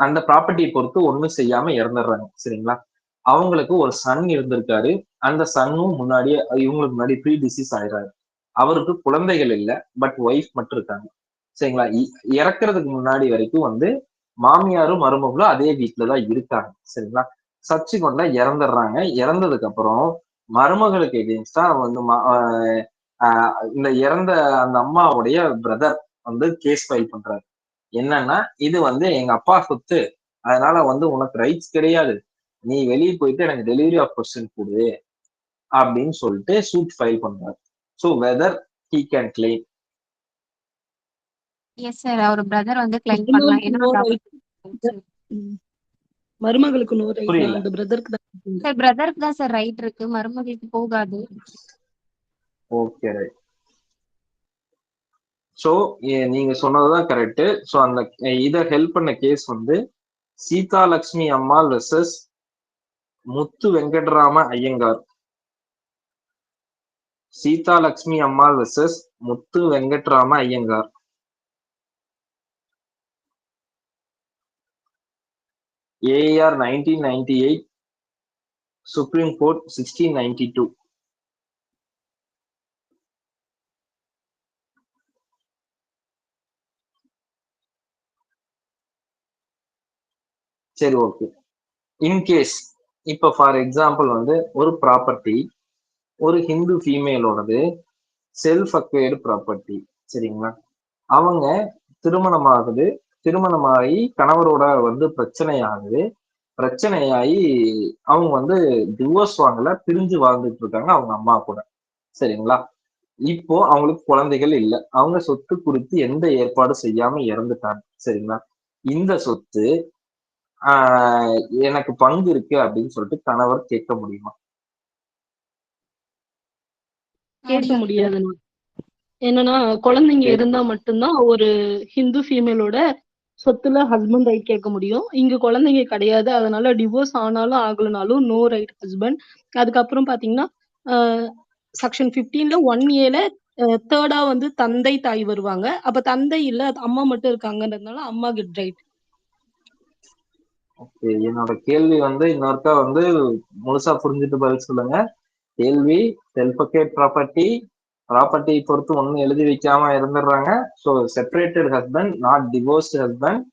அந்த ப்ராப்பர்ட்டியை பொறுத்து ஒண்ணும் செய்யாம இறந்துடுறாங்க சரிங்களா. அவங்களுக்கு ஒரு சன் இருந்திருக்காரு, அந்த சன்னும் முன்னாடியே இவங்களுக்கு முன்னாடி ப்ரீ டிசீஸ் ஆயிடுறாரு. அவருக்கு குழந்தைகள் இல்லை, பட் ஒய்ஃப் மட்டும் இருக்காங்க சரிங்களா. இறக்குறதுக்கு முன்னாடி வரைக்கும் வந்து மாமியாரும் மருமகளும் அதே வீட்டுலதான் இருக்காங்க சரிங்களா. சப்சிக்வெண்டா இறந்துடுறாங்க. இறந்ததுக்கு அப்புறம் மருமகளுக்கு எகெயின்ஸ்டா வந்து இந்த இறந்த அந்த அம்மாவுடைய பிரதர் வந்து கேஸ் ஃபைல் பண்றாரு. என்னன்னா, இது வந்து எங்க அப்பா சொத்து, அதனால வந்து உனக்கு ரைட்ஸ் கிடையாது, நீ வெளியே போயிட்டு எனக்கு டெலிவரி ஆஃப் பர்சன் கொடு அப்படின்னு சொல்லிட்டு சூட் ஃபைல் பண்றாரு. So whether he can claim. Yes sir, அவர் பிரதர் வந்து கிளைம் பண்ணலாம். ஏன்னா மருமகளுக்கு நோ ரைட், புரியல. அந்த பிரதருக்கு தான். சார் பிரதருக்கு தான் சார் ரைட் இருக்கு, மருமகளுக்கு போகாது. Okay right. ஸோ நீங்க சொன்னதுதான் கரெக்ட். ஸோ அந்த இதை ஹெல்ப் பண்ண கேஸ் வந்து Sita Lakshmi Ammal versus Muthu Venkatarama Iyengar. Sita Lakshmi Ammal versus Muthu Venkatarama Iyengar. AR 1998, Supreme Court 1692. சரி ஓகே. இன்கேஸ் இப்ப ஃபார் எக்ஸாம்பிள் வந்து ஒரு ப்ராப்பர்ட்டி ஒரு ஹிந்து ஃபீமேலோடது செல்ஃப் அக்வயர்டு ப்ராப்பர்ட்டி சரிங்களா. அவங்க திருமணமாகுது, திருமணமாகி கணவரோட வந்து பிரச்சனையாகி அவங்க வந்து டிவோர்ஸ் வாங்கல, பிரிஞ்சு வாழ்ந்துட்டு இருக்காங்க அவங்க அம்மா கூட சரிங்களா. இப்போ அவங்களுக்கு குழந்தைகள் இல்லை, அவங்க சொத்து குறித்து எந்த ஏற்பாடு செய்யாம இறந்துட்டாங்க சரிங்களா. இந்த சொத்து எனக்கு பங்கு இருக்கு அப்படின்னு சொல்லிட்டு கணவர் கேட்க முடியுமா? கேட்க முடியாதுண்ணா. என்னன்னா, குழந்தைங்க இருந்தா மட்டும்தான் ஒரு ஹிந்து ஃபீமேலோட சொத்துல ஹஸ்பண்ட் ரைட் கேட்க முடியும். இங்க குழந்தைங்க கிடையாது, அதனால டிவோர்ஸ் ஆனாலும் ஆகலனாலும் நோ ரைட் ஹஸ்பண்ட். அதுக்கப்புறம் பாத்தீங்கன்னா செக்ஷன் 15ல 1A தேர்டா வந்து தந்தை தாய் வருவாங்க. அப்ப தந்தை இல்ல, அம்மா மட்டும் இருக்காங்கன்றதுனால அம்மா கெட் ரைட். ஓகே, என்னோட கேள்வி வந்து இன்னொருக்கா வந்து முழுசா புரிஞ்சுட்டு பதில் சொல்லுங்க. கேள்வி செல்ஃப் அக்வயர்ட் ப்ராப்பர்ட்டி பொறுத்து ஒன்னும் எழுதி வைக்காம இருந்துடுறாங்க. So separated husband, not divorced husband.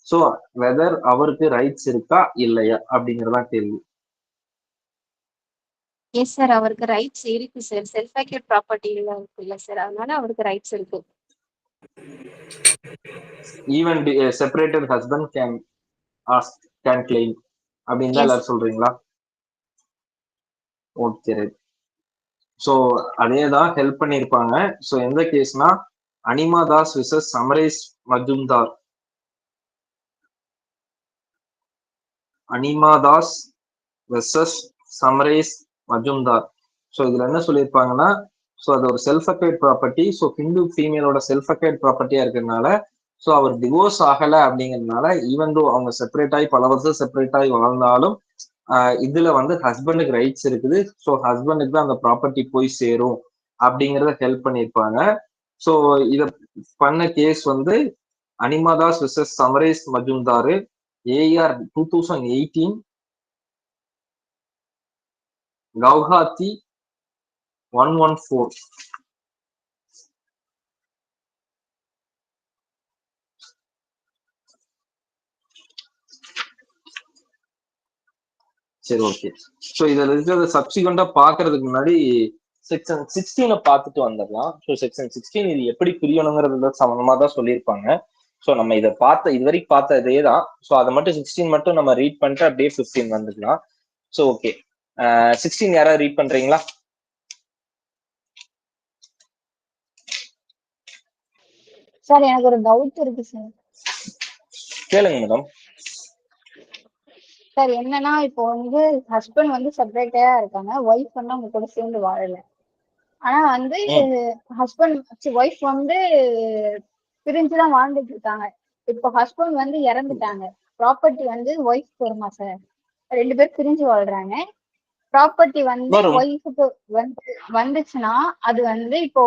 So whether அவருக்கு ரைட்ஸ் இருக்கா இல்லையா அப்படிங்கறதான் கேள்வி. எஸ் சார், அவருக்கு ரைட்ஸ் இருக்கு சார். செல்ஃப் அக்யூர்ட் ப்ராப்பர்ட்டி இருக்குல்ல சார், அதனால அவருக்கு ரைட்ஸ் இருக்கு. Even separated husband can claim அப்படின்னு தான் எல்லாரும் சொல்றீங்களா? Okay right. ஸோ அதே தான் ஹெல்ப் பண்ணியிருப்பாங்க. ஸோ எந்த கேஸ்னா Anima Das versus Samaresh Majumdar. Anima Das versus Samaresh Majumdar. So இதுல என்ன சொல்லியிருப்பாங்கன்னா, ஸோ அது ஒரு self acquired property. So Hindu ஃபீமேலோட செல்ஃப் அக்வயர்ட் ப்ராப்பர்ட்டியா இருக்கிறதுனால, ஸோ அவர் டிவோர்ஸ் ஆகல அப்படிங்கிறதுனால, ஈவன் தோ அவங்க செப்பரேட் ஆகி பல வருஷம் செப்பரேட் ஆகி வாழ்ந்தாலும் இதுல வந்து ஹஸ்பண்டுக்கு ரைட்ஸ் இருக்குது. ஸோ ஹஸ்பண்டுக்கு தான் அந்த ப்ராப்பர்ட்டி போய் சேரும் அப்படிங்கிறத ஹெல்ப் பண்ணியிருப்பாங்க. ஸோ இத பண்ண கேஸ் வந்து அனிமாதாஸ் விசஸ் சமரேஷ் மஜும்தார், AR 2018, கவுஹாத்தி 114. சரி ஓகே. ஸோ இதுல இருக்கிறத சப்சிக்வெண்டா பாக்குறதுக்கு முன்னாடி செக்ஷன் 16 பார்த்துட்டு வந்துடலாம். ஸோ செக்ஷன் 16 இது எப்படி பிரியணுங்கிறது சம்பந்தமா தான் சொல்லியிருப்பாங்க. ஸோ நம்ம இதை இது வரைக்கும் பார்த்த இதே தான். ஸோ அதை மட்டும் 16 மட்டும் நம்ம ரீட் பண்ணிட்டு அப்படியே 15 வந்துக்கலாம். ஸோ ஓகே, 16 யாராவது ரீட் பண்றீங்களா? சார் எனக்கு ஒரு டவுட் இருக்கு சார். கேளுங்க மேடம். சார் என்னன்னா இப்போ வந்து ஹஸ்பண்ட் வந்து செப்பரேட்டா இருக்காங்க, ஒய்ஃப் வந்து அவங்க கூட சேர்ந்து வாழல. ஆனா வந்து ஹஸ்பண்ட் ஒய்ஃப் வந்து பிரிஞ்சுதான் வாழ்ந்துட்டு இருக்காங்க. இப்போ ஹஸ்பண்ட் வந்து இறந்துட்டாங்க, ப்ராப்பர்ட்டி வந்து ஒய்ஃப் வருமா சார்? 2 பேர் பிரிஞ்சு வாழ்றாங்க, ப்ராப்பர்ட்டி வந்து வரும். ஒய்ஃபுக்கு வந்துச்சுன்னா அது வந்து இப்போ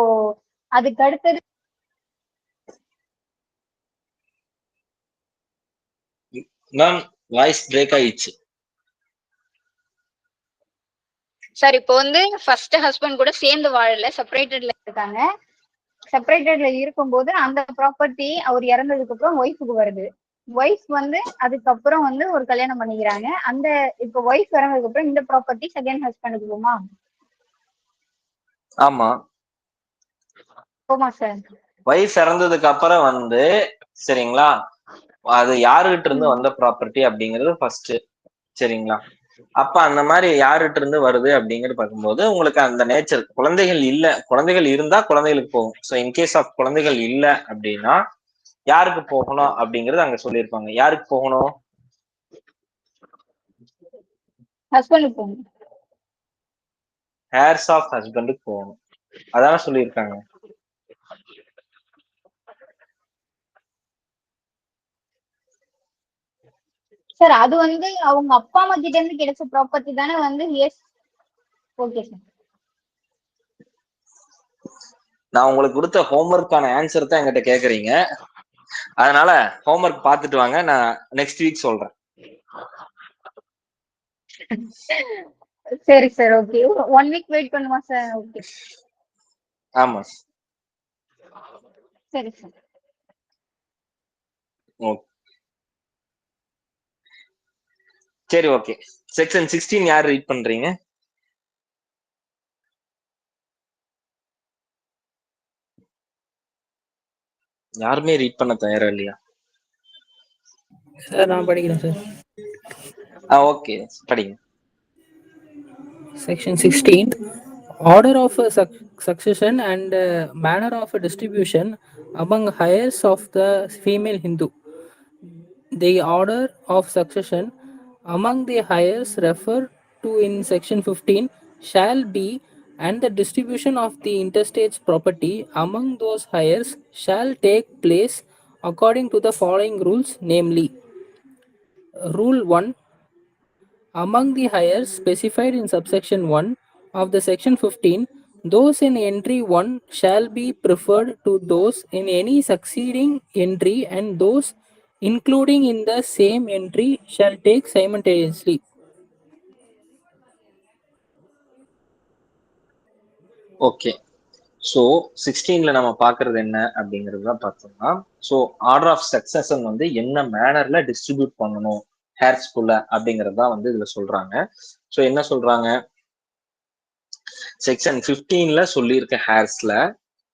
அதுக்கு அடுத்தது மேம் வாய்ஸ் பிரேக் ஆயிடுச்சு. சார் இப்போ வந்து ஃபர்ஸ்ட் ஹஸ்பண்ட் கூட சேர்ந்து வாழல, செப்பரேட்டட்ல இருக்காங்க. செப்பரேட்டட்ல இருக்கும்போது அந்த ப்ராப்பர்ட்டி அவர் இறந்ததுக்கு அப்புறம் ஒய்ஃபுக்கு வருது. ஒய்ஃப் வந்து அதுக்கப்புறம் வந்து ஒரு கல்யாணம் பண்ணிக்கிறாங்க. அந்த இப்போ ஒய்ஃப் இறந்ததுக்கு அப்புறம் இந்த ப்ராப்பர்ட்டி செகண்ட் ஹஸ்பண்டுக்கு போமா? ஆமா, போமா சார். ஒய்ஃப் இறந்ததுக்கு அப்புறம் வந்து சரிங்களா, அது யாருகிட்ட இருந்து வந்த ப்ராப்பர்ட்டி அப்படிங்கிறது ஃபர்ஸ்ட். சரிங்களா, அப்ப அந்த மாதிரி யாருகிட்ட இருந்து வருது அப்படிங்கிறது பார்க்கும்போது உங்களுக்கு அந்த நேச்சர், குழந்தைகள் இல்ல, குழந்தைகள் இருந்தா குழந்தைகளுக்கு போகும். ஸோ இன்கேஸ் ஆஃப் குழந்தைகள் இல்ல அப்படின்னா யாருக்கு போகணும் அப்படிங்கறது அங்க சொல்லியிருப்பாங்க. யாருக்கு போகணும்? ஹஸ்பண்டுக்கு போகணும். ஹேர்ஸ் ஆஃப் ஹஸ்பண்டுக்கு போகணும், அதான சொல்லியிருக்காங்க. சார் அது வந்து அவங்க அப்பா அம்மா கிட்ட இருந்து கிடைச்ச ப்ராப்பர்ட்டி தானே வந்து. Yes, okay sir. நான் உங்களுக்கு கொடுத்த ஹோம்ஒர்க்கான ஆன்சர் தான் என்கிட்ட கேக்குறீங்க, அதனால ஹோம்ஒர்க் பார்த்துட்டு வாங்க, நான் நெக்ஸ்ட் வீக் சொல்றேன். சரி சார், ஓகே. 1 வீக் வெயிட் பண்ணுமா சார்? ஓகே. ஆமா, சரி சார். ஓகே, சரி, ஓகே. செக்ஷன் 16 யார் ரீட் பண்றீங்க? யாருமே ரீட் பண்ண தயாரா இல்லையா? சார் நான் படிக்கிறேன் சார். ஓகே, படிங்க. Section 16, order of succession and manner of distribution among heirs of the female Hindu. The order of succession among the heirs referred to in section 15 shall be, and the distribution of the intestate's property among those heirs shall take place according to the following rules, namely: Rule 1. Among the heirs specified in subsection 1 of the section 15, those in entry 1 shall be preferred to those in any succeeding entry, and those including in the same entry shall take simultaneously. Okay, so 16ல நம்ம பாக்குறது என்ன அப்படிங்கிறது தான் பார்த்தோம்னா, so order of succession வந்து என்ன மேனர்ல distribute பண்ணணும் ஹேர்ஸ்குள்ள அப்படிங்கிறது தான் வந்து இதுல சொல்றாங்க. ஸோ என்ன சொல்றாங்க, செக்ஷன் 15ல சொல்லியிருக்க ஹேர்ஸ்ல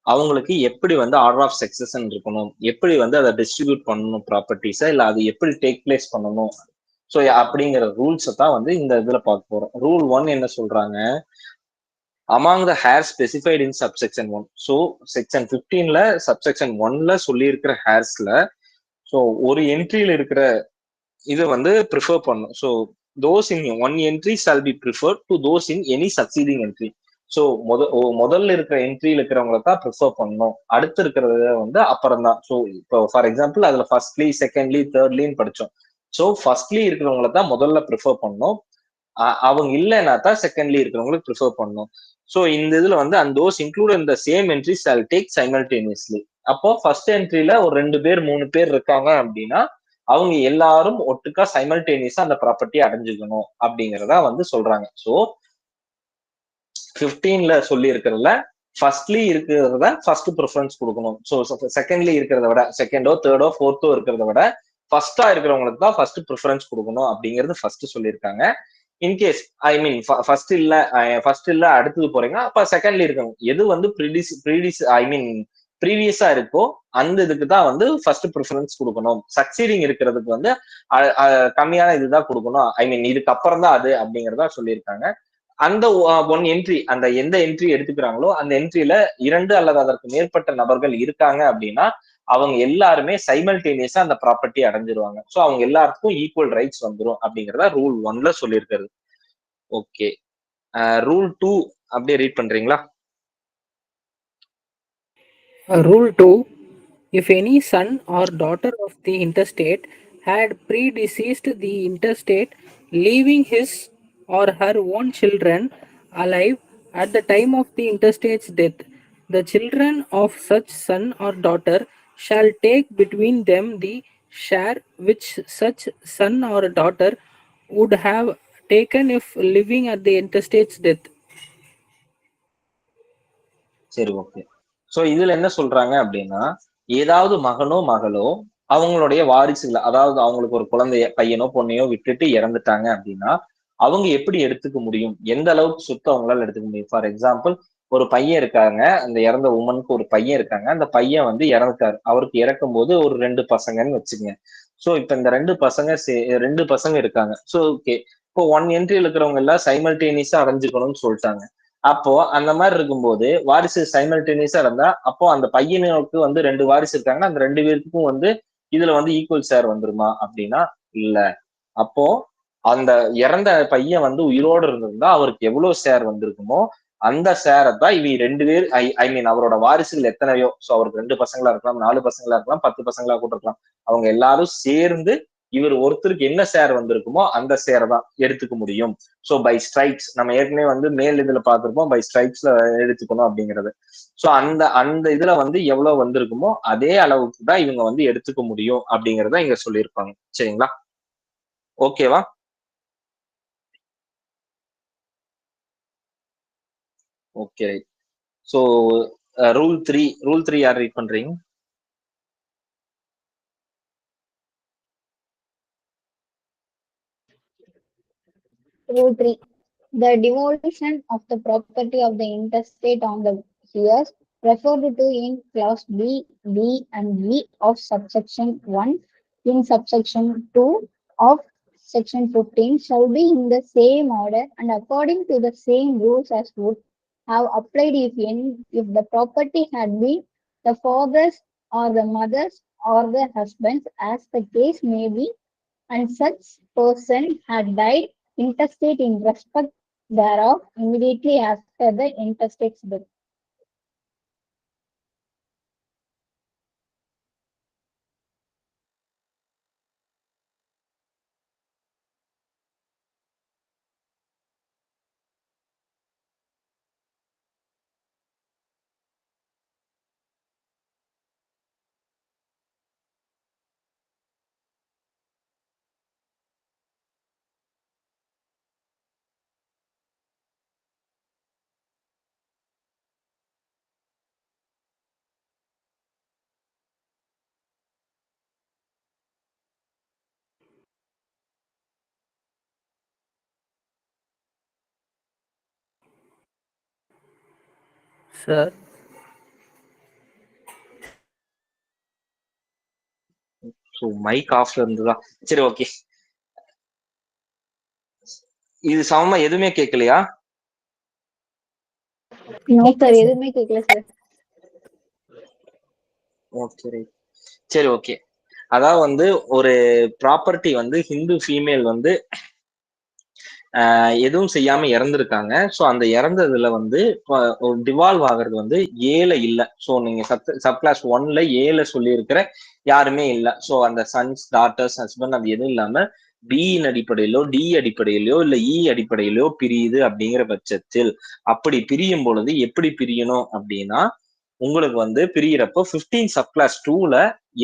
அவங்களுக்கு எப்படி வந்து ஆர்டர் ஆஃப் சக்சஷன் இருக்கணும், எப்படி வந்து அதை டிஸ்ட்ரிபியூட் பண்ணணும் ப்ராப்பர்ட்டிஸை, இல்லை அது எப்படி டேக் பிளேஸ் பண்ணணும், ஸோ அப்படிங்கிற ரூல்ஸை தான் வந்து இந்த இதுல பார்க்க போறோம். ரூல் 1 என்ன சொல்றாங்க, among the hairs specified in subsection 1. So section 15ல subsection 1ல சொல்லியிருக்கிற ஹேர்ஸ்ல ஸோ ஒரு என்ட்ரியில இருக்கிற இது வந்து ப்ரிஃபர் பண்ணும். So those in one entry shall be prefer to those in any succeeding entry. So முதல்ல இருக்கிற என்ட்ரியில இருக்கிறவங்களை தான் ப்ரிஃபர் பண்ணணும், அடுத்து இருக்கிறத வந்து அப்புறம் தான். ஸோ இப்போ ஃபார் எக்ஸாம்பிள் அதுல ஃபர்ஸ்ட்லி, செகண்ட்லி, தேர்ட்லின்னு படிச்சோம். ஸோ ஃபர்ஸ்ட்லி இருக்கிறவங்களை தான் முதல்ல ப்ரிஃபர் பண்ணணும், அவங்க இல்லைன்னா தான் செகண்ட்லி இருக்கிறவங்களுக்கு ப்ரிஃபர் பண்ணணும். ஸோ இந்த இதுல வந்து அண்ட் தோஸ் இன்க்ளூட் இந்த same entry shall take simultaneously. அப்போ ஃபர்ஸ்ட் என்ட்ரியில ஒரு 2 பேர் 3 பேர் இருக்காங்க அப்படின்னா அவங்க எல்லாரும் ஒட்டுக்கா சைமல்டேனியஸா அந்த ப்ராப்பர்ட்டி அடைஞ்சுக்கணும் அப்படிங்கிறதா வந்து சொல்றாங்க. ஸோ 15ல சொல்லி இருக்கிறதுல ஃபர்ஸ்ட்லி இருக்கிறத ஃபர்ஸ்ட் ப்ரிஃபரன்ஸ் கொடுக்கணும். ஸோ செகண்ட்லி இருக்கிறத விட, செகண்டோ தேர்டோ ஃபோர்த்தோ இருக்கிறத விட ஃபர்ஸ்டா இருக்கிறவங்களுக்கு தான் ஃபர்ஸ்ட் ப்ரிஃபரன்ஸ் கொடுக்கணும் அப்படிங்கிறது ஃபர்ஸ்ட் சொல்லியிருக்காங்க. இன்கேஸ் ஐ மீன் ஃபர்ஸ்ட் இல்ல அடுத்தது போறீங்க, அப்ப செகண்ட்லி இருக்கணும். எது வந்து ப்ரீவியஸா இருக்கோ அந்த இதுக்கு தான் வந்து ஃபர்ஸ்ட் ப்ரிஃபரன்ஸ் கொடுக்கணும். சக்சீடிங் இருக்கிறதுக்கு வந்து கம்மியான இதுதான் கொடுக்கணும், ஐ மீன் இதுக்கு அப்புறம் தான் அது அப்படிங்கறதா சொல்லியிருக்காங்க. அந்த ஒன் என்ட்ரி, அந்த எந்த என்ட்ரி எடுத்துக்கிறாங்களோ அந்த என்ட்ரியில 2 அல்லது அதற்கு மேற்பட்ட நபர்கள் இருக்காங்க அப்படின்னா அவங்க எல்லாருமே சைமல்டேனியஸா அந்த ப்ராப்பர்ட்டி அடைஞ்சிருவாங்க. ஸோ அவங்க எல்லாத்துக்கும் ஈக்குவல் ரைட்ஸ் வந்துரும் அப்படிங்கிறத ரூல் 1ல சொல்லியிருக்கிறது. ஓகே, ரூல் 2 அப்படியே ரீட் பண்றீங்களா? Rule 2. If any son or daughter of the intestate had predeceased the intestate, leaving his or her own children alive at the time of the intestate's death, the children of such son or daughter shall take between them the share which such son or daughter would have taken if living at the intestate's death. சரி, okay. So இதுல என்ன சொல்றாங்க அப்படின்னா, ஏதாவது மகனோ மகளோ அவங்களுடைய வாரிசுகள், அதாவது அவங்களுக்கு ஒரு குழந்தைய பையனோ பொண்ணையோ விட்டுட்டு இறந்துட்டாங்க அப்படின்னா அவங்க எப்படி எடுத்துக்க முடியும், எந்த அளவுக்கு சொத்து அவங்களால எடுத்துக்க முடியும். ஃபார் எக்ஸாம்பிள், ஒரு பையன் இருக்காங்க, அந்த இறந்த உமனுக்கு ஒரு பையன் இருக்காங்க, அந்த பையன் வந்து இறந்துட்டாரு. அவருக்கு இறக்கும் போது ஒரு 2 பசங்கன்னு வச்சுக்கங்க. சோ இப்ப இந்த 2 பசங்க இருக்காங்க. சோ ஓகே, இப்போ 1 என்ட்ரியில் இருக்கிறவங்க எல்லாம் சைமல்டேனியஸா அடைஞ்சுக்கணும்னு சொல்லிட்டாங்க. அப்போ அந்த மாதிரி இருக்கும்போது வாரிசு சைமல்டேனியஸா இருந்தா, அப்போ அந்த பையனுக்கு வந்து 2 வாரிசு இருக்காங்கன்னா அந்த 2 பேருக்கும் வந்து இதுல வந்து ஈக்குவல் ஷேர் வந்துருமா அப்படின்னா இல்ல. அப்போ அந்த இறந்த பையன் வந்து உயிரோடு இருந்திருந்தா அவருக்கு எவ்வளவு ஷேர் வந்திருக்குமோ அந்த ஷேரை தான் இவங்க 2 பேர் ஐ மீன் அவரோட வாரிசுகள் எத்தனையோ, சோ அவருக்கு 2 பசங்களா இருக்கலாம், 4 பசங்களா இருக்கலாம், 10 பசங்களா கூட இருக்கலாம், அவங்க எல்லாரும் சேர்ந்து இவர் ஒருத்தருக்கு என்ன ஷேர் வந்திருக்குமோ அந்த ஷேரை தான் எடுத்துக்க முடியும். சோ பை ஸ்ட்ரைப்ஸ், நம்ம ஏற்கனவே வந்து மேல் இதுல பார்த்திருப்போம், பை ஸ்ட்ரைப்ஸ்ல எடுத்துக்கணும் அப்படிங்கிறது. சோ அந்த அந்த இதுல வந்து எவ்வளவு வந்திருக்குமோ அதே அளவுக்கு தான் இவங்க வந்து எடுத்துக்க முடியும் அப்படிங்கறத இங்க சொல்லியிருப்பாங்க. சரிங்களா? ஓகேவா? Okay, right. So rule three யார் ரீட் பண்றீங்க? Rule 3. The demolition of the property of the intestate on the heirs referred to in clause B, D, and E of subsection 1 in subsection 2 of section 15 shall be in the same order and according to the same rules as would have applied if the property had been the father's or the mother's or the husband's, as the case may be, and such person had died intestate in respect thereof immediately after the intestate's death. Sir, so mike ஆஃப்ல இருந்துதான். சரி, okay. இது சமமா எதுவுமே கேட்கலையா? No sir, எதுவுமே கேட்கல sir. Okay, right. சரி, ஓகே. அதாவது வந்து ஒரு ப்ராப்பர்ட்டி வந்து ஹிந்து ஃபீமேல் வந்து எதுவும் செய்யாம இறந்துருக்காங்க. ஸோ அந்த இறந்ததுல வந்து டிவால்வ் ஆகுறது வந்து ஏல இல்லை. ஸோ நீங்க சப் கிளாஸ் 1ல ஏல சொல்லி இருக்கிற யாருமே இல்லை. ஸோ அந்த சன்ஸ், டாட்டர்ஸ், ஹஸ்பண்ட் அது எதுவும் இல்லாம பியின் அடிப்படையிலோ டி அடிப்படையிலோ இல்ல இ அடிப்படையிலோ பிரியுது அப்படிங்கிற பட்சத்தில், அப்படி பிரியும் பொழுது எப்படி பிரியணும் அப்படின்னா, உங்களுக்கு வந்து பிரியறப்போ 15 சப் கிளாஸ் 2ல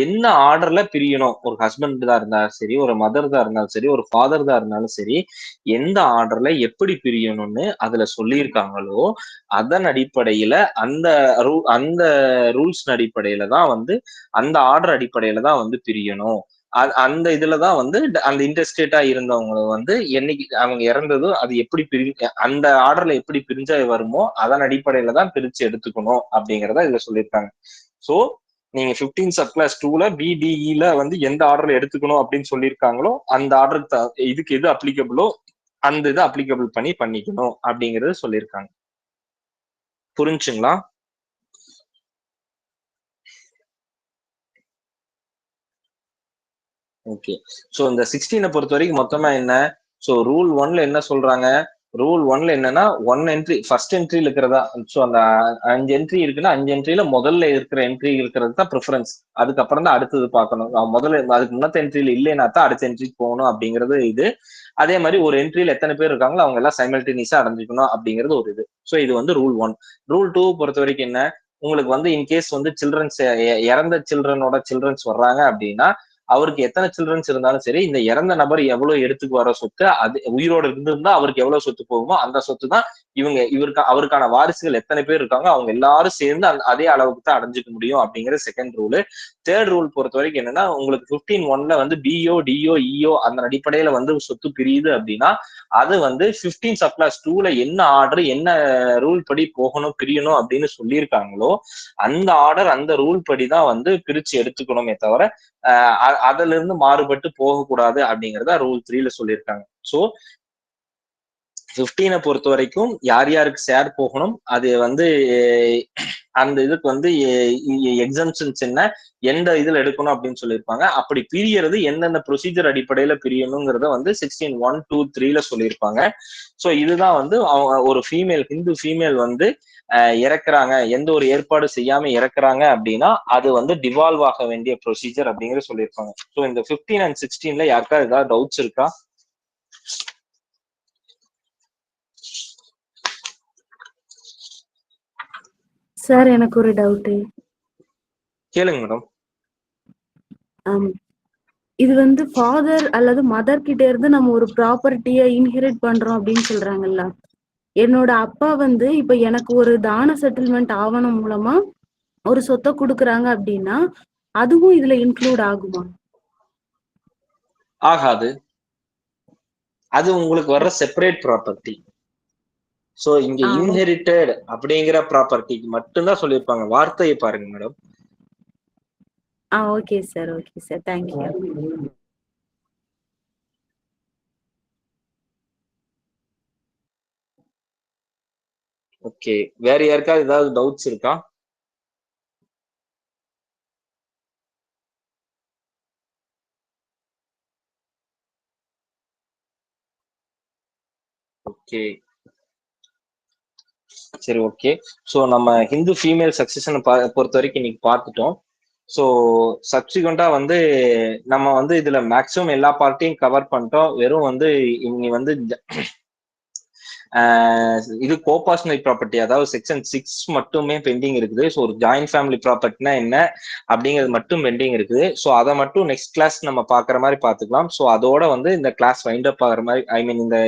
என்ன ஆர்டர்ல பிரியணும், ஒரு ஹஸ்பண்ட் தான் இருந்தாலும் சரி, ஒரு மதர் தான் இருந்தாலும் சரி, ஒரு ஃபாதர் தான் இருந்தாலும் சரி, எந்த ஆர்டர்ல எப்படி பிரியணும்னு அதுல சொல்லியிருக்காங்களோ அதன் அடிப்படையில அந்த ரூல்ஸ் அடிப்படையில தான் வந்து அந்த ஆர்டர் அடிப்படையில தான் வந்து பிரியணும். அந்த இதுலதான் வந்து அந்த இன்டர்ஸ்டேட்டா இருந்தவங்க வந்து என்னைக்கு அவங்க இறந்ததும் அது எப்படி அந்த ஆர்டர்ல எப்படி பிரிஞ்சா வருமோ அதன் அடிப்படையில தான் பிரிச்சு எடுத்துக்கணும் அப்படிங்கறத இதுல சொல்லியிருக்காங்க. சோ நீங்க 15 சப் கிளாஸ் 2ல பிடிஇல வந்து எந்த ஆர்டர்ல எடுத்துக்கணும் அப்படின்னு சொல்லியிருக்காங்களோ அந்த ஆர்டர் இதுக்கு எது அப்ளிகபிளோ அந்த இது அப்ளிகபிள் பண்ணிக்கணும் அப்படிங்கறது சொல்லியிருக்காங்க. புரிஞ்சுங்களா? ஓகே. ஸோ இந்த 16 பொறுத்த வரைக்கும் மொத்தமா என்ன? ஸோ ரூல் 1ல என்ன சொல்றாங்க? ரூல் 1ல என்னன்னா 1 என்ட்ரி ஃபர்ஸ்ட் என்ட்ரில இருக்கிறதா. ஸோ அந்த 5 என்ட்ரி இருக்குன்னா 5 என்ட்ரில முதல்ல இருக்கிற என்ட்ரி இருக்கிறது தான் ப்ரிஃபரன்ஸ். அதுக்கப்புறம் தான் அடுத்தது பார்க்கணும். முதல்ல அதுக்கு முன்னத்த என்ட்ரில இல்லைன்னா தான் அடுத்த என்ட்ரிக்கு போகணும் அப்படிங்கிறது இது. அதே மாதிரி ஒரு என்ட்ரில எத்தனை பேர் இருக்காங்களோ அவங்க எல்லாம் சைமல்டேனியஸா அடைஞ்சிக்கணும் அப்படிங்கிறது ஒரு இது. ஸோ இது வந்து ரூல் 1. ரூல் 2 பொறுத்த வரைக்கும் என்ன? உங்களுக்கு வந்து இன்கேஸ் வந்து சில்ட்ரன்ஸ் இறந்த சில்ட்ரன்ஸ் வர்றாங்க அப்படின்னா அவருக்கு எத்தனை சில்ட்ரன்ஸ் இருந்தாலும் சரி, இந்த இறந்த நபர் எவ்வளவு எடுத்துக்கு வர சொத்து, அது உயிரோட இருந்திருந்தா அவருக்கு எவ்வளவு சொத்து போகுமோ அந்த சொத்து தான் அவருக்கான வாரிசுகள் எத்தனை பேர் இருக்காங்க அவங்க எல்லாரும் சேர்ந்து அதே அளவுக்கு தான் அடைஞ்சிக்க முடியும் அப்படிங்கிற செகண்ட் ரூல். தேர்ட் ரூல் பொறுத்த வரைக்கும் என்னன்னா, உங்களுக்கு 15(1)ல வந்து பிஓ டிஓ இஓ அந்த அடிப்படையில வந்து சொத்து பிரியுது அப்படின்னா அது வந்து 15 சப்ளாஸ் 2ல என்ன ஆர்டர் என்ன ரூல் படி போகணும் பிரியணும் அப்படின்னு சொல்லியிருக்காங்களோ அந்த ஆர்டர் அந்த ரூல் படி தான் வந்து பிரிச்சு எடுத்துக்கணுமே தவிர அதுல இருந்து மாறுபட்டு போகக்கூடாது அப்படிங்கறத ரூல் 3ல சொல்லியிருக்காங்க. ஸோ 15 பொறுத்த வரைக்கும் யார் யாருக்கு ஷேர் போகணும், அது வந்து அந்த இதுக்கு வந்து எக்ஸம்ஷன்ஸ் என்ன, எந்த இதுல எடுக்கணும் அப்படின்னு சொல்லியிருப்பாங்க. அப்படி பிரியறது எந்தெந்த ப்ரொசீஜர் அடிப்படையில பிரியணுங்கிறத வந்து 16(1), 2, 3ல சொல்லியிருப்பாங்க. ஸோ இதுதான் வந்து ஒரு ஹிந்து ஃபீமேல் வந்து இறக்குறாங்க, எந்த ஒரு ஏற்பாடு செய்யாம இறக்குறாங்க அப்படின்னா அது வந்து டிவால்வ் ஆக வேண்டிய ப்ரொசீஜர் அப்படிங்கிறது சொல்லியிருப்பாங்க. ஸோ இந்த 15 and 16ல யாருக்கா ஏதாவது டவுட்ஸ் இருக்கா? சார் எனக்கு ஒரு டவுட்டு. கேளுங்க மேடம். இது வந்து ஃபாதர் அல்லது மதர் கிட்ட இருந்து நம்ம ஒரு ப்ராப்பர்ட்டியை இன்ஹெரிட் பண்றோம் அப்படின்னு சொல்றாங்கல்ல. என்னோட அப்பா வந்து இப்ப எனக்கு ஒரு தான செட்டில்மெண்ட் ஆவணம் மூலமா ஒரு சொத்தை கொடுக்குறாங்க அப்படின்னா அதுவும் இதுல இன்க்ளூட் ஆகுமா? ஆகாது. அது உங்களுக்கு வர்ற செப்பரேட் ப்ராப்பர்ட்டி. சோ இங்க இன்ஹெரிட்டட் அப்படிங்கிற ப்ராப்பர்ட்டிக்கு மட்டும்தான் சொல்லியிருப்பாங்க. வார்த்தையை பாருங்க madam. Okay sir, okay sir, thank you. Okay, வேற யாருக்காவது ஏதாவது டவுட்ஸ் இருக்கா? ஓகே, சரி, ஓகே. ஸோ நம்ம ஹிந்து ஃபீமேல் சக்சஷனை பொறுத்த வரைக்கும் இன்னைக்கு பார்த்துட்டோம். ஸோ சப்சிக்வெண்டா வந்து நம்ம வந்து இதுல மேக்சிமம் எல்லா பார்ட்டையும் கவர் பண்ணிட்டோம். வெறும் வந்து இனி வந்து இது கோபார்ஷனல் ப்ராப்பர்ட்டி, அதாவது செக்ஷன் 6 மட்டுமே பெண்டிங் இருக்குது. ஸோ ஒரு ஜாயிண்ட் ஃபேமிலி ப்ராப்பர்ட்டினா என்ன அப்படிங்கிறது மட்டும் பெண்டிங் இருக்குது. ஸோ அதை மட்டும் நெக்ஸ்ட் கிளாஸ் நம்ம பார்க்குற மாதிரி பார்த்துக்கலாம். ஸோ அதோட வந்து இந்த கிளாஸ் வைண்ட் அப் ஆகிற மாதிரி, ஐ மீன் இந்த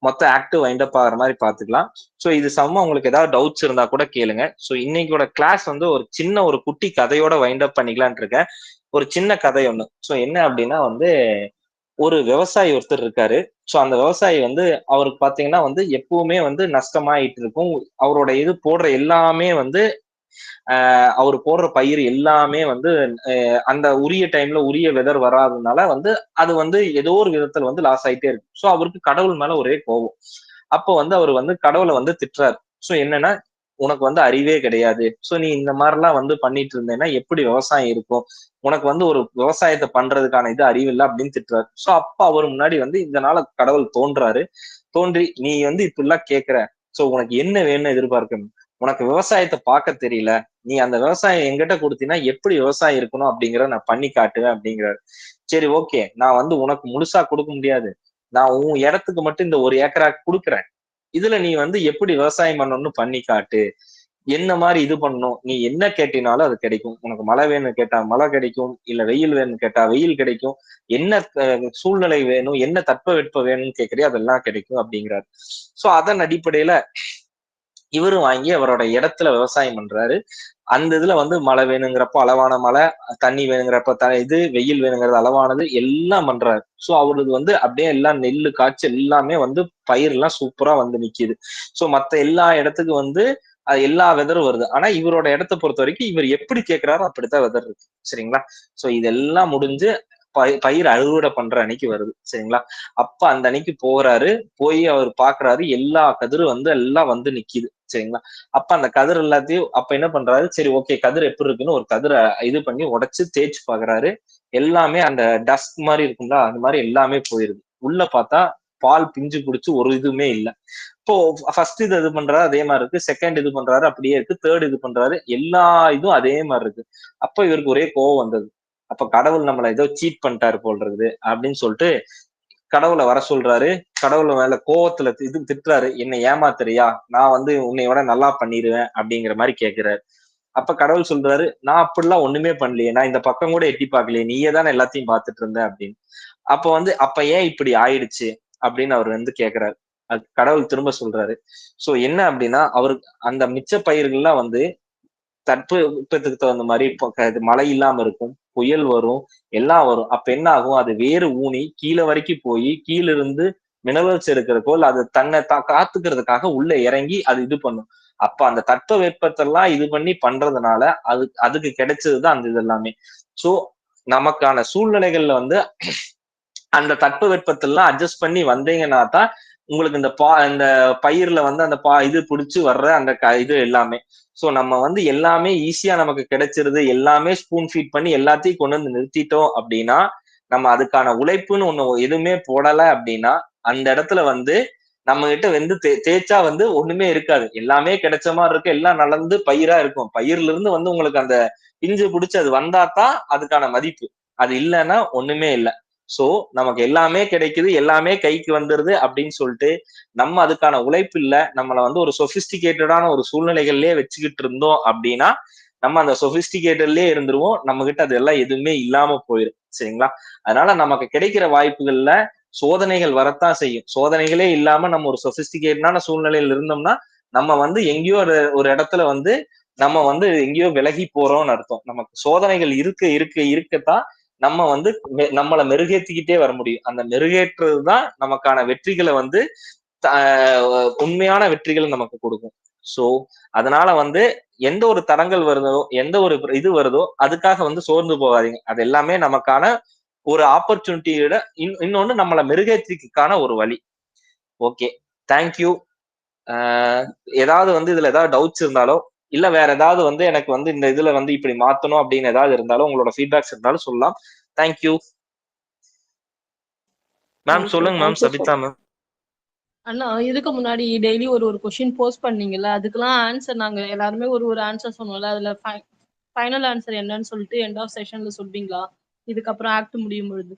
மொத்த ஆக்ட் வைண்ட் அப் ஆகிற மாதிரி பார்த்துக்கலாம். ஸோ இது சம்ம உங்களுக்கு ஏதாவது டவுட்ஸ் இருந்தா கூட கேளுங்க. ஸோ இன்னைக்கோட கிளாஸ் வந்து ஒரு சின்ன ஒரு குட்டி கதையோட வைண்ட் அப் பண்ணிக்கலான் இருக்கேன். ஒரு சின்ன கதை ஒண்ணு. ஸோ என்ன அப்படின்னா வந்து ஒரு விவசாயி ஒருத்தர் இருக்காரு. ஸோ அந்த விவசாயி வந்து அவருக்கு பாத்தீங்கன்னா வந்து எப்பவுமே வந்து நஷ்டமாயிட்டு இருக்கும். அவரோட இது போடுற எல்லாமே வந்து அவர் போடுற பயிர் எல்லாமே வந்து அந்த உரிய டைம்ல உரிய வெதர் வராதனால வந்து அது வந்து ஏதோ ஒரு விதத்துல வந்து லாஸ் ஆயிட்டே இருக்கு. ஸோ அவருக்கு கடவுள் மேல ஒரே கோபம். அப்போ வந்து அவர் வந்து கடவுளை வந்து திட்டுறாரு. ஸோ என்னன்னா, உனக்கு வந்து அறிவே கிடையாது. ஸோ நீ இந்த மாதிரிலாம் வந்து பண்ணிட்டு இருந்தேன்னா எப்படி விவசாயம் இருக்கும்? உனக்கு வந்து ஒரு விவசாயத்தை பண்றதுக்கான இது அறிவு இல்லை அப்படின்னு திட்டுறாரு. ஸோ அப்ப அவர் முன்னாடி வந்து இதனால கடவுள் தோன்றாரு. தோன்றி நீ வந்து இப்படிலாம் கேட்கிற, ஸோ உனக்கு என்ன வேணும்னு எதிர்பார்க்கணும்? உனக்கு விவசாயத்தை பார்க்க தெரியல, நீ அந்த விவசாயம் எங்கிட்ட கொடுத்தீங்கன்னா எப்படி விவசாயம் இருக்கணும் அப்படிங்கிறத நான் பண்ணி காட்டுவேன் அப்படிங்கிறாரு. சரி, ஓகே, நான் வந்து உனக்கு முழுசா கொடுக்க முடியாது, நான் உன் இடத்துக்கு மட்டும் இந்த 1 ஏக்கரா கொடுக்குறேன். இதுல நீ வந்து எப்படி விவசாயம் பண்ணணும்னு பண்ணி காட்டு, என்ன மாதிரி இது பண்ணணும், நீ என்ன கேட்டினாலும் அது கிடைக்கும். உனக்கு மழை வேணும்னு கேட்டா மழை கிடைக்கும், இல்ல வெயில் வேணும்னு கேட்டா வெயில் கிடைக்கும், என்ன சூழ்நிலை வேணும், என்ன தட்பவெட்ப வேணும்னு கேட்கறியோ அதெல்லாம் கிடைக்கும் அப்படிங்கிறாரு. சோ அதன் அடிப்படையில இவரும் வாங்கி அவரோட இடத்துல விவசாயம் பண்றாரு. அந்த இதுல வந்து மழை வேணுங்கிறப்ப அளவான மழை, தண்ணி வேணுங்கிறப்ப இது, வெயில் வேணுங்கிறது அளவானது எல்லாம் பண்றாரு. சோ அவருக்கு வந்து அப்படியே எல்லாம் நெல்லு காய்ச்சி எல்லாமே வந்து பயிர் எல்லாம் சூப்பரா வந்து நிக்குது. சோ மத்த எல்லா இடத்துக்கும் வந்து எல்லா வெதரும் வருது. ஆனா இவரோட இடத்தை பொறுத்த வரைக்கும் இவர் எப்படி கேட்கிறாரோ அப்படித்தான் வெதர் இருக்கு. சரிங்களா? சோ இதெல்லாம் முடிஞ்சு பயிர் அறுவடை பண்ற அன்னைக்கு வருது. சரிங்களா? அப்ப அந்த அன்னைக்கு போறாரு. போய் அவர் பாக்குறாரு, எல்லா கதிரும் வந்து எல்லாம் வந்து நிக்குது. சரிங்களா? அப்ப அந்த கதிர் எல்லாத்தையும் அப்ப என்ன பண்றாரு, சரி ஓகே கதிர் எப்படி இருக்குன்னு ஒரு கதிரை இது பண்ணி உடைச்சு தேய்ச்சு பாக்குறாரு. எல்லாமே அந்த டஸ்ட் மாதிரி இருக்கும்ல, அந்த மாதிரி எல்லாமே போயிருது. உள்ள பார்த்தா பால் பிஞ்சு பிடிச்சு ஒரு இதுவுமே இல்ல. இப்போ ஃபர்ஸ்ட் இது பண்றாரு அதே மாதிரி இருக்கு, செகண்ட் இது பண்றாரு அப்படியே இருக்கு, தேர்ட் இது பண்றாரு, எல்லா இதுவும் அதே மாதிரி இருக்கு. அப்ப இவருக்கு ஒரே கோவம் வந்தது. அப்ப கடவுள் நம்மள ஏதோ சீட் பண்ணிட்டாரு போல் இருக்குது அப்படின்னு சொல்லிட்டு கடவுளை வர சொல்றாரு. கடவுளை மேல கோவத்துல இது திட்டுறாரு, என்னை ஏமாத்துறியா, நான் வந்து உன்னையோட நல்லா பண்ணிடுவேன் அப்படிங்கிற மாதிரி கேட்கிறாரு. அப்ப கடவுள் சொல்றாரு, நான் அப்படிலாம் ஒண்ணுமே பண்ணலையே, நான் இந்த பக்கம் கூட எட்டி பார்க்கலையே, நீயே தானே எல்லாத்தையும் பார்த்துட்டு இருந்த அப்படின்னு. அப்ப வந்து அப்ப ஏன் இப்படி ஆயிடுச்சு அப்படின்னு அவர் வந்து கேக்குறாரு. அது கடவுள் திரும்ப சொல்றாரு. சோ என்ன அப்படின்னா, அவருக்கு அந்த மிச்ச பயிர்கள்லாம் வந்து தட்பவெப்பத்துக்கு தகுந்த மாதிரி இப்போ மழை இல்லாம இருக்கும், புயல் வரும், எல்லாம் வரும். அப்ப என்ன ஆகும், அது வேறு ஊனி கீழே வரைக்கும் போய் கீழ இருந்து மினரல்ஸ் எடுக்கிறதுக்கோ இல்ல அது தன்னை காத்துக்கிறதுக்காக உள்ள இறங்கி அது இது பண்ணும். அப்ப அந்த தட்ப வெப்பத்தெல்லாம் இது பண்ணி பண்றதுனால அதுக்கு கிடைச்சதுதான் அந்த இது எல்லாமே. சோ நமக்கான சூழ்நிலைகள்ல வந்து அந்த தட்ப வெப்பத்தெல்லாம் அட்ஜஸ்ட் பண்ணி வந்தீங்கன்னா தான் உங்களுக்கு இந்த பயிர்ல வந்து அந்த இது பிடிச்சு வர்ற அந்த இது எல்லாமே. சோ நம்ம வந்து எல்லாமே ஈஸியா நமக்கு கிடைச்சிருது, எல்லாமே ஸ்பூன் ஃபீட் பண்ணி எல்லாத்தையும் கொண்டு வந்து நிறுத்திட்டோம் அப்படின்னா, நம்ம அதுக்கான உழைப்புன்னு ஒண்ணு எதுவுமே போடல அப்படின்னா, அந்த இடத்துல வந்து நம்ம கிட்ட வந்து தேய்ச்சா வந்து ஒண்ணுமே இருக்காது. எல்லாமே கிடைச்ச மாதிரி இருக்கு, எல்லாம் நடந்து பயிரா இருக்கும். பயிர்ல இருந்து வந்து உங்களுக்கு அந்த பிஞ்சு பிடிச்சு அது வந்தாதான் அதுக்கான மதிப்பு. அது இல்லைன்னா ஒண்ணுமே இல்லை. சோ நமக்கு எல்லாமே கிடைக்குது, எல்லாமே கைக்கு வந்துருது அப்படின்னு சொல்லிட்டு நம்ம அதுக்கான உழைப்பு இல்ல, நம்மள வந்து ஒரு சொபிஸ்டிகேட்டடான ஒரு சூழ்நிலைகள்லயே வச்சுக்கிட்டு இருந்தோம் அப்படின்னா நம்ம அந்த சொபிஸ்டிகேட்டட்லயே இருந்துருவோம். நம்ம கிட்ட அது எல்லாம் எதுவுமே இல்லாம போயிடும். சரிங்களா? அதனால நமக்கு கிடைக்கிற வாய்ப்புகள்ல சோதனைகள் வரத்தான் செய்யும். சோதனைகளே இல்லாம நம்ம ஒரு சொபிஸ்டிகேட்டான சூழ்நிலையில இருந்தோம்னா நம்ம வந்து எங்கேயோ ஒரு இடத்துல வந்து நம்ம வந்து எங்கேயோ விலகி போறோம்னு அர்த்தம். நமக்கு சோதனைகள் இருக்கத்தான் நம்ம வந்து நம்மளை மெருகேற்றிக்கிட்டே வர முடியும். அந்த மெருகேற்றுறதுதான் நமக்கான வெற்றிகளை வந்து உண்மையான வெற்றிகளை நமக்கு கொடுக்கும். சோ அதனால வந்து எந்த ஒரு தடங்கள் வருதோ, எந்த ஒரு இது வருதோ அதுக்காக வந்து சோர்ந்து போகாதீங்க. அது எல்லாமே நமக்கான ஒரு ஆப்பர்ச்சுனிட்டியோட இன்னொன்னு நம்மளை மெருகேற்றிக்கான ஒரு வழி. Okay, thank you. ஏதாவது வந்து இதுல ஏதாவது டவுட்ஸ் இருந்தாலோ இல்ல வேற ஏதாவது வந்து எனக்கு வந்து இந்த இதுல வந்து இப்படி மாத்தணும் அப்படின்னு ஏதாவது இருந்தாலும் உங்களோட ஃபீட்பேக்ஸ் இருந்தாலும் சொல்லலாம். Thank you ma'am. சொல்லுங்க மேம். சபிதா மேம். அண்ணா இதுக்கு முன்னாடி டெய்லி ஒரு கொஸ்டின் போஸ்ட் பண்ணீங்கல்ல, அதுக்கெல்லாம் ஆன்சர் நாங்க எல்லாருமே ஒரு ஆன்சர் சொன்னோம்ல, அதுல ஃபைனல் ஆன்சர் என்னன்னு சொல்லிட்டு எண்ட் ஆஃப் செஷன்ல சொல்வீங்களா? இதுக்கப்புறம் ஆக்ட் முடியும் பொழுது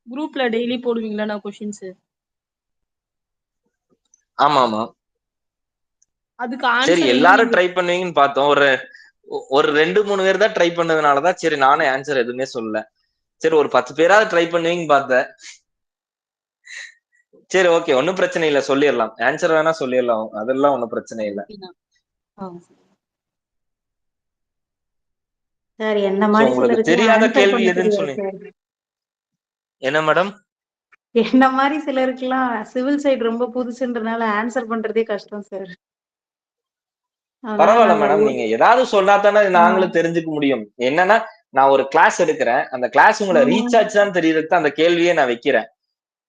குரூப்ல டெய்லி போடுவீங்களா நான் கொஸ்டின்ஸ்? ஆமா ஆமா. அதுக்கு சரி, ஆன்சர் எல்லாரும் ட்ரை பண்ணுவீங்கன்னு பார்த்தோம். ஒரு 2-3 பேர் தான் ட்ரை பண்ணதுனாலதான் சரி நானே ஆன்சர் எதுவுமே சொல்லல. சரி ஒரு 10 பேராவது ட்ரை பண்ணுவீங்கன்னு பார்த்தேன். சரி ஓகே, ஒன்னும் பிரச்சனை இல்ல, சொல்லிடலாம். ஆன்சர் வேணா சொல்லிடலாம், அதெல்லாம் ஒன்னும் பிரச்சனை இல்ல. சார் என்ன மாதிரி உங்களுக்கு தெரியாத கேள்வி எதுன்னு சொல்லி என்ன மேடம்? என்ன மாதிரி சிலருக்குலாம் சிவில் சைடு ரொம்ப புதுசுன்றனால ஆன்சர் பண்றதே கஷ்டம் சார். பரவாயில்ல மேடம், நீங்க ஏதாவது சொன்னா தானே நாங்களும் தெரிஞ்சுக்க முடியும். என்னன்னா நான் ஒரு கிளாஸ் எடுக்கிறேன், அந்த கிளாஸ் உங்களை ரீச் ஆச்சுதான் தெரியறதுக்கு அந்த கேள்வியே நான் வைக்கிறேன்.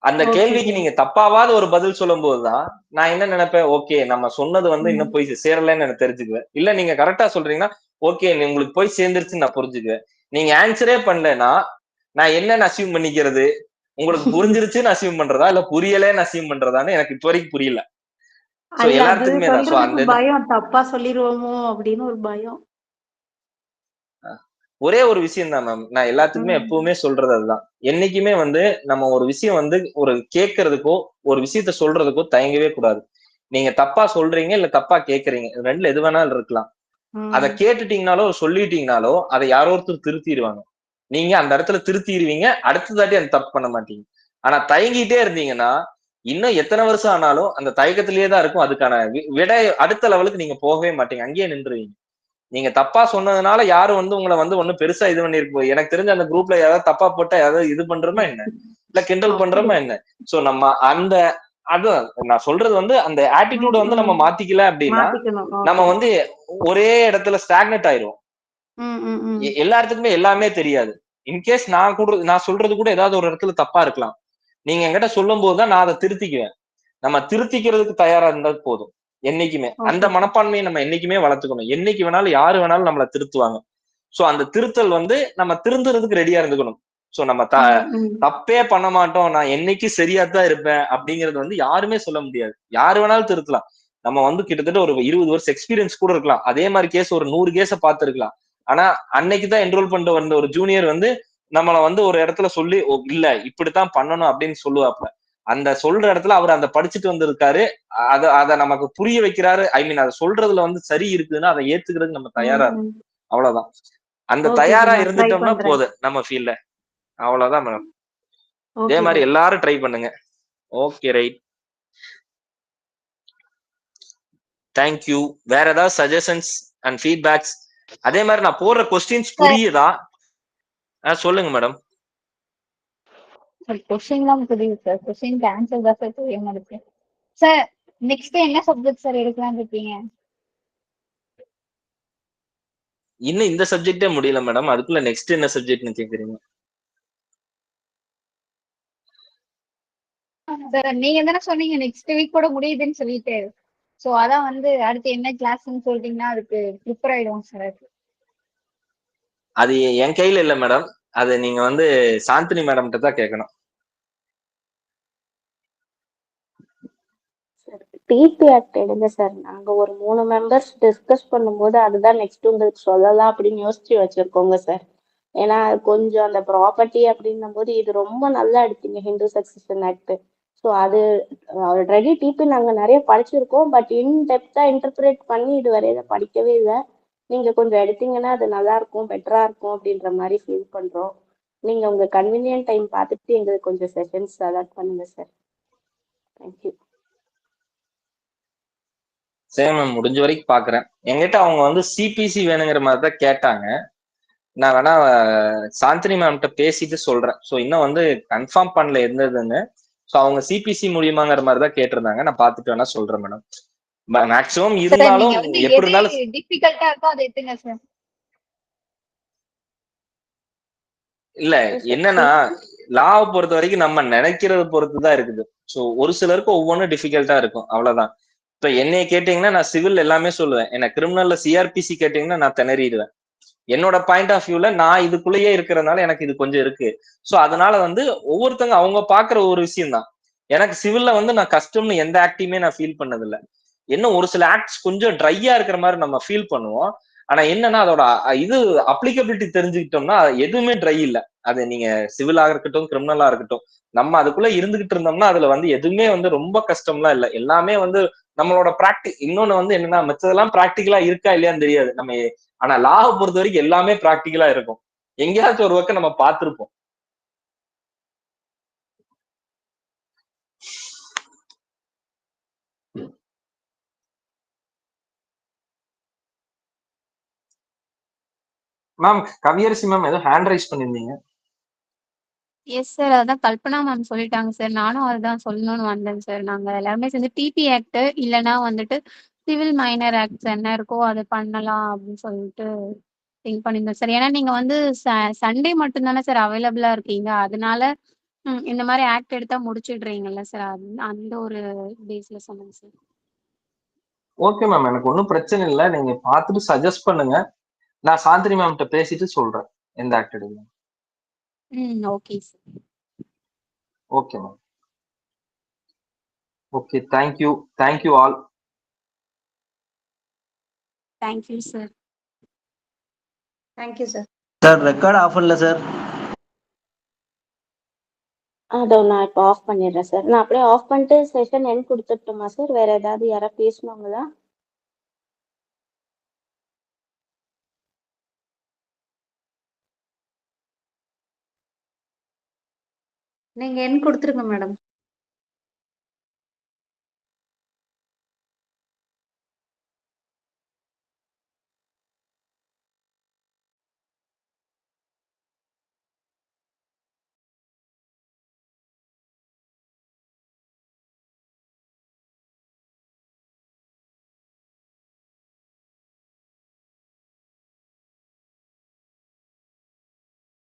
அந்த கேள்விக்கு நீங்க தப்பாவாத ஒரு பதில் சொல்லும் போதுதான் நான் என்ன நினைப்பேன், ஓகே நம்ம சொன்னது வந்து இன்னும் போய் சேரலன்னு எனக்கு தெரிஞ்சுக்குவேன். இல்ல நீங்க கரெக்டா சொல்றீங்கன்னா ஓகே உங்களுக்கு போய் சேர்ந்துருச்சுன்னு நான் புரிஞ்சுக்குவேன். நீங்க ஆன்சரே பண்ணலன்னா நான் என்னன்னு அசியூம் பண்ணிக்கிறது? உங்களுக்கு புரிஞ்சிருச்சுன்னு அசியூம் பண்றதா இல்ல புரியலன்னு அசியூம் பண்றதான்னு எனக்கு இப்ப வரைக்கும் புரியல. எல்லாத்துக்குமே தான் பயம், தப்பா சொல்லிடுவோமோ அப்படின்னு ஒரு பயம். ஒரே ஒரு விஷயம் தான் மேம், நான் எல்லாத்துக்குமே எப்பவுமே சொல்றது அதுதான். என்னைக்குமே வந்து நம்ம ஒரு விஷயம் வந்து ஒரு கேட்கறதுக்கோ ஒரு விஷயத்த சொல்றதுக்கோ தயங்கவே கூடாது. நீங்க தப்பா சொல்றீங்க இல்ல தப்பா கேக்குறீங்க, ரெண்டுல எது வேணாலும் இருக்கலாம். அதை கேட்டுட்டீங்கனாலோ சொல்லிட்டீங்கனாலோ அதை யாரோ ஒருத்தர் திருத்திடுவாங்க. நீங்க அந்த இடத்துல திருத்திடுவீங்க, அடுத்த தாட்டி அந்த தப்பு பண்ண மாட்டீங்க. ஆனா தயங்கிட்டே இருந்தீங்கன்னா இன்னும் எத்தனை வருஷம் ஆனாலும் அந்த தயக்கத்திலேயே தான் இருக்கும். அதுக்கான விட அடுத்த லெவலுக்கு நீங்க போகவே மாட்டீங்க, அங்கேயே நின்றுவீங்க. நீங்க தப்பா சொன்னதுனால யாரும் வந்து உங்களை வந்து ஒண்ணும் பெருசா இது பண்ணிருப்போம். எனக்கு தெரிஞ்ச அந்த குரூப்ல யாராவது தப்பா போட்டா யாராவது இது பண்றோமா என்ன, இல்ல கிண்டல் பண்றோமா என்ன? சோ நம்ம அந்த அதுதான் நான் சொல்றது வந்து அந்த ஆட்டிடியூட வந்து நம்ம மாத்திக்கல அப்படின்னா நம்ம வந்து ஒரே இடத்துல ஸ்டாக்னட் ஆயிரும். எல்லாத்துக்குமே எல்லாமே தெரியாது. இன்கேஸ் நான் சொல்றது கூட ஏதாவது ஒரு இடத்துல தப்பா இருக்கலாம். நீங்க என்கிட்ட சொல்லும் போதுதான் நான் அதை திருத்திக்குவேன். நம்ம திருத்திக்கிறதுக்கு தயாரா இருந்தா போதும். என்னைக்குமே அந்த மனப்பான்மையை நம்ம என்னைக்குமே வளர்த்துக்கணும். என்னைக்கு வேணாலும் யாரு வேணாலும் நம்மளை திருத்துவாங்க. ஸோ அந்த திருத்தல் வந்து நம்ம திருந்துறதுக்கு ரெடியா இருந்துக்கணும். ஸோ நம்ம ம். தப்பே பண்ண மாட்டோம், நான் என்னைக்கு சரியா தான் இருப்பேன் அப்படிங்கிறது வந்து யாருமே சொல்ல முடியாது. யாரு வேணாலும் திருத்தலாம். நம்ம வந்து கிட்டத்தட்ட ஒரு 20 வருஷம் எக்ஸ்பீரியன்ஸ் கூட இருக்கலாம். அதே மாதிரி கேஸ் ஒரு 100 கேஸ பார்த்திருக்கலாம். ஆனா அன்னைக்கு தான் என்ரோல் பண்ணிட்டு வந்த ஒரு ஜூனியர் வந்து நம்மள வந்து ஒரு இடத்துல சொல்லி, "ஓ இல்ல இப்படித்தான் பண்ணணும்" அப்படின்னு சொல்லுவாப்ல. அந்த சொல்ற இடத்துல அவர் அந்த படிச்சுட்டு வந்திருக்காரு. அத அத நமக்கு புரிய வைக்கிறாரு. ஐ மீன் அத சொல்றதுல வந்து சரி இருக்குதுன்னா, அதை ஏத்துக்கிறதுக்கு நம்ம தயாரா ம். இருக்கணும். அவ்வளவுதான். அந்த ஓகே சார், தயாரா நான் ட்ரை இருந்துட்டோம்னா பண்றேன். போதும் நம்ம ஃபீல்ட்ல. அவ்வளவுதான் மேடம். இதே ஓகே மாதிரி சார். எல்லாரும் ட்ரை பண்ணுங்க. Okay right. Thank you. வேற ஏதாவது சஜஷன்ஸ் அண்ட் ஃபீட்பேக்ஸ்? அதே மாதிரி நான் போடுற கொஸ்டின்ஸ் புரியுதா? சொல்லுங்க மேடம். சார் கொஸ்டின்லாம் புரியுது சார். கொஸ்டினுக்கு ஆன்சர் தான் சார் தெரிய மாட்டேங்குது. சார் நெக்ஸ்ட் என்ன சப்ஜெக்ட் சார் எடுக்கலாம்னு இருக்கீங்க? இன்னும் இந்த சப்ஜெக்டே முடியல மேடம். அதுக்குள்ள நெக்ஸ்ட் என்ன சப்ஜெக்ட்னு கேக்குறீங்க? சார் நீங்க தானே சொன்னீங்க நெக்ஸ்ட் வீக் கூட முடியுதுன்னு சொல்லிட்டு. சோ அதான் வந்து அடுத்து என்ன கிளாஸ்ன்னு சொல்லிட்டீங்கன்னா அதுக்கு ப்ரிப்பேர் ஆயிடுவோம் சார். அது என் கையில இல்ல மேடம். அது நீங்க வந்து சாந்தினி மேடம் கிட்ட தான் கேட்கணும். டிபி ஆக்ட் எடுங்க சார். நாங்க ஒரு 3 மெம்பர்ஸ் டிஸ்கஸ் பண்ணும்போது அதுதான் நெக்ஸ்ட் உங்களுக்கு சொல்லலாம் அப்படின்னு யோசிச்சு வச்சிருக்கோங்க சார். ஏன்னா கொஞ்சம் அந்த ப்ராப்பர்ட்டி அப்படின்னும் போது இது ரொம்ப நல்லா எடுத்தீங்க ஹிந்து சக்சஷன் ஆக்ட். ஸோ அது ஆல்ரெடி டிபி நாங்கள் நிறைய படிச்சிருக்கோம். பட் இன்டெப்தா இன்டர்பிரேட் பண்ணி இது வரையில படிக்கவே இல்லை. நீங்க கொஞ்சம் எடுத்தீங்கன்னா அது நல்லா இருக்கும், பெட்டரா இருக்கும் அப்படின்ற மாதிரி ஃபீல் பண்றோம். நீங்க உங்க கன்வீனியன்ட் டைம் பார்த்துட்டு எங்களுக்கு கொஞ்சம் செஷன்ஸ் அலாட் பண்ணுங்க சார். தேங்க்யூ. சரி மேம், முடிஞ்ச வரைக்கும் பாக்குறேன். என்கிட்ட அவங்க வந்து சிபிசி வேணுங்கிற மாதிரி தான் கேட்டாங்க. நான் வேணா சாந்தினி மேம்கிட்ட பேசிட்டு சொல்றேன். ஸோ இன்னும் வந்து கன்ஃபார்ம் பண்ணல இருந்ததுன்னு. ஸோ அவங்க சிபிசி மூலியமாங்கிற மாதிரி தான் கேட்டிருந்தாங்க. நான் பார்த்துட்டு வேணா சொல்றேன் மேடம். மேக்சிமம் சார் இருந்தாலும் நீங்க வந்து எப்படி எது இருந்தாலும் டிஃபிகல்ட்டா இருக்கோ அதை எடுத்துங்க சார். இல்ல என்னன்னா லாவை பொறுத்த வரைக்கும் நம்ம நினைக்கிறத பொறுத்துதான் இருக்குது. ஸோ ஒரு சிலருக்கு ஒவ்வொன்றும் டிஃபிகல்ட்டா இருக்கும். அவ்வளவுதான். இப்ப என்னைய கேட்டீங்கன்னா நான் சிவில் எல்லாமே சொல்லுவேன். என்ன கிரிமினல்ல சிஆர்பிசி கேட்டீங்கன்னா நான் திணறிடுவேன். என்னோட பாயிண்ட் ஆஃப் வியூல நான் இதுக்குள்ளேயே இருக்கிறதுனால எனக்கு இது கொஞ்சம் இருக்கு. சோ அதனால வந்து ஒவ்வொருத்தங்க அவங்க பாக்குற ஒரு விஷயம் தான். எனக்கு சிவில்ல வந்து நான் கஷ்டம்னு எந்த ஆக்டையுமே நான் ஃபீல் பண்ணதில்ல. என்ன ஒரு சில ஆக்ட்ஸ் கொஞ்சம் ட்ரையா இருக்கிற மாதிரி நம்ம ஃபீல் பண்ணுவோம். ஆனா என்னன்னா அதோட இது அப்ளிகபிலிட்டி தெரிஞ்சுக்கிட்டோம்னா எதுவுமே ட்ரை இல்ல. அது நீங்க சிவிலா இருக்கட்டும், கிரிமினலா இருக்கட்டும். நம்ம அதுக்குள்ள இருந்துகிட்டு இருந்தோம்னா அதுல வந்து எதுவுமே வந்து ரொம்ப கஷ்டம்லாம் இல்ல. எல்லாமே வந்து நம்மளோட இன்னொன்னு வந்து என்னன்னா மிச்சதெல்லாம் பிராக்டிகலா இருக்கா இல்லையான்னு தெரியாது. ஆனா லாவை பொறுத்த வரைக்கும் எல்லாமே பிராக்டிகலா இருக்கும். எங்கேயாச்சும் ஒரு பக்கம் நம்ம பார்த்திருப்போம். மேம் கவியரசி மேம் ஏதோ ஹேண்ட் ரைஸ் பண்ணிருந்தீங்க. Yes sir. அதான் கல்பனா மேம் சொல்லிட்டாங்க சார். நானும் அதுதான் சொல்லணும்னு வந்தேன் சார். நாங்க எல்லாருமே சேர்ந்து டிபி ஆக்ட் இல்லைன்னா வந்துட்டு சிவில் மைனர் ஆக்ட்ஸ் என்ன இருக்கோ அதை பண்ணலாம் அப்படின்னு சொல்லிட்டு திங்க் பண்ணியிருந்தோம் சார். ஏன்னா நீங்க வந்து சண்டே மட்டும் தானே சார் அவைலபிளா இருக்கீங்க. அதனால இந்த மாதிரி ஆக்ட் எடுத்தா முடிச்சிடுறீங்கல்ல சார். அந்த ஒரு பேஸ்ல சொன்னேங்க சார். ஓகே மேம், எனக்கு ஒன்றும் பிரச்சனை இல்லை. நீங்க பார்த்துட்டு சஜஸ்ட் பண்ணுங்க. நான் சாந்தினி மேம் கிட்ட பேசிட்டு சொல்றேன் எந்த ஆக்ட் எடுங்க. Okay sir. Okay ma'am. Okay, thank you. Thank you all. Thank you sir. Thank you sir. Sir record off பண்ணல சார். அதோ நான் இப்போ ஆஃப் பண்ணிடுறேன் சார். நான் அப்படியே ஆஃப் பண்ணிட்டு செஷன் எண்ட் கொடுத்துட்டுமா சார்? வேற ஏதாவது யாராவது பேசணுங்களா? நீங்க எண் கொடுத்துருங்க மேடம்.